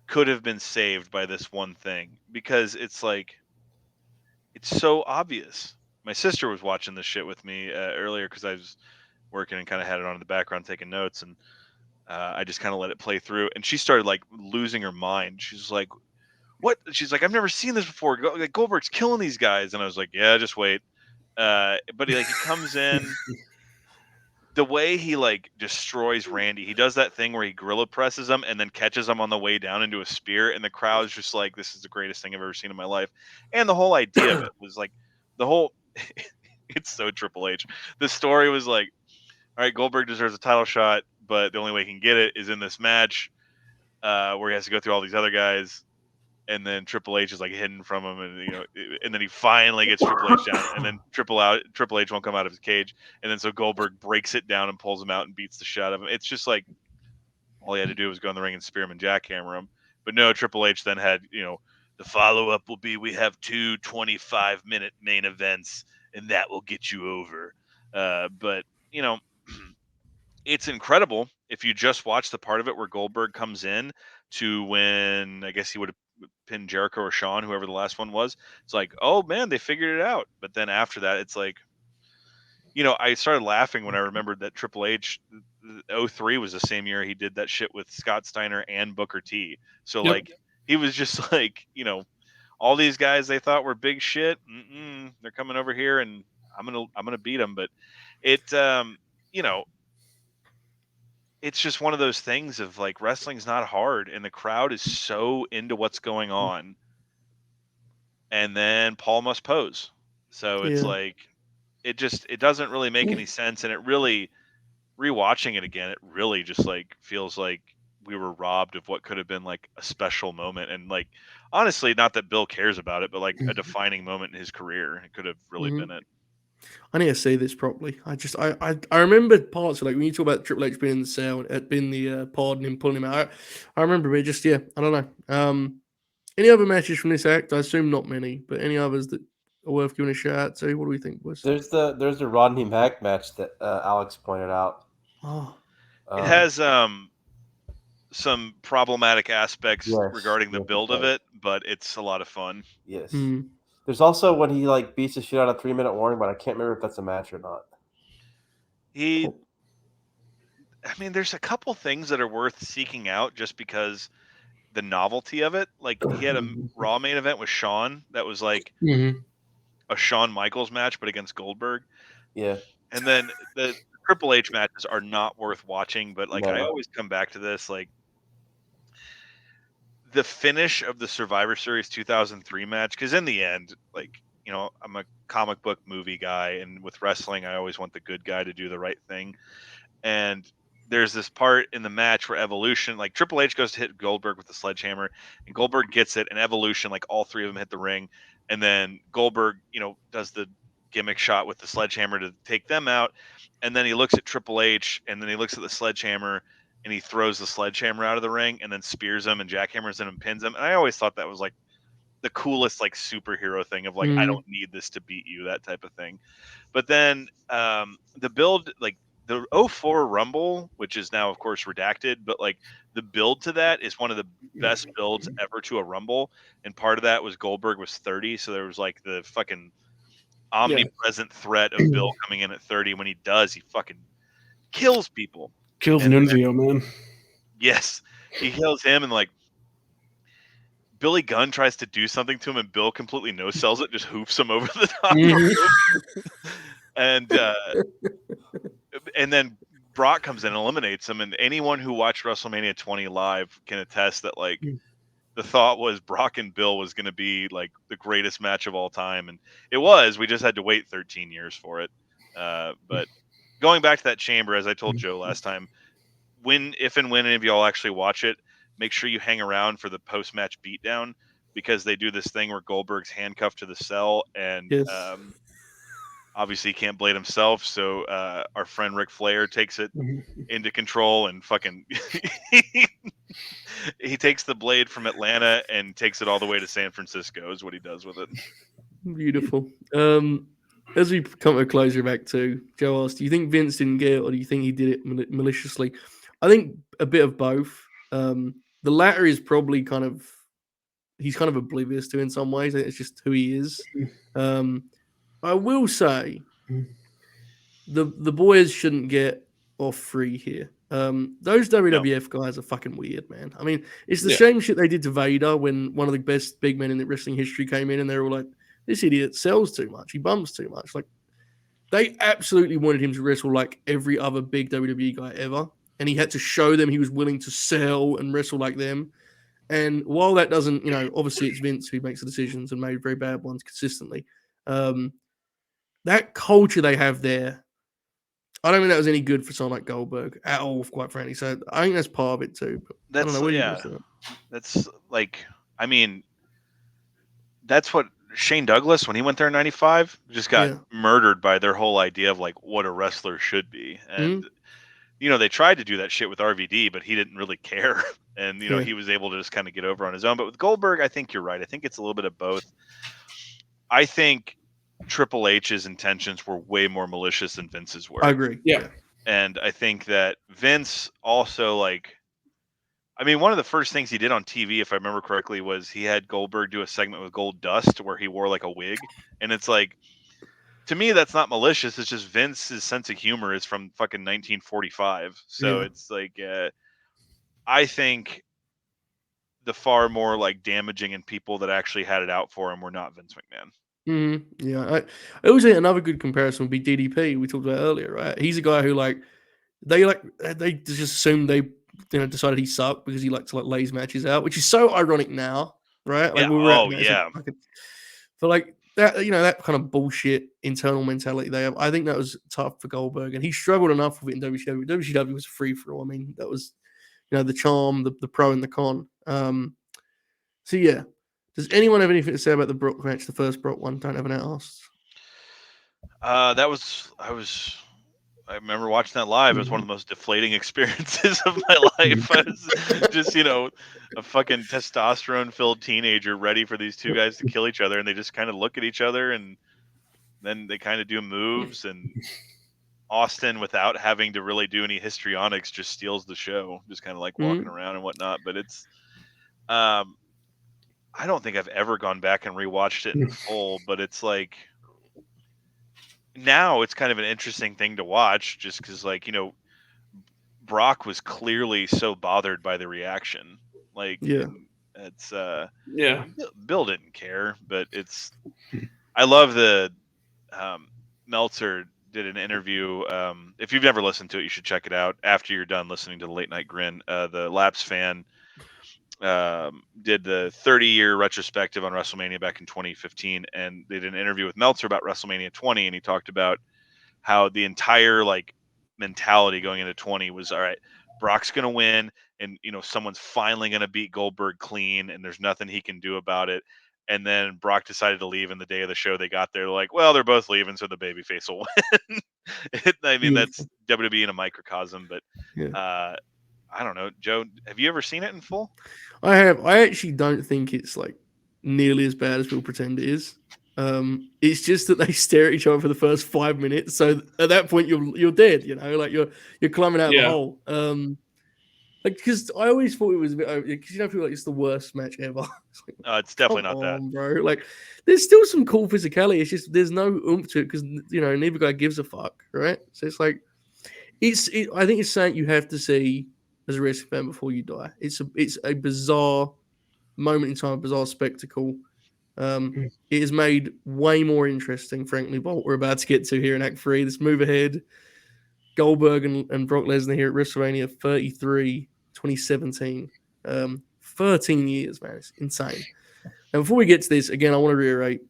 could have been saved by this one thing because it's like it's so obvious. My sister was watching this shit with me earlier because I was working and kind of had it on in the background taking notes, and I just kind of let it play through, and she started like losing her mind. She's like, "What?" She's like, "I've never seen this before. Like Goldberg's killing these guys," and I was like, "Yeah, just wait." But he comes in. The way he like destroys Randy, he does that thing where he gorilla presses him and then catches him on the way down into a spear, and the crowd's just like, "This is the greatest thing I've ever seen in my life." And the whole idea of it was like, the whole, it's so Triple H. The story was like, all right, Goldberg deserves a title shot, but the only way he can get it is in this match, where he has to go through all these other guys. And then Triple H is like hidden from him, and and then he finally gets Triple H down, and then Triple H won't come out of his cage, and then so Goldberg breaks it down and pulls him out and beats the shit out of him. It's just like all he had to do was go in the ring and spear him and jackhammer him. But no, Triple H then had the follow up will be we have 2 25-minute main events, and that will get you over. But it's incredible if you just watch the part of it where Goldberg comes in to win. I guess he would have pinned Jericho or Shawn, whoever the last one was. It's like, oh man, they figured it out. But then after that, it's like, I started laughing when I remembered that Triple H 03 was the same year he did that shit with Scott Steiner and Booker T. So like he was just like, all these guys they thought were big shit. They're coming over here and I'm gonna beat them. But it it's just one of those things of like wrestling's not hard and the crowd is so into what's going on. And then Paul must pose. So it's like it doesn't really make any sense, and it really rewatching it again, it really just like feels like we were robbed of what could have been like a special moment, and like honestly, not that Bill cares about it, but like a defining moment in his career. It could have really been it. I need to see this properly. I remember parts of like when you talk about Triple H being in the cell, being the pod and him pulling him out. I remember it. Just I don't know. Any other matches from this act? I assume not many, but any others that are worth giving a shout out to? What do we think, boys? There's the Rodney Mack match that Alex pointed out. Oh, it has some problematic aspects regarding the build of it, but it's a lot of fun. Yes. There's also when he like beats the shit out of 3-minute warning, but I can't remember if that's a match or not. There's a couple things that are worth seeking out just because the novelty of it. Like he had a Raw main event with Shawn that was like a Shawn Michaels match, but against Goldberg. Yeah. And then the Triple H matches are not worth watching, but like I always come back to this, like the finish of the Survivor Series 2003 match, because in the end, like I'm a comic book movie guy, and with wrestling, I always want the good guy to do the right thing. And there's this part in the match where Evolution, like Triple H goes to hit Goldberg with the sledgehammer, and Goldberg gets it, and Evolution, like all three of them hit the ring, and then Goldberg, does the gimmick shot with the sledgehammer to take them out, and then he looks at Triple H, and then he looks at the sledgehammer, and he throws the sledgehammer out of the ring, and then spears him and jackhammers him and pins him. And I always thought that was like the coolest like superhero thing of like, I don't need this to beat you, that type of thing. But then the build, like the 04 Rumble, which is now of course redacted, but like the build to that is one of the best builds ever to a Rumble. And part of that was Goldberg was 30, so there was like the fucking omnipresent threat of Bill coming in at 30. When he does, he fucking kills people. Kills Nunzio, man. Yes, he kills him, and like Billy Gunn tries to do something to him, and Bill completely no-sells it, just hoofs him over the top. And then Brock comes in and eliminates him. And anyone who watched WrestleMania 20 live can attest that like the thought was Brock and Bill was going to be like the greatest match of all time, and it was. We just had to wait 13 years for it. But going back to that chamber, as I told Joe last time, if and when any of y'all actually watch it, make sure you hang around for the post-match beatdown, because they do this thing where Goldberg's handcuffed to the cell, and obviously he can't blade himself, so our friend Ric Flair takes it into control and fucking he takes the blade from Atlanta and takes it all the way to San Francisco is what he does with it. Beautiful. As we come to a closure back to, Joe asked, do you think Vince didn't get it, or do you think he did it maliciously? I think a bit of both. The latter is probably he's kind of oblivious to in some ways. It's just who he is. I will say the boys shouldn't get off free here. Those WWF guys are fucking weird, man. I mean, it's the same shit they did to Vader when one of the best big men in the wrestling history came in, and they were all like, this idiot sells too much. He bumps too much. Like, they absolutely wanted him to wrestle like every other big WWE guy ever. And he had to show them he was willing to sell and wrestle like them. And while that doesn't, obviously it's Vince who makes the decisions and made very bad ones consistently. That culture they have there, I don't think that was any good for someone like Goldberg at all, quite frankly. So I think that's part of it too. But I don't know. What do you guys think? That's like, I mean, that's what Shane Douglas, when he went there in 95, just got murdered by their whole idea of like what a wrestler should be. And, they tried to do that shit with RVD, but he didn't really care. And, he was able to just kind of get over on his own. But with Goldberg, I think you're right. I think it's a little bit of both. I think Triple H's intentions were way more malicious than Vince's were. I agree. Yeah. And I think that Vince also, like, I mean, one of the first things he did on TV, if I remember correctly, was he had Goldberg do a segment with Gold Dust where he wore like a wig. And it's like, to me, that's not malicious. It's just Vince's sense of humor is from fucking 1945. So it's like, I think the far more like damaging and people that actually had it out for him were not Vince McMahon. Yeah, I always say another good comparison would be DDP. We talked about earlier, right? He's a guy who they just assumed they decided he sucked because he liked to lay his matches out, which is so ironic now, right? Like but like that, that kind of bullshit internal mentality they have. I think that was tough for Goldberg, and he struggled enough with it in WCW. WCW was a free for all. I mean, that was the charm, the pro and the con. So yeah. Does anyone have anything to say about the Brock match, the first Brock one? Don't have an asked. I remember watching that live. It was one of the most deflating experiences of my life. I was just, a fucking testosterone-filled teenager ready for these two guys to kill each other, and they just kind of look at each other, and then they kind of do moves, and Austin, without having to really do any histrionics, just steals the show, just kind of like walking around and whatnot. But it's, I don't think I've ever gone back and rewatched it in full, but it's like, now it's kind of an interesting thing to watch just because, like, Brock was clearly so bothered by the reaction. Like, it's, Bill didn't care, but I love the, Meltzer did an interview. If you've never listened to it, you should check it out after you're done listening to the Late Night Grin. The Laps fan did the 30-year retrospective on WrestleMania back in 2015, and they did an interview with Meltzer about WrestleMania 20, and he talked about how the entire mentality going into 20 was, all right, Brock's gonna win, and someone's finally gonna beat Goldberg clean, and there's nothing he can do about it. And then Brock decided to leave, and the day of the show they got there, they're like, well, they're both leaving, so the babyface will win. I mean, that's WWE in a microcosm, but I don't know. Joe, have you ever seen it in full? I have. I actually don't think it's nearly as bad as people pretend it is. It's just that they stare at each other for the first 5 minutes. So at that point, you're dead. You're climbing out of the hole. Because I always thought it was a bit, because people it's the worst match ever. It's definitely not that, bro. There's still some cool physicality. It's just there's no oomph to it because neither guy gives a fuck, right? So it's I think it's something you have to see as a wrestling fan before you die. It's a bizarre moment in time, a bizarre spectacle. It is made way more interesting, frankly, by what we're about to get to here in Act 3. Let's move ahead. Goldberg and Brock Lesnar here at WrestleMania 33, 2017. 13 years, man. It's insane. And before we get to this, again, I want to reiterate.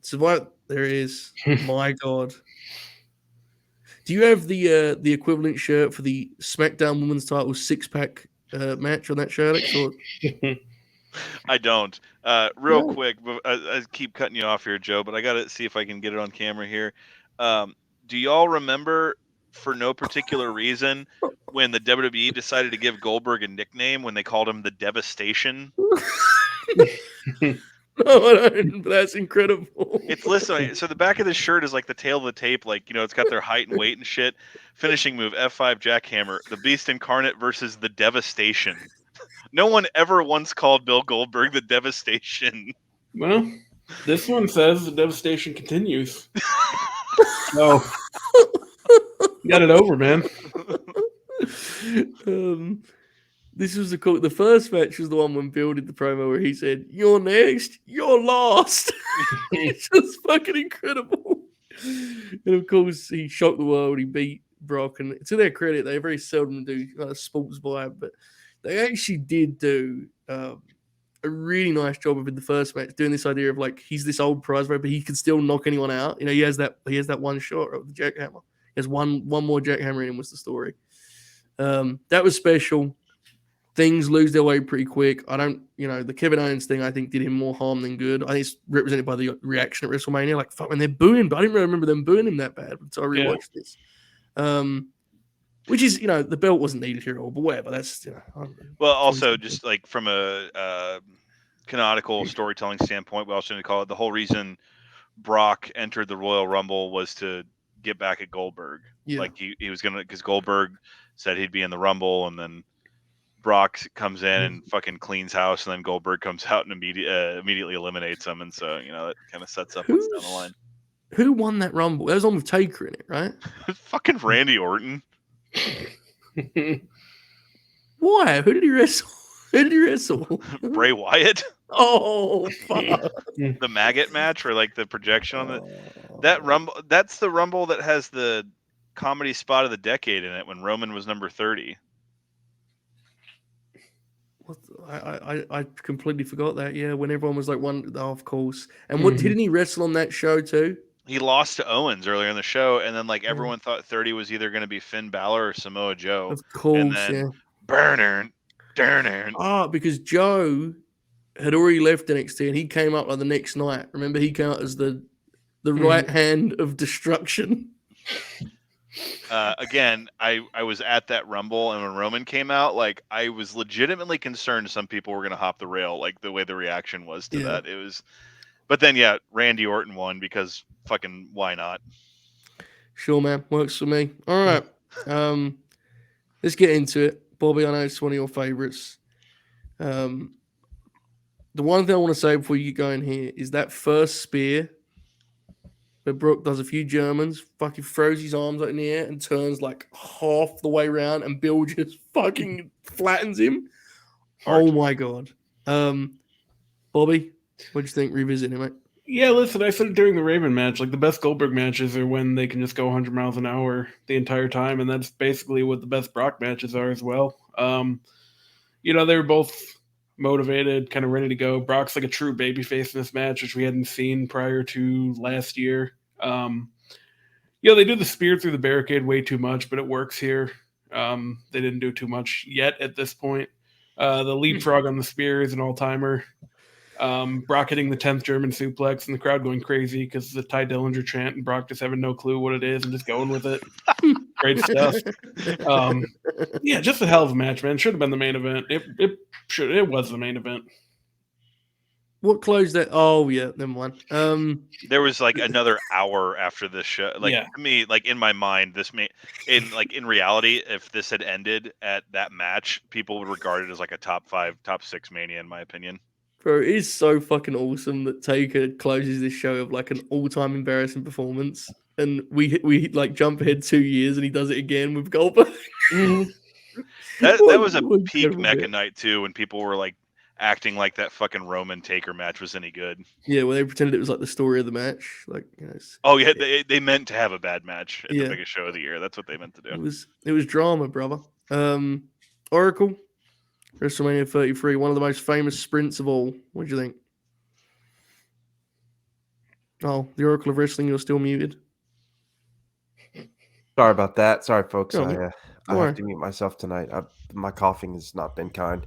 Survivor, there it is. My God. Do you have the equivalent shirt for the SmackDown Women's Title 6-pack match on that show, Alex? Or? I don't. Real quick, I keep cutting you off here, Joe, but I got to see if I can get it on camera here. Do y'all remember, for no particular reason, when the WWE decided to give Goldberg a nickname when they called him the Devastation? No, I don't. That's incredible. It's listening. So the back of the shirt is like the tail of the tape, it's got their height and weight and shit. Finishing move, F5 jackhammer. The Beast Incarnate versus the Devastation. No one ever once called Bill Goldberg the Devastation. Well, this one says the Devastation continues. So, got it over, man. This was the first match was the one when Bill did the promo where he said, "You're next, you're last." It's just fucking incredible. And of course, he shocked the world. He beat Brock, and to their credit, they very seldom do sports vibe, but they actually did do a really nice job of in the first match doing this idea of he's this old prize fighter, but he can still knock anyone out. He has that one shot of the jackhammer. He has one more jackhammer in him was the story. That was special. Things lose their way pretty quick. I don't, the Kevin Owens thing I think did him more harm than good. I think it's represented by the reaction at WrestleMania. Fuck, when they're booing, but I didn't really remember them booing him that bad until I rewatched this. Which is, the belt wasn't needed here at all, but whatever. That's, Well, also just from a canonical storytelling standpoint, we also need to call it the whole reason Brock entered the Royal Rumble was to get back at Goldberg. Yeah. He was gonna, because Goldberg said he'd be in the Rumble, and then Brock comes in and fucking cleans house, and then Goldberg comes out and immediately eliminates him, and so that kind of sets up what's down the line. Who won that Rumble? That was on with Taker in it, right? Fucking Randy Orton. Why? Who did he wrestle? Bray Wyatt. Oh, fuck. The maggot match, or the projection on that Rumble. That's the Rumble that has the comedy spot of the decade in it when Roman was number 30. I completely forgot that. Yeah, when everyone was of course. And what didn't he wrestle on that show too? He lost to Owens earlier in the show, and then everyone thought 30 was either going to be Finn Balor or Samoa Joe. Of course, and then Burner. Because Joe had already left NXT and he came up the next night. Remember, he came out as the right hand of destruction. Again, I was at that Rumble, and when Roman came out, I was legitimately concerned some people were going to hop the rail, the way the reaction was to that. It was, but then Randy Orton won because fucking why not? Sure, man, works for me. All right, let's get into it, Bobby. I know it's one of your favorites. The one thing I want to say before you get going here is that first spear. But Brock does a few Germans, fucking throws his arms out in the air and turns half the way around, and Bill just fucking flattens him. Oh my God. Bobby, what'd you think revisiting it, mate? Yeah, listen, I said it during the Raven match, the best Goldberg matches are when they can just go 100 miles an hour the entire time, and that's basically what the best Brock matches are as well. They were both motivated, kind of ready to go. Brock's like a true babyface in this match, which we hadn't seen prior to last year. They do the spear through the barricade way too much, but it works here. They didn't do too much yet at this point. The leapfrog on the spear is an all-timer. Brock hitting the 10th German suplex and the crowd going crazy because the Ty Dillinger chant and Brock just having no clue what it is and just going with it. Great stuff. Just a hell of a match, man. Should have been the main event. It was the main event. What closed that? Oh yeah, never mind. There was like another hour after this show. To me, like in my mind, in reality, if this had ended at that match, people would regard it as like a top 5, top 6 Mania, in my opinion. Bro, it is so fucking awesome that Taker closes this show of like an all-time embarrassing performance, and we like jump ahead 2 years, and he does it again with Goldberg. That was a peak Mecha night too, when people were like acting like that fucking Roman Taker match was any good. Yeah, where they pretended it was like the story of the match. Like, they meant to have a bad match at the biggest show of the year. That's what they meant to do. It was drama, brother. Oracle, WrestleMania 33, one of the most famous sprints of all. What do you think? Oh, the Oracle of Wrestling, you're still muted. Sorry about that. Sorry, folks. No, I have to mute myself tonight. My coughing has not been kind.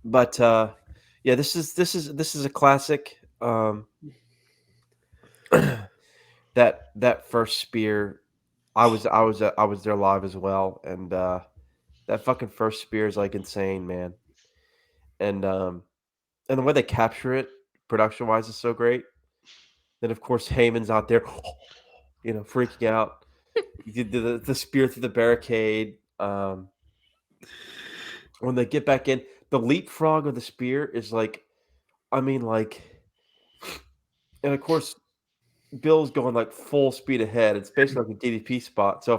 This is a classic. That first spear, I was there live as well, and that fucking first spear is like insane, man. And the way they capture it production wise is so great. Then of course Heyman's out there, freaking out. You did the spear through the barricade. When they get back in, the leapfrog of the spear is like, and of course Bill's going like full speed ahead. It's basically like a DDP spot. So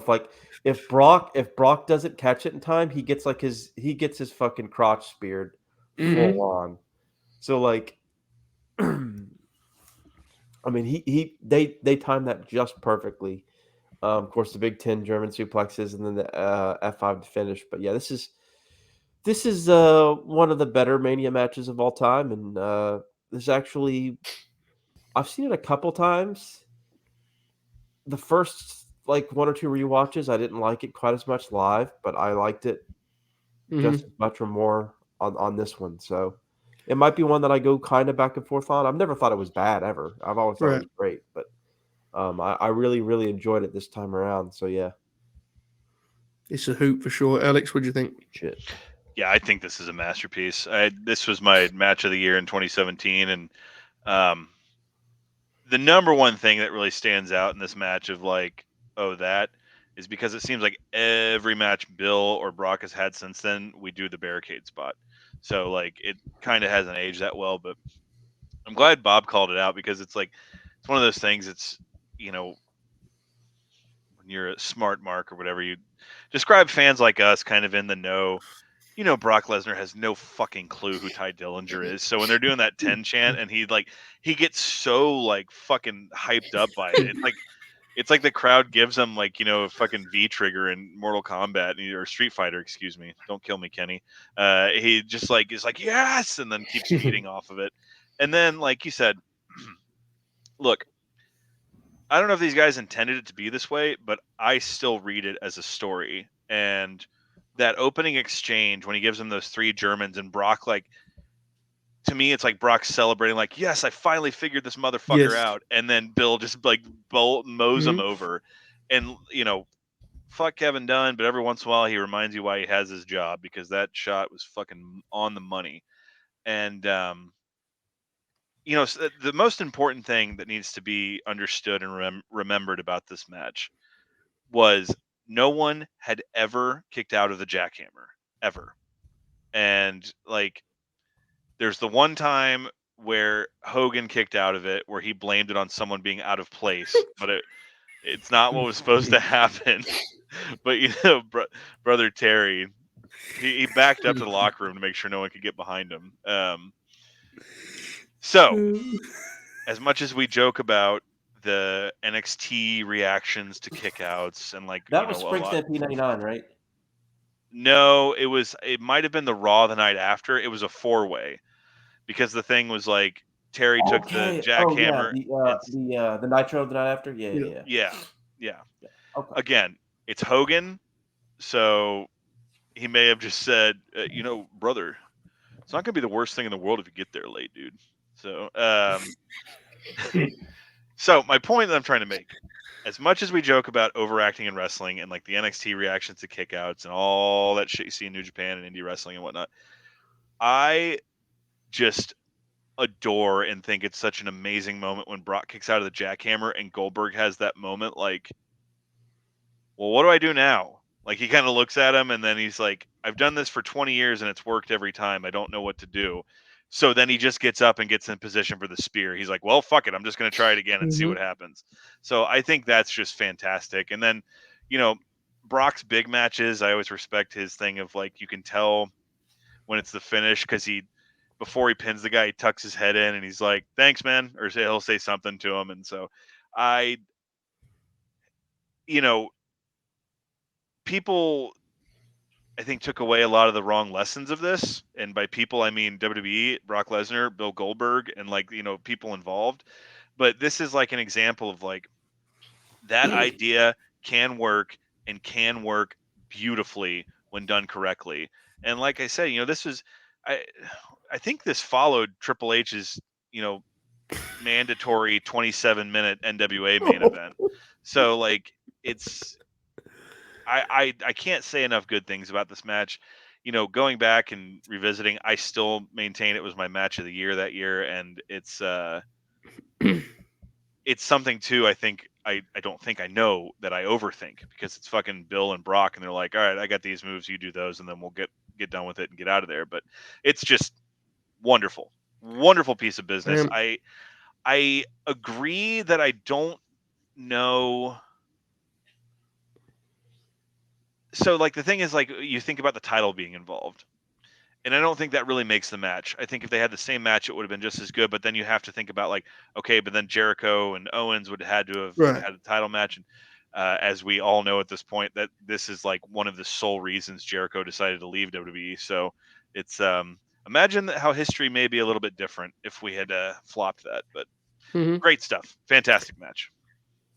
if Brock doesn't catch it in time, he gets his fucking crotch speared full on. So like, they timed that just perfectly. Of course, the Big 10 German suplexes and then the F5 to finish. But yeah, this is one of the better Mania matches of all time, and this actually, I've seen it a couple times. The first like 1 or 2 rewatches, I didn't like it quite as much live, but I liked it just as much or more on this one. So it might be one that I go kind of back and forth on. I've never thought it was bad ever. I've always thought it was great, but I really, really enjoyed it this time around. So yeah, it's a hoot for sure. Alex, what do you think? Shit. Yeah, I think this is a masterpiece. This was my match of the year in 2017, and the number one thing that really stands out in this match of like, that is because it seems like every match Bill or Brock has had since then, we do the barricade spot. So like it kind of hasn't aged that well, but I'm glad Bob called it out because it's like, it's one of those things. It's, when you're a smart mark or whatever, you describe fans like us kind of in the know. Brock Lesnar has no fucking clue who Ty Dillinger is. So when they're doing that 10 chant and he gets so like fucking hyped up by it. It's like the crowd gives him like, a fucking V trigger in Mortal Kombat or Street Fighter, excuse me. Don't kill me, Kenny. He just like is like, yes, and then keeps feeding off of it. And then, like you said, look, I don't know if these guys intended it to be this way, but I still read it as a story. And that opening exchange when he gives him those 3 Germans and Brock, like, to me, it's like Brock celebrating, like, yes, I finally figured this motherfucker out. And then Bill just like mows him over. And, fuck Kevin Dunn, but every once in a while he reminds you why he has his job, because that shot was fucking on the money. And, the most important thing that needs to be understood and remembered about this match was no one had ever kicked out of the jackhammer, ever. And like, there's the one time where Hogan kicked out of it, where he blamed it on someone being out of place, but it's not what was supposed to happen. But brother Terry, he backed up to the locker room to make sure no one could get behind him. So as much as we joke about the NXT reactions to kickouts and like that was Spring Stampede 99, right? No, it might have been the Raw the night after. It was a 4-way because the thing was like Terry took the Okay. Oh yeah, jackhammer. It's the Nitro the night after. Yeah, Yeah. yeah, yeah. yeah, yeah. Yeah. Okay. Again, it's Hogan, so he may have just said, brother, it's not gonna be the worst thing in the world if you get there late, dude. So, so my point that I'm trying to make, as much as we joke about overacting in wrestling and like the NXT reactions to kickouts and all that shit you see in New Japan and indie wrestling and whatnot, I just adore and think it's such an amazing moment when Brock kicks out of the jackhammer and Goldberg has that moment like, well, what do I do now? Like he kind of looks at him and then he's like, I've done this for 20 years and it's worked every time. I don't know what to do. So then he just gets up and gets in position for the spear. He's like, well, fuck it. I'm just going to try it again and see what happens. So I think that's just fantastic. And then, Brock's big matches, I always respect his thing of like, you can tell when it's the finish because before he pins the guy, he tucks his head in and he's like, thanks, man. Or he'll say something to him. And so people I think took away a lot of the wrong lessons of this. And by people, I mean WWE, Brock Lesnar, Bill Goldberg, and people involved. But this is like an example of like that idea can work and can work beautifully when done correctly. And like I said, this was, I think this followed Triple H's, mandatory 27-minute NWA main event. So like it's, I can't say enough good things about this match. Going back and revisiting, I still maintain it was my match of the year that year, and it's something too. I think I don't think I know that I overthink because it's fucking Bill and Brock, and they're like, all right, I got these moves, you do those, and then we'll get done with it and get out of there. But it's just wonderful, wonderful piece of business. I agree that I don't know. So like the thing is like you think about the title being involved, and I don't think that really makes the match. I think if they had the same match, it would have been just as good. But then you have to think about like, okay, but then Jericho and Owens would have had to have Right. had a title match, and as we all know at this point, that this is like one of the sole reasons Jericho decided to leave WWE. So it's imagine how history may be a little bit different if we had flopped that. But great stuff, fantastic match.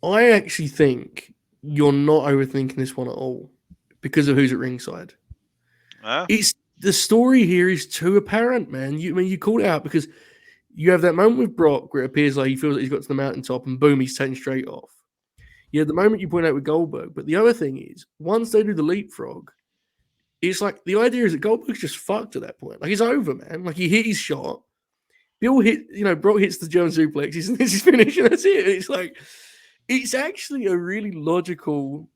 I actually think you're not overthinking this one at all because of who's at ringside. It's the story here is too apparent, man. You called it out because you have that moment with Brock where it appears like he feels like he's got to the mountaintop and boom, he's taken straight off. Yeah, the moment you point out with Goldberg, but the other thing is once they do the leapfrog, it's like the idea is that Goldberg's just fucked at that point. Like he's over, man. Like he hit his shot. Bill Brock hits the German suplex. This is finished, and that's it. It's like it's actually a really logical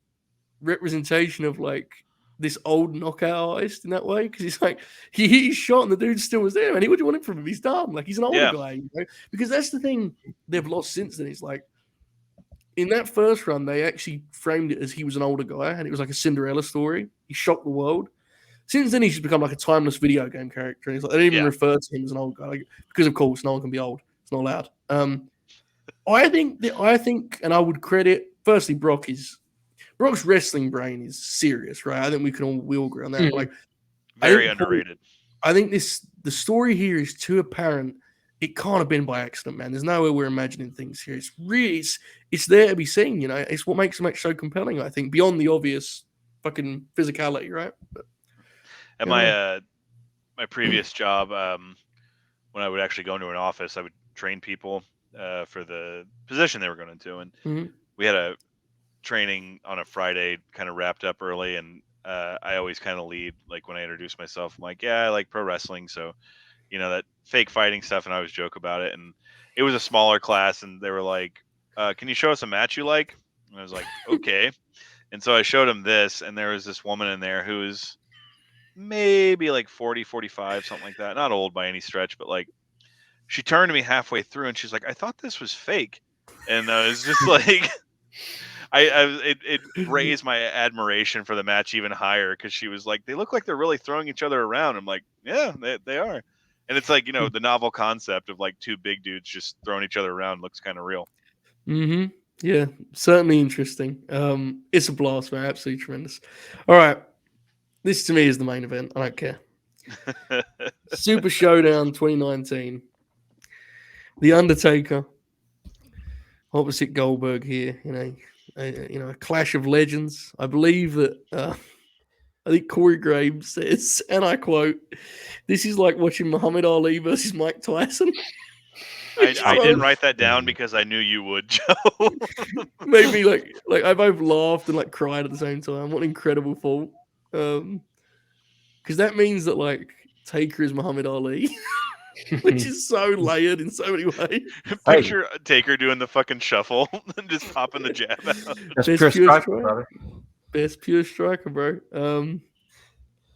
representation of like this old knockout artist in that way because it's like he hit his shot and the dude still was there, man. What do you want from him? He's done. Like he's an older guy, because that's the thing they've lost since then. It's like in that first run, they actually framed it as he was an older guy and it was like a Cinderella story. He shocked the world. Since then, he's just become like a timeless video game character. And it's like they don't even refer to him as an old guy because, of course, no one can be old. It's not allowed. I think, and I would credit firstly Brock's wrestling brain is serious, right? I think we all agree on that. Mm-hmm. Like, very underrated. I think the story here is too apparent. It can't have been by accident, man. There's no way we're imagining things here. It's really, it's there to be seen. It's what makes the match so compelling. I think beyond the obvious fucking physicality, right? But, at my previous job, when I would actually go into an office, I would train people for the position they were going into, and we had a training on a Friday, kind of wrapped up early, and I always kind of lead, like when I introduce myself, I'm like, yeah, I like pro wrestling, so that fake fighting stuff, and I always joke about it. And it was a smaller class, and they were like, can you show us a match you like? And I was like, okay. And so I showed them this, and there was this woman in there who was maybe like 40, 45, something like that. Not old by any stretch, but like she turned to me halfway through and she's like, I thought this was fake. And I was just like, it raised my admiration for the match even higher because she was like, they look like they're really throwing each other around. I'm like, yeah, they are. And it's like, the novel concept of like two big dudes just throwing each other around looks kind of real. Mm-hmm. Yeah, certainly interesting. It's a blast, man. Absolutely tremendous. All right. This to me is the main event. I don't care. Super Showdown 2019. The Undertaker opposite Goldberg here. A clash of legends. I believe that. I think Corey Graves says, and I quote, "This is like watching Muhammad Ali versus Mike Tyson." I didn't write that down because I knew you would, Joe. Made me like I both laughed and like cried at the same time. What an incredible fault. Because that means that like Taker is Muhammad Ali, which is so layered in so many ways. Picture Taker doing the fucking shuffle and just popping the jab out. That's pure striker, brother. Best pure striker, bro.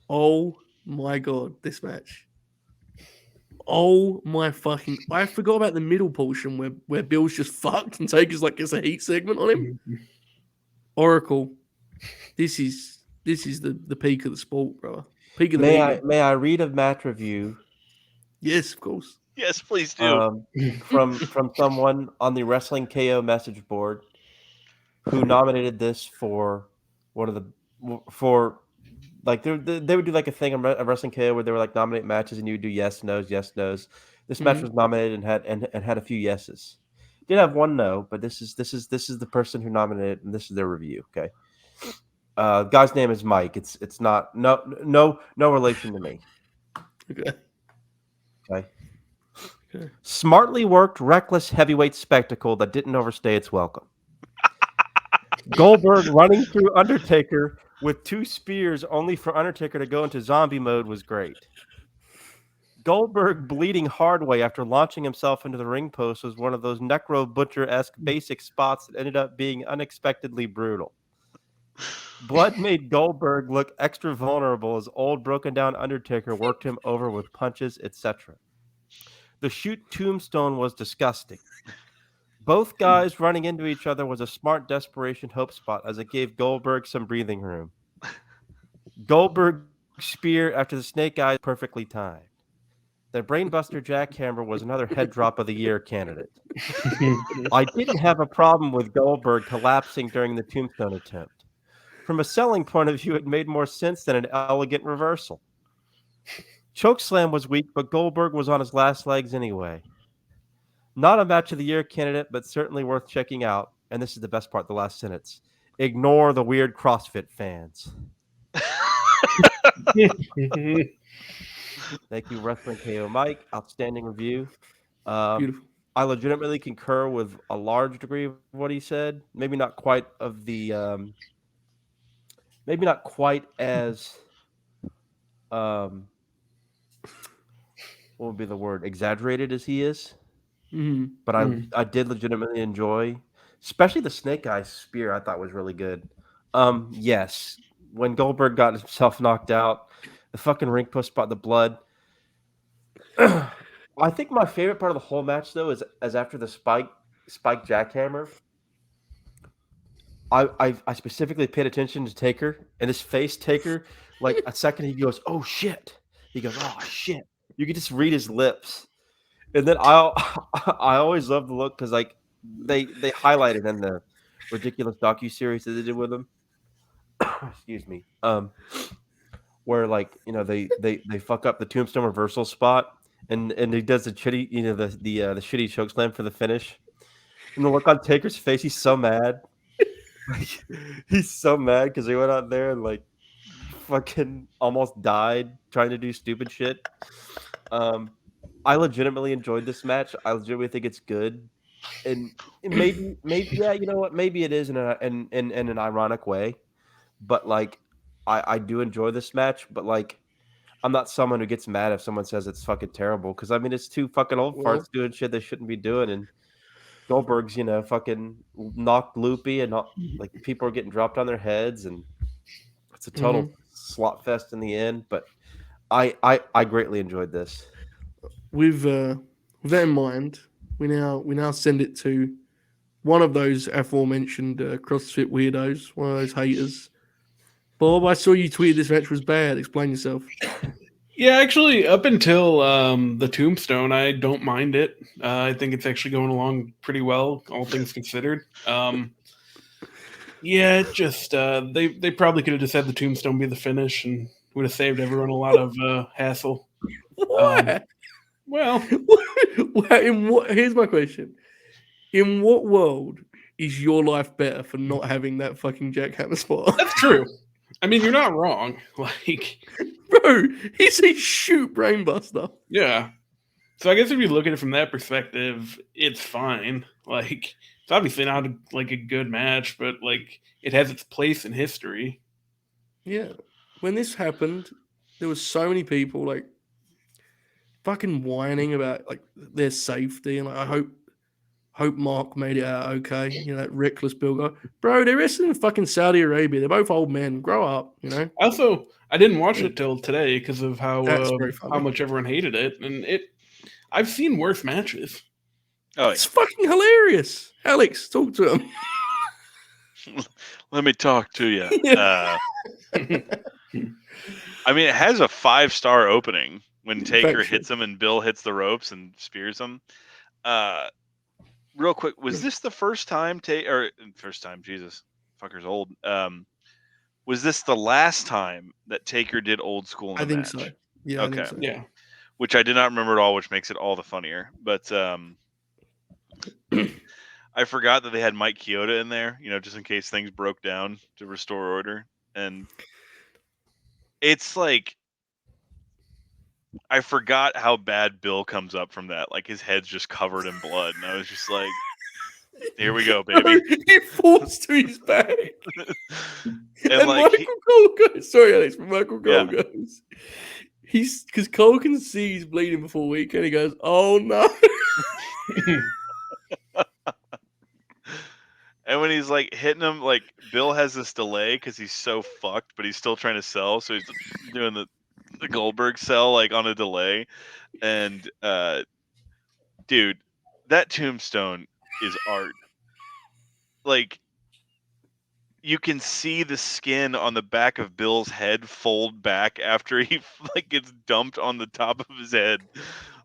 Oh my god, this match. Oh my fucking! I forgot about the middle portion where Bill's just fucked and Taker's like gets a heat segment on him. Oracle, this is the peak of the sport, bro. Peak of the media. May I read a match review? Yes, of course. Yes, please do. From someone on the Wrestling KO message board who nominated this for one of the like they would do like a thing on Wrestling KO where they were like nominate matches and you would do yes nos. This match was nominated and had a few yeses. Did have one no, but this is the person who nominated and this is their review. Okay, guy's name is Mike. It's not no relation to me. Okay. Smartly worked, reckless heavyweight spectacle that didn't overstay its welcome. Goldberg running through Undertaker with 2 spears only for Undertaker to go into zombie mode was great. Goldberg bleeding hard way after launching himself into the ring post was one of those Necro Butcher-esque basic spots that ended up being unexpectedly brutal. Blood made Goldberg look extra vulnerable as old broken down Undertaker worked him over with punches, etc. The shoot tombstone was disgusting. Both guys running into each other was a smart desperation hope spot as it gave Goldberg some breathing room. Goldberg spear after the snake eyes perfectly timed. The brainbuster jackhammer was another head drop of the year candidate. I didn't have a problem with Goldberg collapsing during the tombstone attempt. From a selling point of view, it made more sense than an elegant reversal. Chokeslam was weak, but Goldberg was on his last legs anyway. Not a match of the year candidate, but certainly worth checking out. And this is the best part, the last sentence. Ignore the weird CrossFit fans. Thank you, Wrestling KO Mike. Outstanding review. Beautiful. I legitimately concur with a large degree of what he said. Maybe not quite of the maybe not quite as what would be the word, exaggerated as he is. But I did legitimately enjoy, especially the Snake Eyes spear. I thought was really good. Yes, when Goldberg got himself knocked out, the fucking ring post spot, the blood. I think my favorite part of the whole match though is after the spike jackhammer. I specifically paid attention to Taker and his face. Taker, like a second, he goes, "Oh shit!" He goes, "Oh shit!" You can just read his lips. And then I always love the look because like they highlighted in the ridiculous docuseries that they did with him. Excuse me. Where like they fuck up the tombstone reversal spot and he does the shitty the shitty chokeslam for the finish. And the look on Taker's face, he's so mad. Like, he's so mad because he went out there and like fucking almost died trying to do stupid shit. I legitimately enjoyed this match. I legitimately think it's good, and maybe yeah, you know what? Maybe it is in an ironic way, but like I do enjoy this match. But like I'm not someone who gets mad if someone says it's fucking terrible because I mean it's 2 fucking old farts doing shit they shouldn't be doing, and Goldberg's fucking knocked loopy and like people are getting dropped on their heads, and it's a total slot fest in the end. But I greatly enjoyed this. With that in mind, we now send it to one of those aforementioned CrossFit weirdos, one of those haters. Bob, I saw you tweet this match was bad. Explain yourself. Yeah, actually, up until the tombstone, I don't mind it. I think it's actually going along pretty well, all things considered. Yeah, it just they probably could have just had the tombstone be the finish, and Would have saved everyone a lot of hassle. Why? Well, Here's my question. In what world is your life better for not having that fucking jackhammer spot? that's true. I mean, you're not wrong. Like, Bro, he's a shoot brainbuster. yeah. So I guess if you look at it from that perspective, it's fine. Like, it's obviously not a good match, but like it has its place in history. Yeah. When this happened, there was so many people like fucking whining about like their safety and like, I hope Mark made it out okay. You know, that reckless Bill guy. Bro, they're wrestling in fucking Saudi Arabia. They're both old men. Grow up, you know? Also, I didn't watch it till today because of That's very funny. how much everyone hated it, and I've seen worse matches. Oh, It's fucking hilarious. Alex, talk to him. let me talk to you. Yeah. I mean, it has a 5-star opening when Taker Factual. hits him and Bill hits the ropes and spears him. Real quick, was this the first time Jesus, fucker's old. Was this the last time that Taker did old school in the I think match? so. Yeah, Okay. I think so. Yeah. Which I did not remember at all, which makes it all the funnier. But I forgot that they had Mike Chioda in there, you know, just in case things broke down to restore order. And it's like, I forgot how bad Bill comes up from that. Like his head's just covered in blood. And I was just like, here we go, baby. He falls to his back. And like, Michael Cole goes, sorry, Alex, but Michael Cole Yeah. goes, because Cole can see he's bleeding before week, and he goes, oh no. and when he's like hitting him, like Bill has this delay because he's so fucked, but he's still trying to sell. So he's doing the Goldberg sell like on a delay. And dude, that tombstone is art. Like, you can see the skin on the back of Bill's head fold back after he like gets dumped on the top of his head,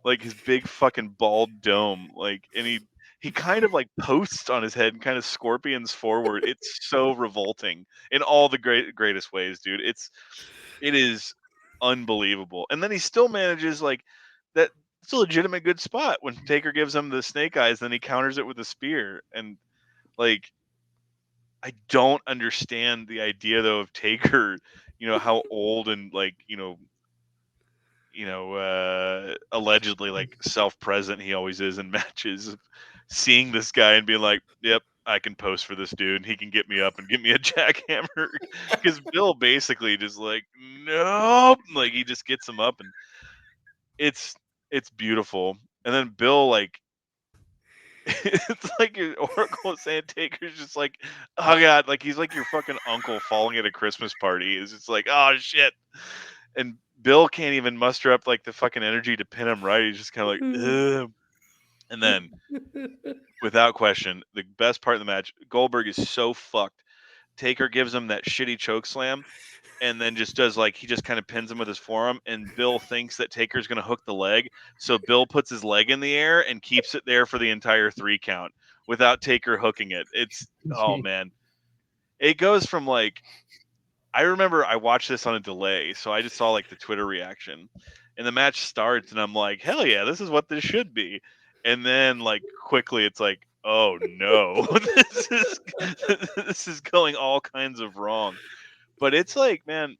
like his big fucking bald dome. Like, and he kind of like posts on his head and kind of scorpions forward. It's so revolting in all the greatest ways, dude. It is unbelievable. And then he still manages like that. It's a legitimate good spot when Taker gives him the snake eyes, then he counters it with a spear. And like, I don't understand the idea though of Taker, you know, how old and like, allegedly like self-present he always is in matches, seeing this guy and being like, yep, I can post for this dude and he can get me up and get me a jackhammer. Because Bill basically just like, nope, like he just gets him up, and it's beautiful. And then Bill, like, it's like an Oracle saying Taker's just like, oh god, like he's like your fucking uncle falling at a Christmas party. It's just like, oh shit. And Bill can't even muster up like the fucking energy to pin him right. He's just kind of like, ugh. And then, without question, the best part of the match, Goldberg is so fucked. Taker gives him that shitty choke slam, and then just does like, he just kind of pins him with his forearm, and Bill thinks that Taker's going to hook the leg. So Bill puts his leg in the air and keeps it there for the entire 3 count without Taker hooking it. It's, oh man. It goes from like, I remember I watched this on a delay, so I just saw like the Twitter reaction, and the match starts, and I'm like, hell yeah, this is what this should be. And then like quickly it's like, oh no, this is going all kinds of wrong. But it's like, man,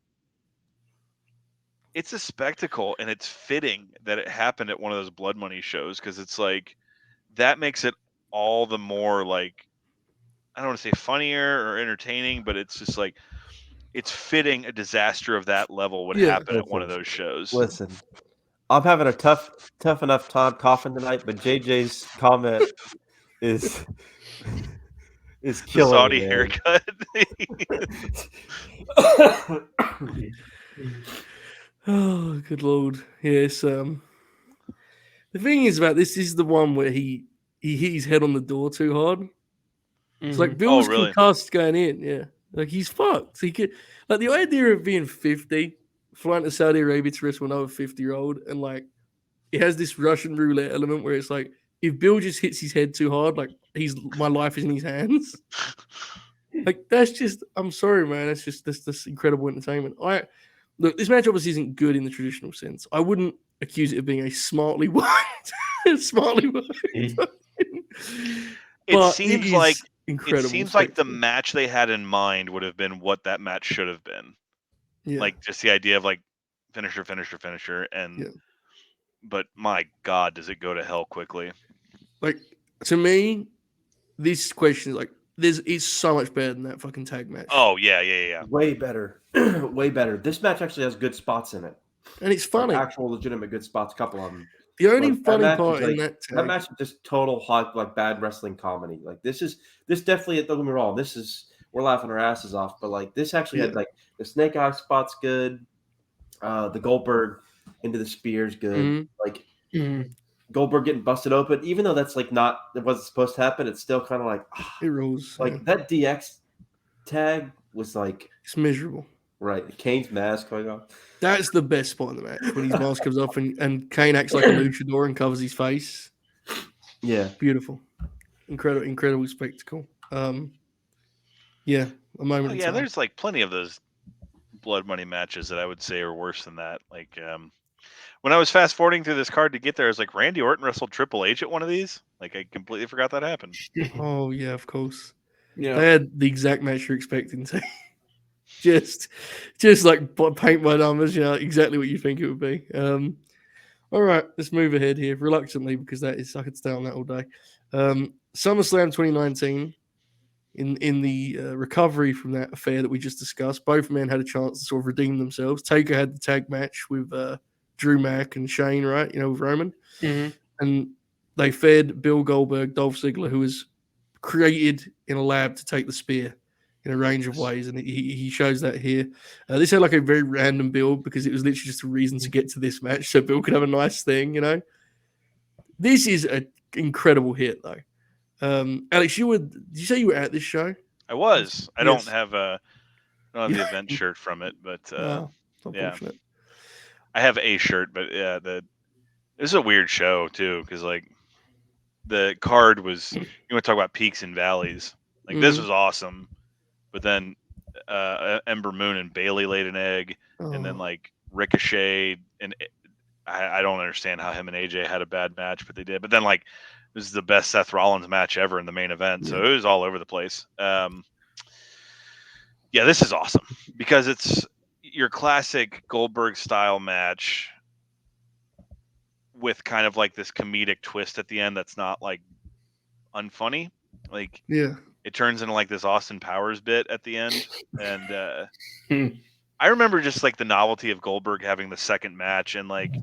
it's a spectacle, and it's fitting that it happened at one of those Blood Money shows, because it's like, that makes it all the more like, I don't want to say funnier or entertaining, but it's just like, it's fitting a disaster of that level would happen at one of those shows. Listen, I'm having a tough enough time coughing tonight, but JJ's comment is The killing Saudi me, man. haircut. Oh, good lord. Yes. The thing is about this is the one where he hit his head on the door too hard. It's like Bill was really? concussed going in. Yeah. Like he's fucked. He could, like, the idea of being 50, flying to Saudi Arabia to wrestle another 50-year-old, and like it has this Russian roulette element where it's like, if Bill just hits his head too hard, like my life is in his hands. Like, that's just, I'm sorry, man. That's incredible entertainment. Look, this match obviously isn't good in the traditional sense. I wouldn't accuse it of being a smartly worked, smartly worked. It But seems is like incredible. It seems like the spectacle. match they had in mind would have been what that match should have been. Yeah. Like just the idea of like finisher, and Yeah. but my God, does it go to hell quickly? Like to me, this question is like it's so much better than that fucking tag match. Oh yeah. Way better. Way better. This match actually has good spots in it. And it's funny. Like actual legitimate good spots, a couple of them. The only Like, funny that match part is, in that that tag, match is just total hot, like bad wrestling comedy. Like this definitely, don't get me wrong, we're laughing our asses off, but like this actually had like the snake eye spots good, the Goldberg into the spears good, like Goldberg getting busted open, even though that's like not, it wasn't supposed to happen. It's still kind of like it rules. like that DX tag was like It's miserable. right. Kane's mask going off. That's the best spot in the match when his mask comes off and Kane acts like a luchador and covers his face. Yeah, beautiful, incredible spectacle. Yeah, a moment. Oh, in yeah, time. there's like plenty of those blood money matches that I would say are worse than that. Like when I was fast forwarding through this card to get there, I was like, Randy Orton wrestled Triple H at one of these. Like I completely forgot that happened. Oh yeah, of course. Yeah. They had the exact match you're expecting to. just like paint by numbers, exactly what you think it would be. All right, let's move ahead here reluctantly because I could stay on that all day. SummerSlam 2019. In the recovery from that affair that we just discussed, both men had a chance to sort of redeem themselves. Taker had the tag match with Drew Mack and Shane, right? With Roman. And they fed Bill Goldberg, Dolph Ziggler, who was created in a lab to take the spear in a range of ways. And he shows that here. This had like a very random build because it was literally just a reason to get to this match so Bill could have a nice thing, This is an incredible hit, though. Alex, did you say you were at this show? I was. I Yes. don't have the event shirt from it, but yeah, unfortunate. I have a shirt, but yeah, this is a weird show too because like the card was, you want to talk about peaks and valleys. Like this was awesome, but then Ember Moon and Bailey laid an egg, and then like Ricochet and I don't understand how him and AJ had a bad match, but they did. But then like this is the best Seth Rollins match ever in the main event, so it was all over the place. Yeah, this is awesome because it's your classic Goldberg style match with kind of like this comedic twist at the end that's not like unfunny. Like it turns into like this Austin Powers bit at the end, and I remember just like the novelty of Goldberg having the second match, and like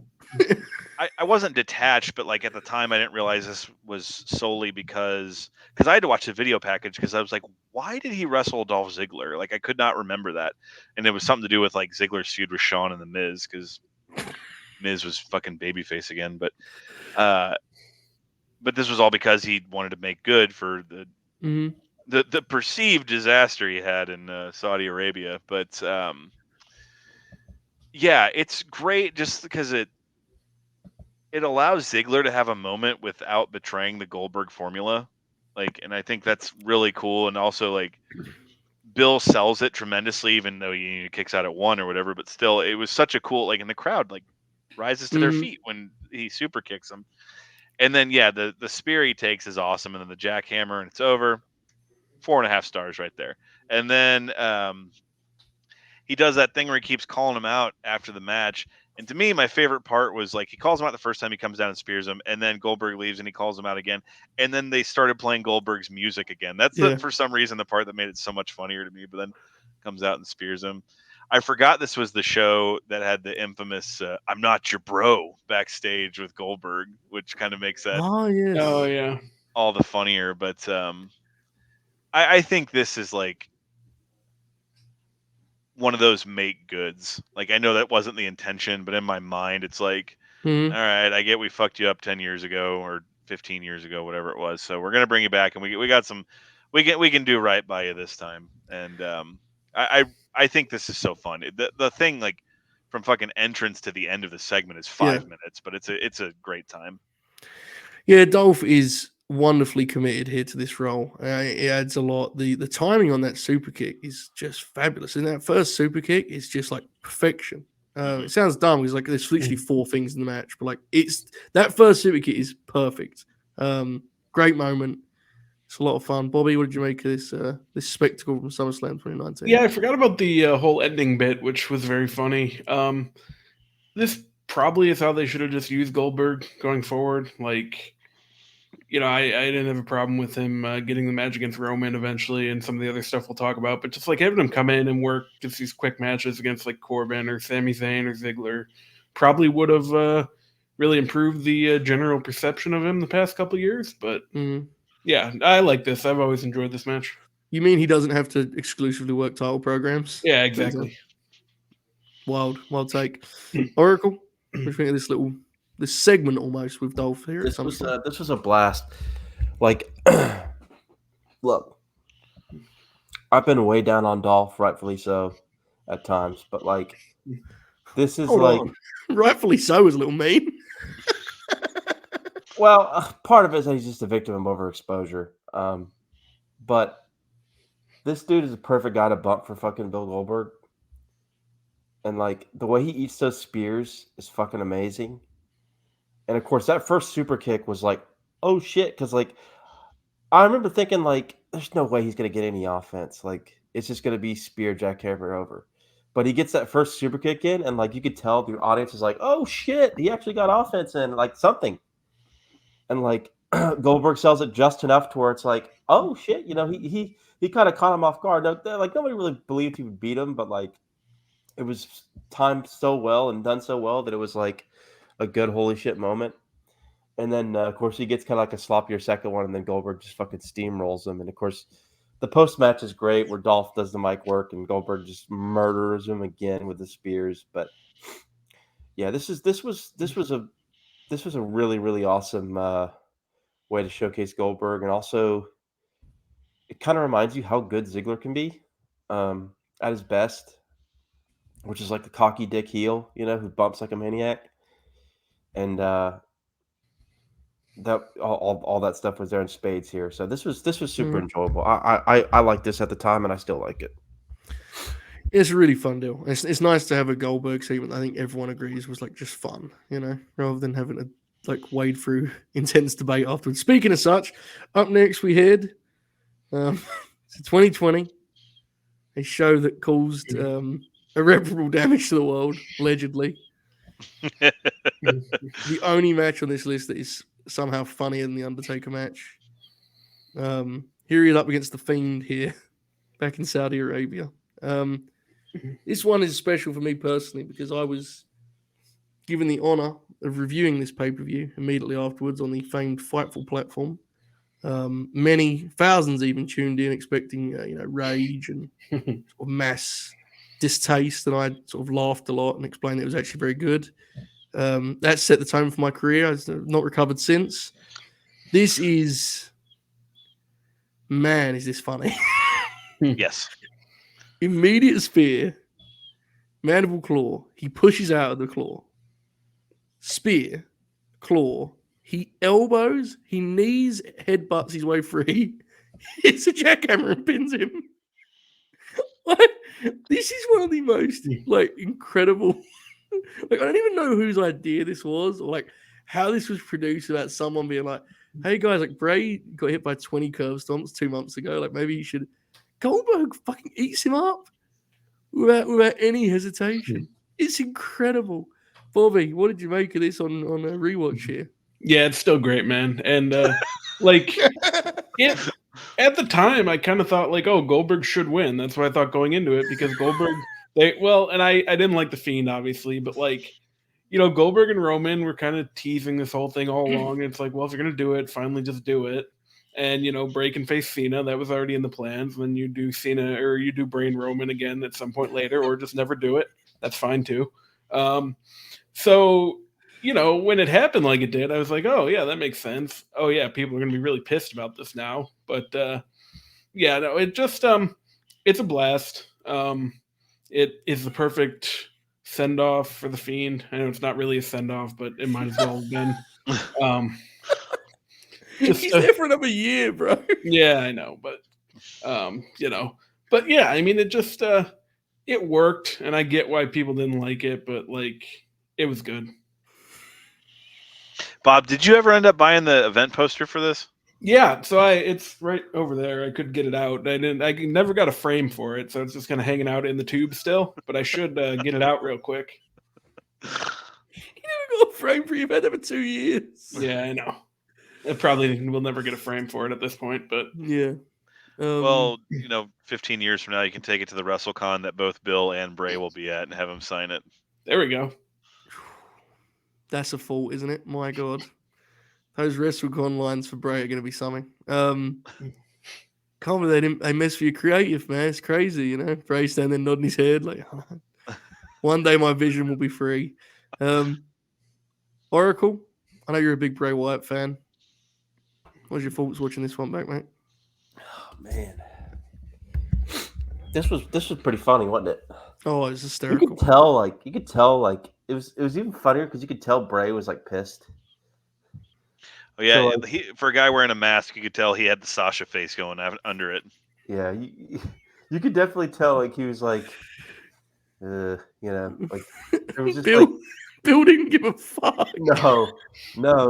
I wasn't detached, but like at the time I didn't realize this was solely because I had to watch the video package because I was like, why did he wrestle Dolph Ziggler? Like I could not remember that, and it was something to do with like Ziggler's feud with Shawn and the Miz because Miz was fucking babyface again, but this was all because he wanted to make good for the perceived disaster he had in Saudi Arabia. But yeah, it's great just because it allows Ziggler to have a moment without betraying the Goldberg formula. Like, and I think that's really cool. And also like Bill sells it tremendously, even though he kicks out at 1 or whatever, but still it was such a cool, like, in the crowd, like rises to their feet when he super kicks them. And then, yeah, the spear he takes is awesome. And then the jackhammer, and it's over. 4.5 stars right there. And then he does that thing where he keeps calling him out after the match. And to me, my favorite part was like he calls him out the first time he comes down and spears him, and then Goldberg leaves and he calls him out again. And then they started playing Goldberg's music again. That's for some reason the part that made it so much funnier to me. But then comes out and spears him. I forgot this was the show that had the infamous "I'm not your bro" backstage with Goldberg, which kind of makes that all the funnier. But I think this is like one of those make goods. Like I know that wasn't the intention, but in my mind, it's like, all right, I get we fucked you up 10 years ago or 15 years ago, whatever it was. So we're gonna bring you back, and we got some, we can do right by you this time. And I think this is so fun. The thing like from fucking entrance to the end of the segment is 5 minutes, but it's a great time. Yeah, Dolph is wonderfully committed here to this role. It adds a lot. The timing on that super kick is just fabulous. And that first super kick is just like perfection. It sounds dumb because like there's literally 4 things in the match, but like it's that first super kick is perfect. Great moment. It's a lot of fun. Bobby, what did you make of this spectacle from SummerSlam 2019? Yeah, I forgot about the whole ending bit, which was very funny. This probably is how they should have just used Goldberg going forward. Like, I didn't have a problem with him getting the match against Roman eventually and some of the other stuff we'll talk about, but just like having him come in and work just these quick matches against like Corbin or Sami Zayn or Ziggler probably would have really improved the general perception of him the past couple of years. But yeah, I like this. I've always enjoyed this match. You mean he doesn't have to exclusively work title programs? Yeah, exactly. Wild take. Oracle, what do you think of this segment almost with Dolph here? This was a blast. Like, look, I've been way down on Dolph, rightfully so, at times, but like, this is rightfully so is a little mean. Well, part of it is that he's just a victim of overexposure. But this dude is a perfect guy to bump for fucking Bill Goldberg. And like the way he eats those spears is fucking amazing. And of course, that first super kick was like, oh shit, because like I remember thinking like, there's no way he's gonna get any offense. Like it's just gonna be spear jackhammer over. But he gets that first super kick in, and like you could tell the audience is like, oh shit, he actually got offense in, like something. And like Goldberg sells it just enough to where it's like, oh shit, he kind of caught him off guard. Like nobody really believed he would beat him, but like it was timed so well and done so well that it was like a good holy shit moment. And then of course he gets kind of like a sloppier second one, and then Goldberg just fucking steamrolls him. And of course the post match is great where Dolph does the mic work and Goldberg just murders him again with the spears. But yeah, this was a really, really awesome way to showcase Goldberg. And also, it kind of reminds you how good Ziggler can be at his best, which is like the cocky dick heel, who bumps like a maniac. And that all that stuff was there in spades here. So this was super enjoyable. I liked this at the time, and I still like it. It's a really fun deal. It's nice to have a Goldberg segment. I think everyone agrees was like just fun, rather than having to like wade through intense debate afterwards. Speaking of such, up next we head to 2020, a show that caused irreparable damage to the world, allegedly. The only match on this list that is somehow funnier than the Undertaker match. Here he is up against the Fiend here, back in Saudi Arabia. This one is special for me personally because I was given the honor of reviewing this pay-per-view immediately afterwards on the famed Fightful platform. Many thousands even tuned in expecting rage and sort of mass distaste, and I sort of laughed a lot and explained it was actually very good. That set the tone for my career. I've not recovered since. This is, man, is this funny? Yes. Immediate spear, mandible claw. He pushes out of the claw. Spear, claw. He elbows, he knees, headbutts his way free. Hits a jackhammer and pins him. This is one of the most incredible. I don't even know whose idea this was, or like how this was produced. About someone being like, "Hey guys, like Bray got hit by 20 curve stomps 2 months ago. Like maybe you should." Goldberg fucking eats him up without any hesitation. It's incredible. Bobby, what did you make of this on a rewatch here? Yeah, it's still great, man. And at the time, I kind of thought like, oh, Goldberg should win. That's what I thought going into it because Goldberg. And I didn't like the Fiend obviously, but Goldberg and Roman were kind of teasing this whole thing all along. And it's like, well, if you're gonna do it, finally just do it. And Bray can face Cena. That was already in the plans. Then you do Cena or you do Bray and Roman again at some point later, or just never do it. That's fine too. So when it happened like it did, I was like, oh yeah, that makes sense. Oh yeah, people are gonna be really pissed about this now. But it just it's a blast. It is the perfect send off for the Fiend. I know it's not really a send off, but it might as well have been. He's there for another year, bro. Yeah, I know, but but yeah, I mean, it just it worked, and I get why people didn't like it, but like, it was good. Bob, did you ever end up buying the event poster for this? Yeah, so it's right over there. I could get it out. I never got a frame for it, so it's just kind of hanging out in the tube still. But I should get it out real quick. You never got a frame for your event over 2 years. Yeah, I know. I probably will never get a frame for it at this point, but yeah. Well, 15 years from now, you can take it to the WrestleCon that both Bill and Bray will be at and have them sign it. There we go. That's a fault, isn't it? My God. Those WrestleCon lines for Bray are going to be something. Can't believe they mess for your creative, man. It's crazy, Bray standing there nodding his head like, one day my vision will be free. Oracle, I know you're a big Bray Wyatt fan. What's your thoughts watching this one back, mate? Oh man, this was pretty funny, wasn't it? Oh, it was hysterical. You could tell, it was even funnier because you could tell Bray was like pissed. Oh yeah, so, for a guy wearing a mask, you could tell he had the Sasha face going under it. Yeah, you could definitely tell like he was like, like it was just Bill didn't give a fuck. No,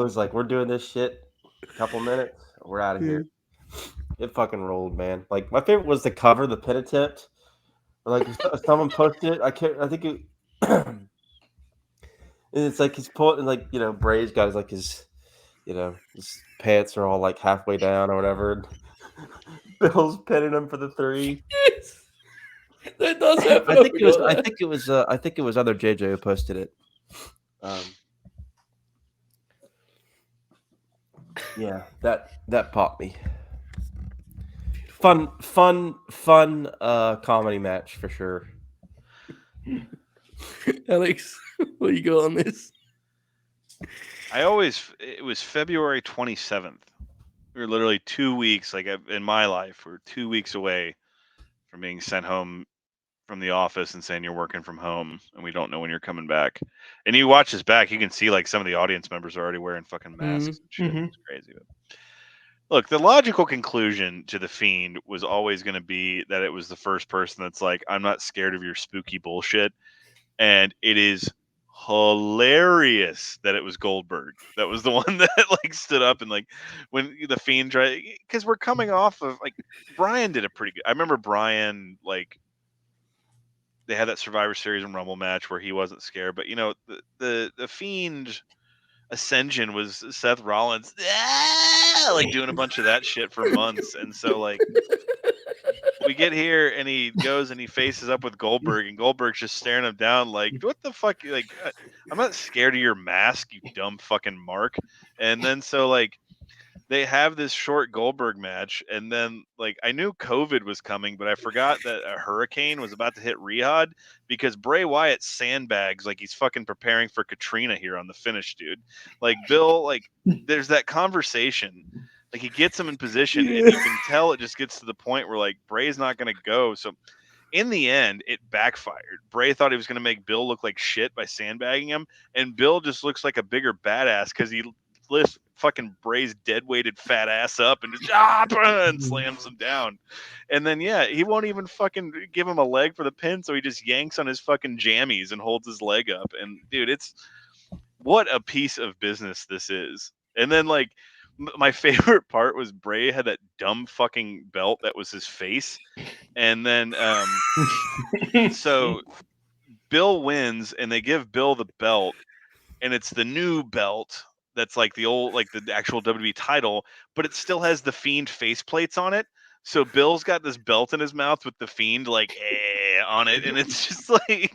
it was like, we're doing this shit. A couple minutes, we're out of here. It fucking rolled, man. Like, my favorite was the cover, the pin attempt. Like, if someone posted it, I think it. And it's like he's pulling, like, Bray's got his pants are all like halfway down or whatever. Bill's pinning him for the 3. Yes, that does happen. I think it was other JJ who posted it. Yeah, that popped me. Fun comedy match for sure. Alex, what you got on this? It was February 27th. We were literally 2 weeks, like in my life, we're 2 weeks away from being sent home from the office and saying you're working from home and we don't know when you're coming back. And you watch this back, you can see like some of the audience members are already wearing fucking masks and shit. It's crazy. Look, the logical conclusion to the Fiend was always going to be that it was the first person that's like, I'm not scared of your spooky bullshit. And it is hilarious that it was Goldberg that was the one that like stood up and like when the Fiend tried, because we're coming off of like Brian did a pretty good. I remember Brian, like, they had that Survivor Series and Rumble match where he wasn't scared, but the Fiend ascension was Seth Rollins like doing a bunch of that shit for months. And so like we get here and he goes and he faces up with Goldberg and Goldberg's just staring him down like, what the fuck? Like, I'm not scared of your mask, you dumb fucking mark. And then so like they have this short Goldberg match, and then like I knew COVID was coming, but I forgot that a hurricane was about to hit Riyadh because Bray Wyatt sandbags like he's fucking preparing for Katrina here on the finish, dude. Like Bill, like there's that conversation, like he gets him in position, and you can tell it just gets to the point where like Bray's not going to go. So in the end, it backfired. Bray thought he was going to make Bill look like shit by sandbagging him, and Bill just looks like a bigger badass because he lifts fucking Bray's dead-weighted fat ass up and just and slams him down. And then he won't even fucking give him a leg for the pin, so he just yanks on his fucking jammies and holds his leg up. And dude, it's what a piece of business this is. And then like my favorite part was Bray had that dumb fucking belt that was his face. And then so Bill wins and they give Bill the belt, and it's the new belt that's like the old, like the actual WWE title, but it still has the Fiend faceplates on it. So Bill's got this belt in his mouth with the Fiend like on it, and it's just like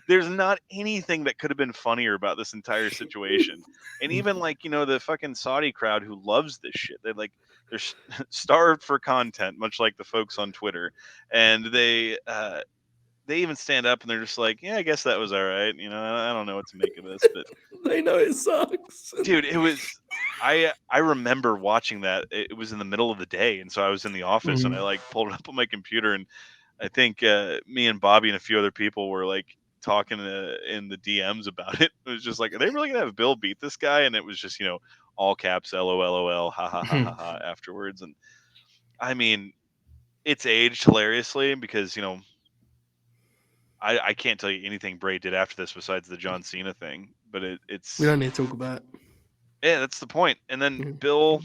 there's not anything that could have been funnier about this entire situation. And even like the fucking Saudi crowd who loves this shit, they're starved for content, much like the folks on Twitter, and they even stand up and they're just like, yeah, I guess that was all right. I don't know what to make of this, but they know it sucks. Dude, it was, I remember watching that. It was in the middle of the day. And so I was in the office and I like pulled it up on my computer, and I think me and Bobby and a few other people were like talking in the DMs about it. It was just like, are they really gonna have Bill beat this guy? And it was just, all caps, LOL, ha ha ha ha ha afterwards. And I mean, it's aged hilariously because I can't tell you anything Bray did after this besides the John Cena thing. But it's We don't need to talk about it. Yeah, that's the point. And then Bill,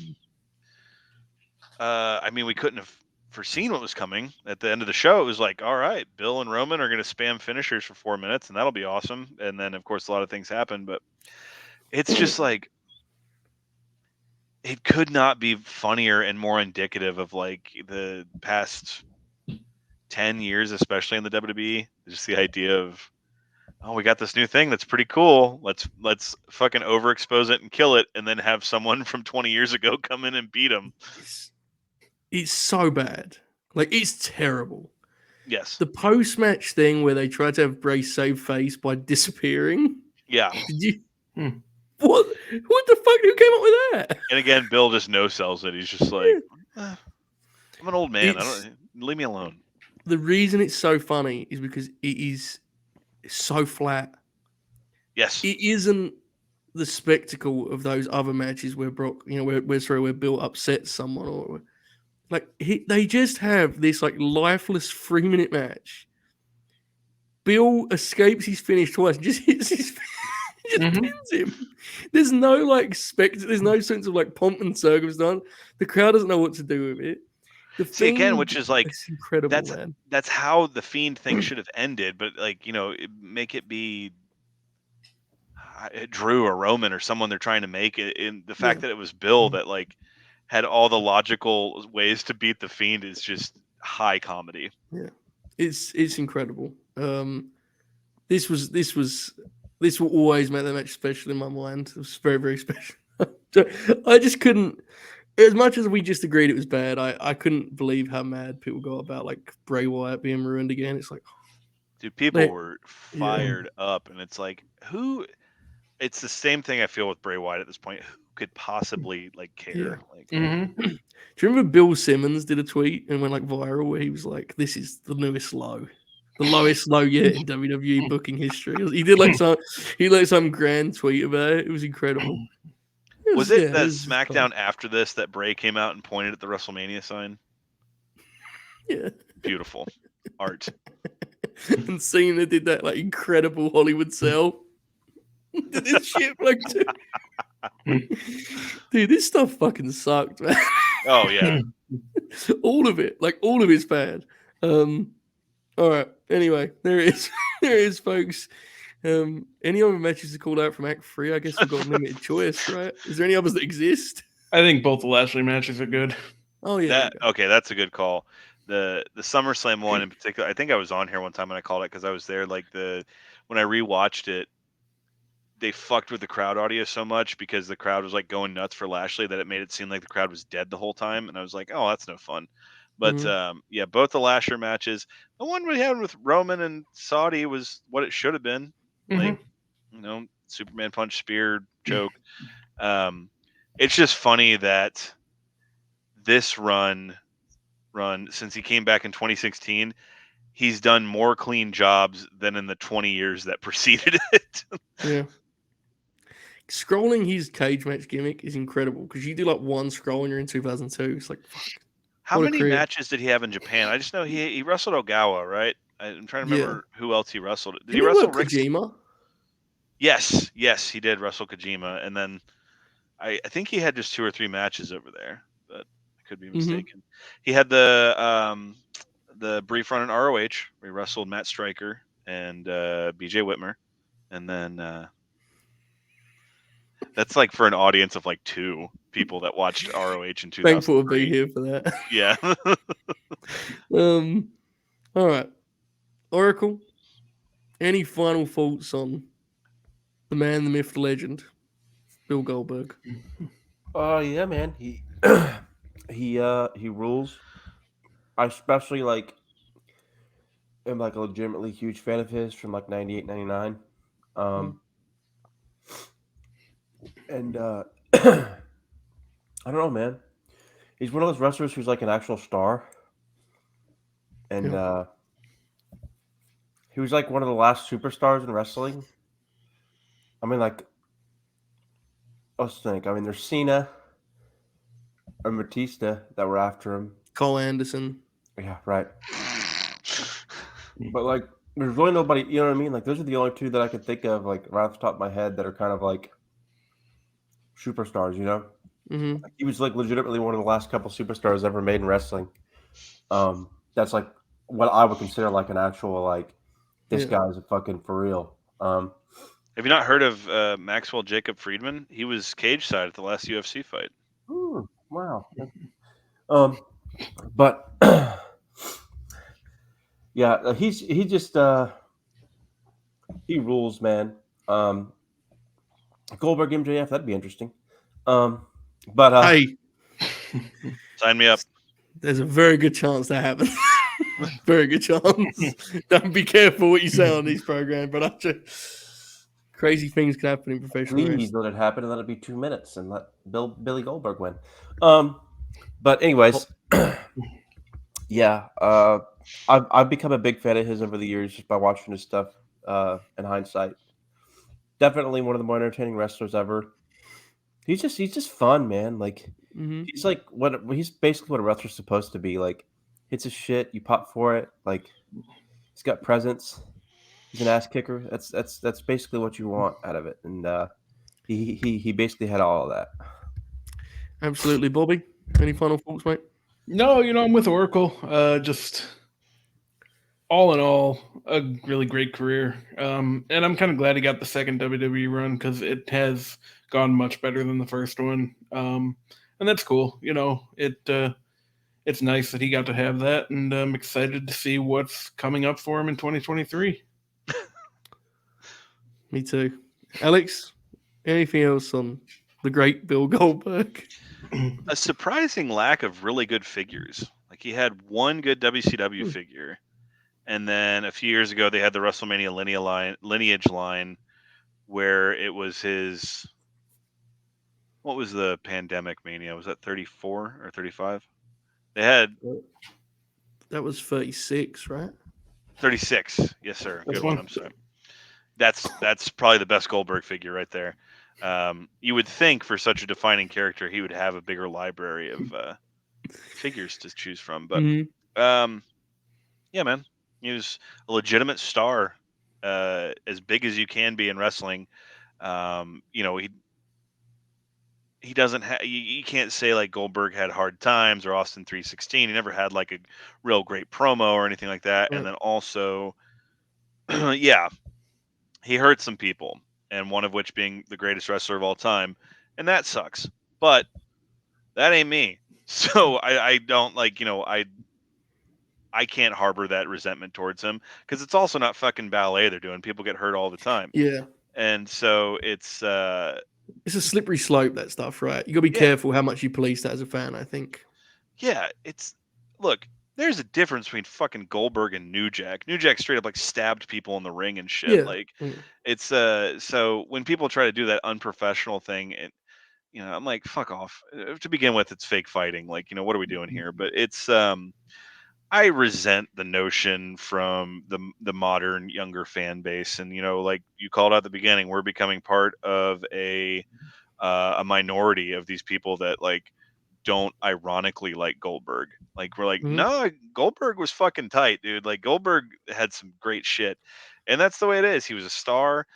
I mean, we couldn't have foreseen what was coming at the end of the show. It was like, all right, Bill and Roman are going to spam finishers for 4 minutes, and that'll be awesome. And then, of course, a lot of things happen, but it's just like, it could not be funnier and more indicative of like the past 10 years, especially in the WWE. Just the idea of, oh, we got this new thing that's pretty cool. Let's fucking overexpose it and kill it, and then have someone from 20 years ago come in and beat him. It's so bad. Like, it's terrible. Yes. The post-match thing where they tried to have Bray save face by disappearing. Yeah. Did you? What the fuck? Who came up with that? And again, Bill just no sells it. He's just like, I'm an old man. Leave me alone. The reason it's so funny is because it is so flat. Yes. It isn't the spectacle of those other matches where Brock, where Bill upsets someone, or like they just have this like lifeless 3-minute match. Bill escapes his finish twice and just hits his pins him. There's no like there's no sense of like pomp and circumstance. The crowd doesn't know what to do with it. See, again, which is like, incredible, man. That's how the Fiend thing should have ended, but like, make it be Drew or Roman or someone they're trying to make it. In the fact that it was Bill that like had all the logical ways to beat the Fiend is just high comedy. Yeah, it's incredible. This will always make that match special in my mind. It was very, very special. I just couldn't, as much as we just agreed it was bad, I couldn't believe how mad people got about like Bray Wyatt being ruined again. It's like, dude, people were fired up, and it's like, who? It's the same thing I feel with Bray Wyatt at this point. Who could possibly like care? Like, do you remember Bill Simmons did a tweet and went like viral where he was like, "This is the newest low, the lowest low yet in WWE booking history." He did like some grand tweet about it. It was incredible. Was it that SmackDown after this that Bray came out and pointed at the WrestleMania sign? Yeah, beautiful art. And Cena did that like incredible Hollywood sell. Did this shit like dude, this stuff fucking sucked, man. Oh yeah. all of it's bad. All right. Anyway, there it is, folks. Any other matches to call out from Act 3? I guess we've got limited choice, right? Is there any others that exist? I think both the Lashley matches are good. Oh yeah. Okay, that's a good call. The SummerSlam one in particular, I think I was on here one time and I called it because I was there. Like when I rewatched it, they fucked with the crowd audio so much because the crowd was like going nuts for Lashley that it made it seem like the crowd was dead the whole time. And I was like, oh, that's no fun. But yeah, both the Lasher matches. The one we had with Roman and Saudi was what it should have been. Like, Superman punch, spear, choke. It's just funny that this run since he came back in 2016, he's done more clean jobs than in the 20 years that preceded it. Yeah. Scrolling his cage match gimmick is incredible because you do like one scroll and you're in 2002. It's like, fuck. How many matches did he have in Japan? I just know he wrestled Ogawa, right? I'm trying to remember who else he wrestled. Did he wrestle Kojima? Yes, he did wrestle Kojima, and then I think he had just 2 or 3 matches over there, but I could be mistaken. He had the brief run in ROH where he wrestled Matt Stryker and BJ Whitmer, and then that's like for an audience of like 2 people that watched ROH in 2003. Thankful to be here for that. Yeah. All right. Oracle, any final thoughts on the man, the myth, the legend, Bill Goldberg? Yeah, man. He rules. I especially am like a legitimately huge fan of his from like 98, 99. And I don't know, man. He's one of those wrestlers who's like an actual star. And he was like one of the last superstars in wrestling. I mean, like, let's think. I mean, there's Cena or Batista that were after him. Cole Anderson. Yeah, right. But like, there's really nobody. You know what I mean? Like, those are the only two that I could think of, like, right off the top of my head, that are kind of like superstars. You know, Mm-hmm. like, he was like legitimately one of the last couple superstars ever made in wrestling. That's like what I would consider like an actual like, this guy's a fucking for real. Have you not heard of Maxwell Jacob Friedman? He was cage side at the last UFC fight. Wow. But yeah, he just he rules, man. Goldberg MJF, that'd be interesting. But Hey, Sign me up. there's a very good chance that happens. Very good chance. Don't be careful what you say on these programs, but crazy things can happen in professional please wrestling. let it happen and let it be 2 minutes and let Billy Goldberg win. But anyways, yeah, I've become a big fan of his over the years just by watching his stuff. In hindsight, definitely one of the more entertaining wrestlers ever. He's just fun, man. Like, Mm-hmm. he's basically what a wrestler's supposed to be. Like, hits his shit, you pop for it. Like, he's got presence. He's an ass kicker. That's basically what you want out of it. And he basically had all of that. Absolutely, Bobby. Any final thoughts, mate? No, I'm with Oracle. Just all in all, a really great career. And I'm kind of glad he got the second WWE run, because it has gone much better than the first one. And that's cool. It's nice that he got to have that, and I'm excited to see what's coming up for him in 2023. Me too. Alex, anything else on the great Bill Goldberg? A surprising lack of really good figures. Like, he had one good WCW figure, and then a few years ago they had the WrestleMania lineage line, where it was his. What was the pandemic mania? Was that 34 or 35? They had That was 36, right? 36. Yes, sir. This Good one. one? I'm sorry. That's probably the best Goldberg figure right there. You would think for such a defining character, he would have a bigger library of figures to choose from. But yeah, man, he was a legitimate star, as big as you can be in wrestling. He doesn't have. You can't say like Goldberg had hard times or Austin 316. He never had like a real great promo or anything like that. Right. And then also, yeah, he hurt some people, and one of which being the greatest wrestler of all time, and that sucks. But that ain't me. So I don't like, I can't harbor that resentment towards him, because it's also not fucking ballet they're doing. People get hurt all the time. Yeah. And so it's a slippery slope, that stuff, right? You got to be Yeah. careful how much you police that as a fan, I think. Yeah, look, there's a difference between fucking Goldberg and New Jack. New Jack straight up like stabbed people in the ring and shit. Yeah. Like, Mm. it's so when people try to do that unprofessional thing, and I'm like, fuck off. To begin with, it's fake fighting. Like, what are we doing here? But it's I resent the notion from the modern younger fan base, and like you called out at the beginning, we're becoming part of a minority of these people that like don't ironically like Goldberg. Like, we're like, Mhm. no, Goldberg was fucking tight, dude. Like, Goldberg had some great shit, and that's the way it is. He was a star.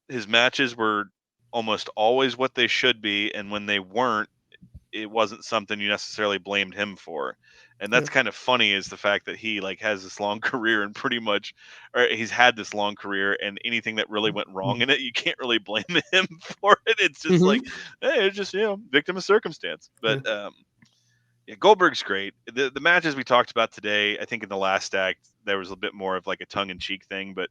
His matches were almost always what they should be, and when they weren't, it wasn't something you necessarily blamed him for. And that's Yeah. kind of funny, is the fact that he like has this long career, and pretty much, or he's had this long career, and anything that really went wrong in it, you can't really blame him for it. It's just like, hey, it's just victim of circumstance. But yeah, Goldberg's great. The matches we talked about today, I think in the last act there was a bit more of like a tongue in cheek thing, but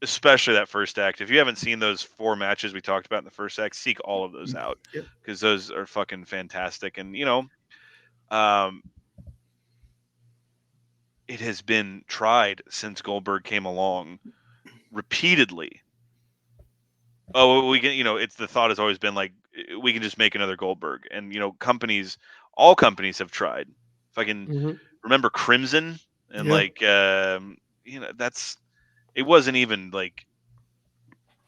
especially that first act. If you haven't seen those 4 matches we talked about in the first act, seek all of those out, Yep. because those are fucking fantastic. And it has been tried since Goldberg came along repeatedly. Oh, we can, it's the thought has always been like, we can just make another Goldberg. And all companies have tried. If I can remember Crimson and Yeah. like it wasn't even like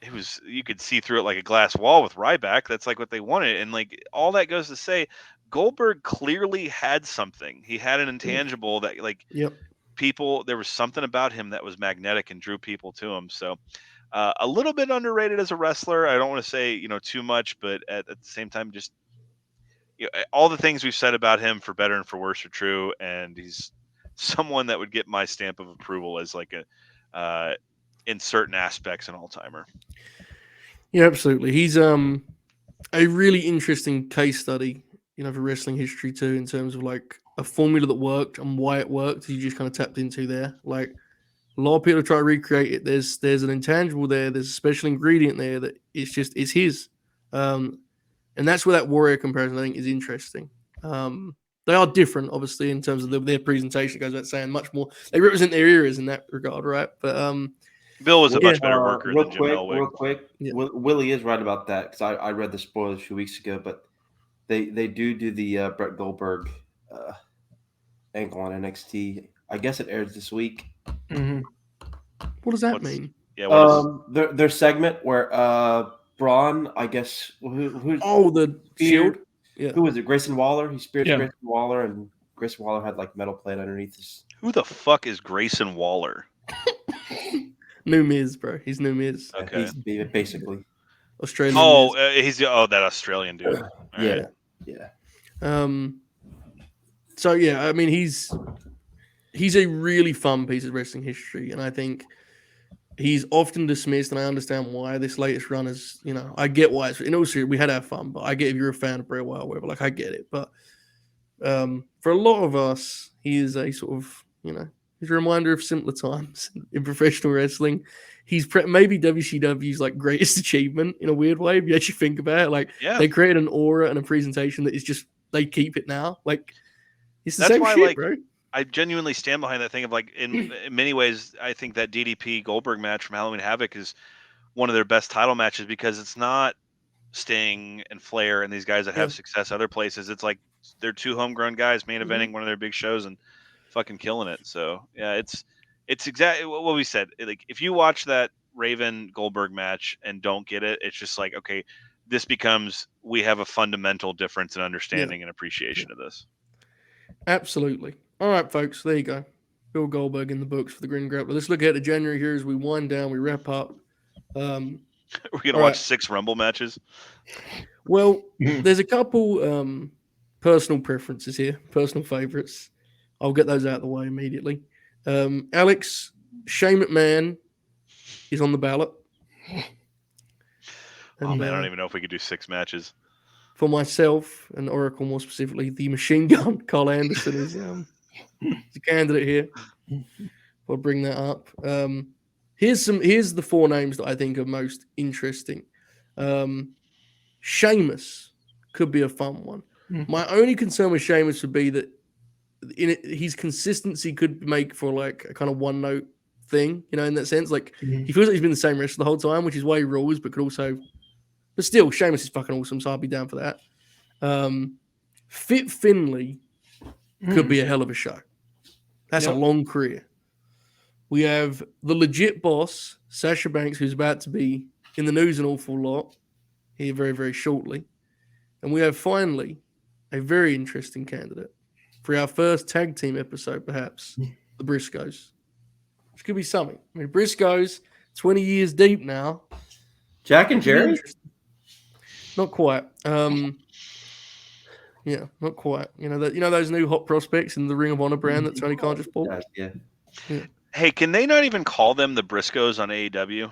it was. You could see through it like a glass wall with Ryback. That's like what they wanted, and like all that goes to say, Goldberg clearly had something. He had an intangible that like people. There was something about him that was magnetic and drew people to him. So. A little bit underrated as a wrestler. I don't want to say too much, but at the same time, just all the things we've said about him, for better and for worse, are true. And he's someone that would get my stamp of approval as like a in certain aspects an all-timer. Yeah, absolutely. He's a really interesting case study, for wrestling history too, in terms of like a formula that worked and why it worked. You just kind of tapped into there, like. A lot of people try to recreate it. There's an intangible there. There's a special ingredient there that it's his, and that's where that Warrior comparison I think is interesting. They are different, obviously, in terms of their presentation. It goes without saying, much more. They represent their eras in that regard, right? But Bill was a much better worker than Jim Hellwig. Real quick, Willie is right about that because I read the spoilers a few weeks ago, but they do the Brett Goldberg angle on NXT. I guess it airs this week. Mm-hmm. What does that mean? Yeah, their segment where Braun, I guess, who's the Shield? Yeah. Who was it? Grayson Waller. He speared Grayson Waller, and Grayson Waller had like metal plate underneath his. Who the fuck is Grayson Waller? New Miz, bro. He's New Miz. Okay. He's basically Australian. Oh, he's that Australian dude. Yeah. So yeah, I mean he's a really fun piece of wrestling history, and I think he's often dismissed, and I understand why. This latest run is, I get why it's. Also, we had our fun, but I get if you're a fan of Bray Wyatt, or whatever, like I get it. But for a lot of us, he is a sort of, he's a reminder of simpler times in professional wrestling. He's maybe WCW's like greatest achievement in a weird way. If you actually think about it, like they created an aura and a presentation that is just they keep it now. Like it's the same shit, bro. I genuinely stand behind that thing of like in many ways I think that DDP Goldberg match from Halloween Havoc is one of their best title matches because it's not Sting and Flair and these guys that have success other places. It's like they're two homegrown guys main eventing one of their big shows and fucking killing it. So yeah, it's exactly what we said. Like if you watch that Raven Goldberg match and don't get it, it's just like, okay, this becomes we have a fundamental difference in understanding and appreciation of this. Absolutely. All right, folks, there you go. Bill Goldberg in the books for the Grin Grappler. Let's look ahead to January here as we wind down, we wrap up. We're going to watch 6 Rumble matches? Well, there's a couple personal preferences here, personal favorites. I'll get those out of the way immediately. Alex, Shane McMahon is on the ballot. And, I don't even know if we could do 6 matches. For myself, and Oracle more specifically, the Machine Gun, Carl Anderson is a candidate here. I'll bring that up. Here's the 4 names that I think are most interesting. Sheamus could be a fun one. My only concern with Sheamus would be that his consistency could make for like a kind of one note thing, in that sense. Like he feels like he's been the same wrestler the whole time, which is why he rules, but could also. But still, Sheamus is fucking awesome, so I'll be down for that. Fit Finlay could be a hell of a show. That's a long career. We have the legit boss, Sasha Banks, who's about to be in the news an awful lot here very, very shortly. And we have finally a very interesting candidate for our first tag team episode, perhaps, the Briscoes. Which could be something. I mean, Briscoes, 20 years deep now. Jack and Jerry? Not quite. Yeah, not quite. Those new hot prospects in the Ring of Honor brand that Tony Khan just bought? Yeah. Hey, can they not even call them the Briscoes on AEW?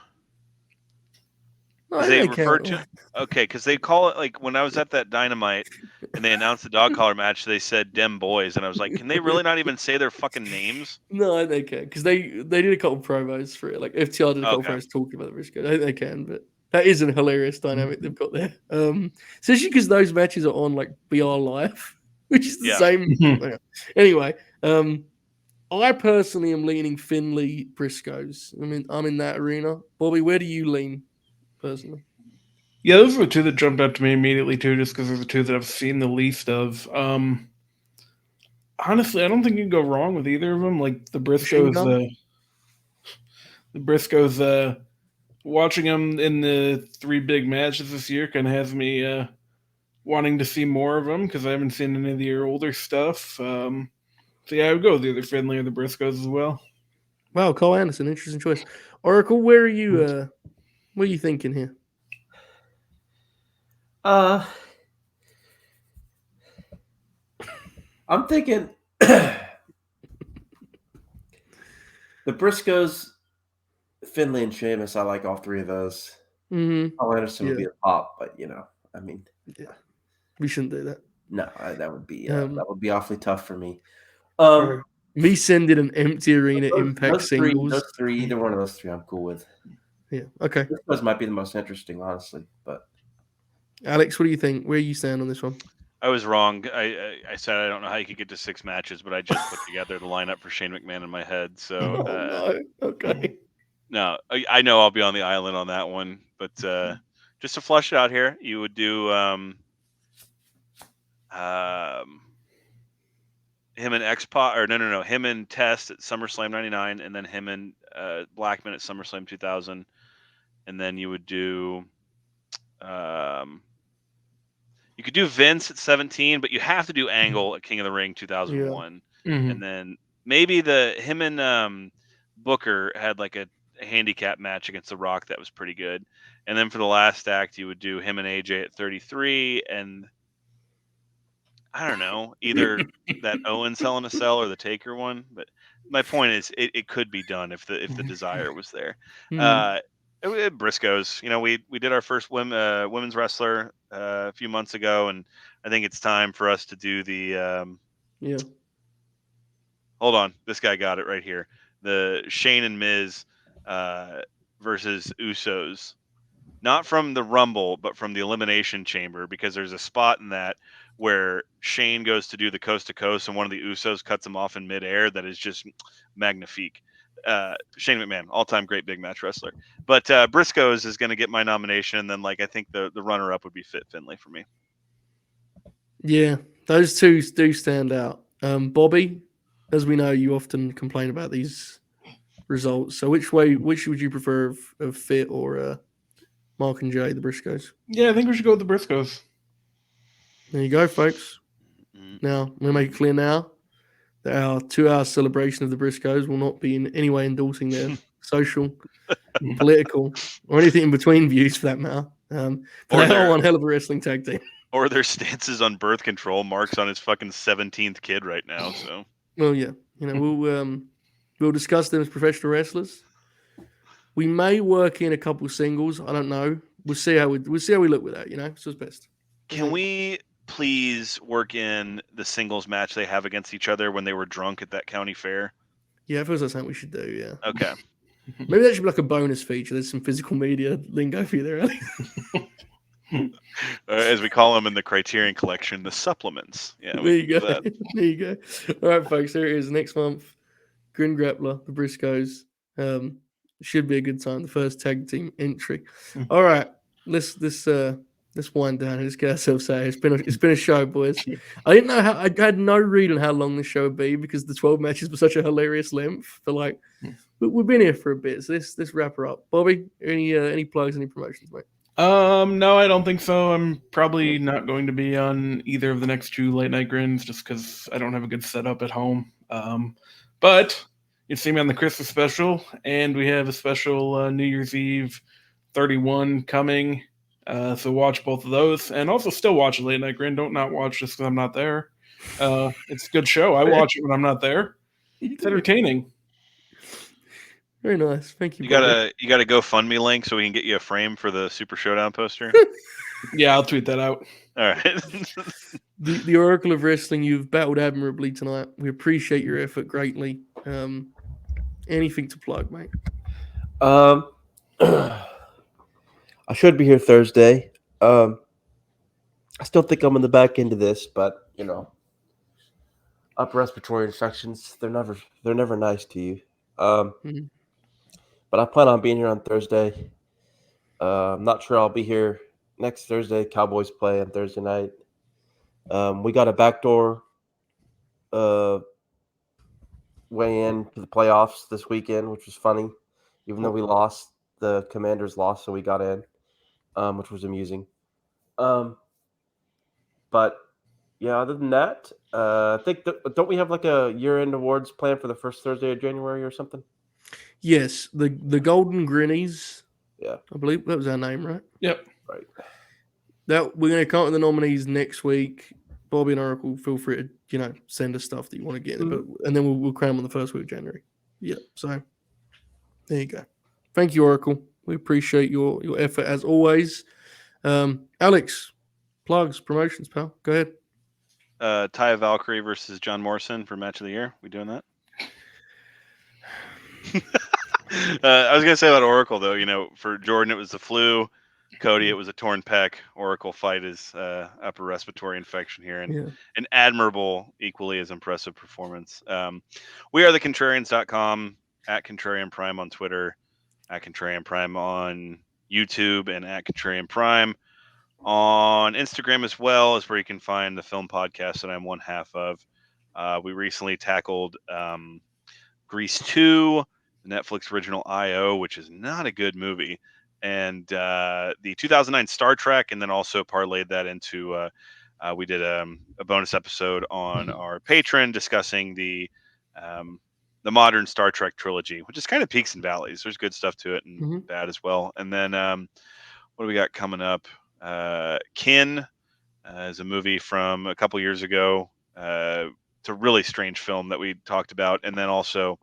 No, they refer to because they call it like when I was at that Dynamite and they announced the dog collar match, they said "Dem Boys," and I was like, can they really not even say their fucking names? No, they can because they did a couple promos for it. Like FTR did a couple promos talking about the Briscoes. I think they can, but that is a hilarious dynamic they've got there. Especially because those matches are on like BR Live, which is the same. Anyway, I personally am leaning Finlay Briscoes. I mean, I'm in that arena. Bobby, where do you lean personally? Yeah, those are the 2 that jumped out to me immediately too, just because they're the 2 that I've seen the least of. Honestly, I don't think you can go wrong with either of them. Like the Briscoes, The Briscoes, watching them in the 3 big matches this year kind of has me wanting to see more of them because I haven't seen any of their older stuff. So yeah, I would go with either Finlay or the Briscoes as well. Wow, Cole Anderson, interesting choice. Oracle, where are you? What are you thinking here? I'm thinking the Briscoes, Finlay, and Sheamus. I like all 3 of those. Mm-hmm. Cole Anderson would be a pop, but I mean, yeah, we shouldn't do that. No, that would be awfully tough for me. Me sending an empty arena Impact singles. Those 3, either one of those 3, I'm cool with. Yeah, okay. Those might be the most interesting, honestly. But Alex, what do you think? Where you stand on this one? I was wrong. I said I don't know how you could get to 6 matches, but I just put together the lineup for Shane McMahon in my head. So no, okay. No, I know I'll be on the island on that one, but just to flush it out here, you would do him and X-Pac, or no, him and Test at SummerSlam 99, and then him and Blackman at SummerSlam 2000, and then you would do you could do Vince at 17, but you have to do Angle at King of the Ring 2001, and then maybe him and Booker had like a handicap match against The Rock that was pretty good, and then for the last act you would do him and AJ at 33, and I don't know, either that Owens Hell in a Cell or the Taker one. But my point is, it could be done if the desire was there. Briscoes, we did our first women's wrestler a few months ago, and I think it's time for us to do the Hold on, this guy got it right here. The Shane and Miz versus Usos, not from the Rumble, but from the Elimination Chamber, because there's a spot in that where Shane goes to do the coast to coast and one of the Usos cuts him off in midair. That is just magnifique. Shane McMahon, all-time great big match wrestler. But Briscoes is going to get my nomination, and then I think the runner-up would be Finlay for me. Yeah, those 2 do stand out. Bobby, as we know, you often complain about these results. So which would you prefer of Fit or Mark and Jay, the Briscoes? Yeah, I think we should go with the Briscoes. There you go, folks. Now, I'm going to make it clear now that our 2-hour celebration of the Briscoes will not be in any way endorsing their social, political, or anything in between views for that matter. But they are one hell of a wrestling tag team. Or their stances on birth control. Mark's on his fucking 17th kid right now, so. Well, yeah. We'll discuss them as professional wrestlers. We may work in a couple singles. I don't know. We'll see how we look with that. So it's best. Can we please work in the singles match they have against each other when they were drunk at that county fair? Yeah, I feel like something we should do. Yeah. Okay. Maybe that should be like a bonus feature. There's some physical media lingo for you there, Ali. As we call them in the Criterion Collection, the supplements. Yeah. There you go. There you go. All right, folks. There it is. Next month, Grin Grappler, the Briscoes. Should be a good time. The first tag team entry. All right, let's wind down and let's get ourselves out. It's been a show, boys. I didn't know I had no read on how long this show would be because the 12 matches were such a hilarious length. But we've been here for a bit, so let's wrap her up. Bobby, any plugs, any promotions, mate? No, I don't think so. I'm probably not going to be on either of the next 2 late night grins just because I don't have a good setup at home. But you can see me on the Christmas special, and we have a special New Year's Eve 31 coming. So watch both of those, and also still watch Late Night Grin. Don't not watch just because I'm not there. It's a good show. I watch it when I'm not there. It's entertaining. Very nice. Thank you. You got a GoFundMe link so we can get you a frame for the Super Showdown poster? Yeah, I'll tweet that out. All right. the Oracle of Wrestling, you've battled admirably tonight. We appreciate your effort greatly. Anything to plug, mate? I should be here Thursday. I still think I'm in the back end of this, but upper respiratory infections, they're never nice to you. But I plan on being here on Thursday. I'm not sure I'll be here next Thursday. Cowboys play on Thursday night. We got a backdoor way in to the playoffs this weekend, which was funny. even though we lost. The Commanders lost, so we got in, which was amusing. But yeah, other than that, I think don't we have like a year-end awards planned for the first Thursday of January or something? Yes, the Golden Grinnies. Yeah, I believe that was our name, right? Yep. right. That we're going to come up with the nominees next week. Bobby and Oracle, feel free to send us stuff that you want to get, but and then we'll crown on the first week of January. Yeah, so there you go. Thank you, Oracle. We appreciate your effort as always. Alex, plugs, promotions, pal. Go ahead. Taya Valkyrie versus John Morrison for match of the year. We doing that? I was gonna say about Oracle though. For Jordan it was the flu. Cody, it was a torn pec. Oracle fight is upper respiratory infection here, and an admirable, equally as impressive performance. We are thecontrarians.com, at Contrarian Prime on Twitter, at Contrarian Prime on YouTube, and at Contrarian Prime on Instagram as well, is where you can find the film podcast that I'm one half of. We recently tackled Grease 2, the Netflix original I.O., which is not a good movie, and the 2009 Star Trek, and then also parlayed that into we did a bonus episode on our Patron discussing the modern Star Trek trilogy, which is kind of peaks and valleys. There's good stuff to it and bad as well. And then what do we got coming up? Kin is a movie from a couple years ago. It's a really strange film that we talked about. And then also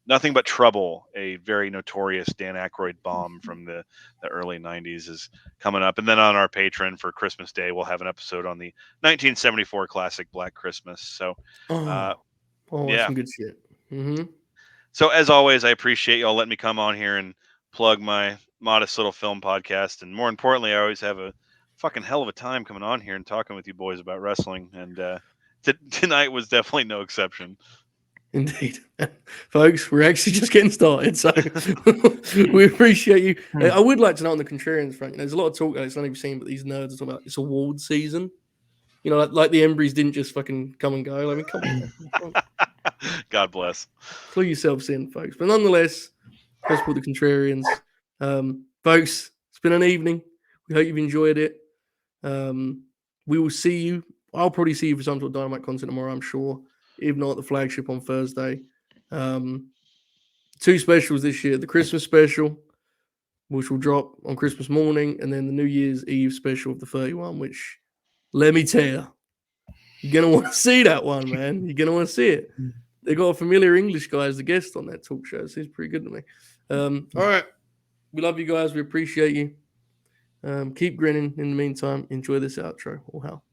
Nothing But Trouble, a very notorious Dan Aykroyd bomb from the early 90s, is coming up. And then on our Patreon for Christmas Day, we'll have an episode on the 1974 classic Black Christmas. So, yeah, some good shit. So as always, I appreciate y'all letting me come on here and plug my modest little film podcast. And more importantly, I always have a fucking hell of a time coming on here and talking with you boys about wrestling. And tonight was definitely no exception. Indeed. Folks, we're actually just getting started, so we appreciate you. I would like to know on the Contrarians front, there's a lot of talk that it's not even seen, but these nerds are talking about it's award season. Like the Embryos didn't just fucking come and go. I mean, come on. God bless. Clue yourselves in, folks. But nonetheless, let's put the Contrarians. Folks, it's been an evening. We hope you've enjoyed it. We will see you. I'll probably see you for some sort of Dynamite content tomorrow, I'm sure. If not, the flagship on Thursday. 2 specials this year. The Christmas special, which will drop on Christmas morning, and then the New Year's Eve special of the 31, which, let me tell you, you're going to want to see that one, man. You're going to want to see it. They got a familiar English guy as the guest on that talk show. It seems pretty good to me. All right. We love you guys. We appreciate you. Keep grinning. In the meantime, enjoy this outro. All hell.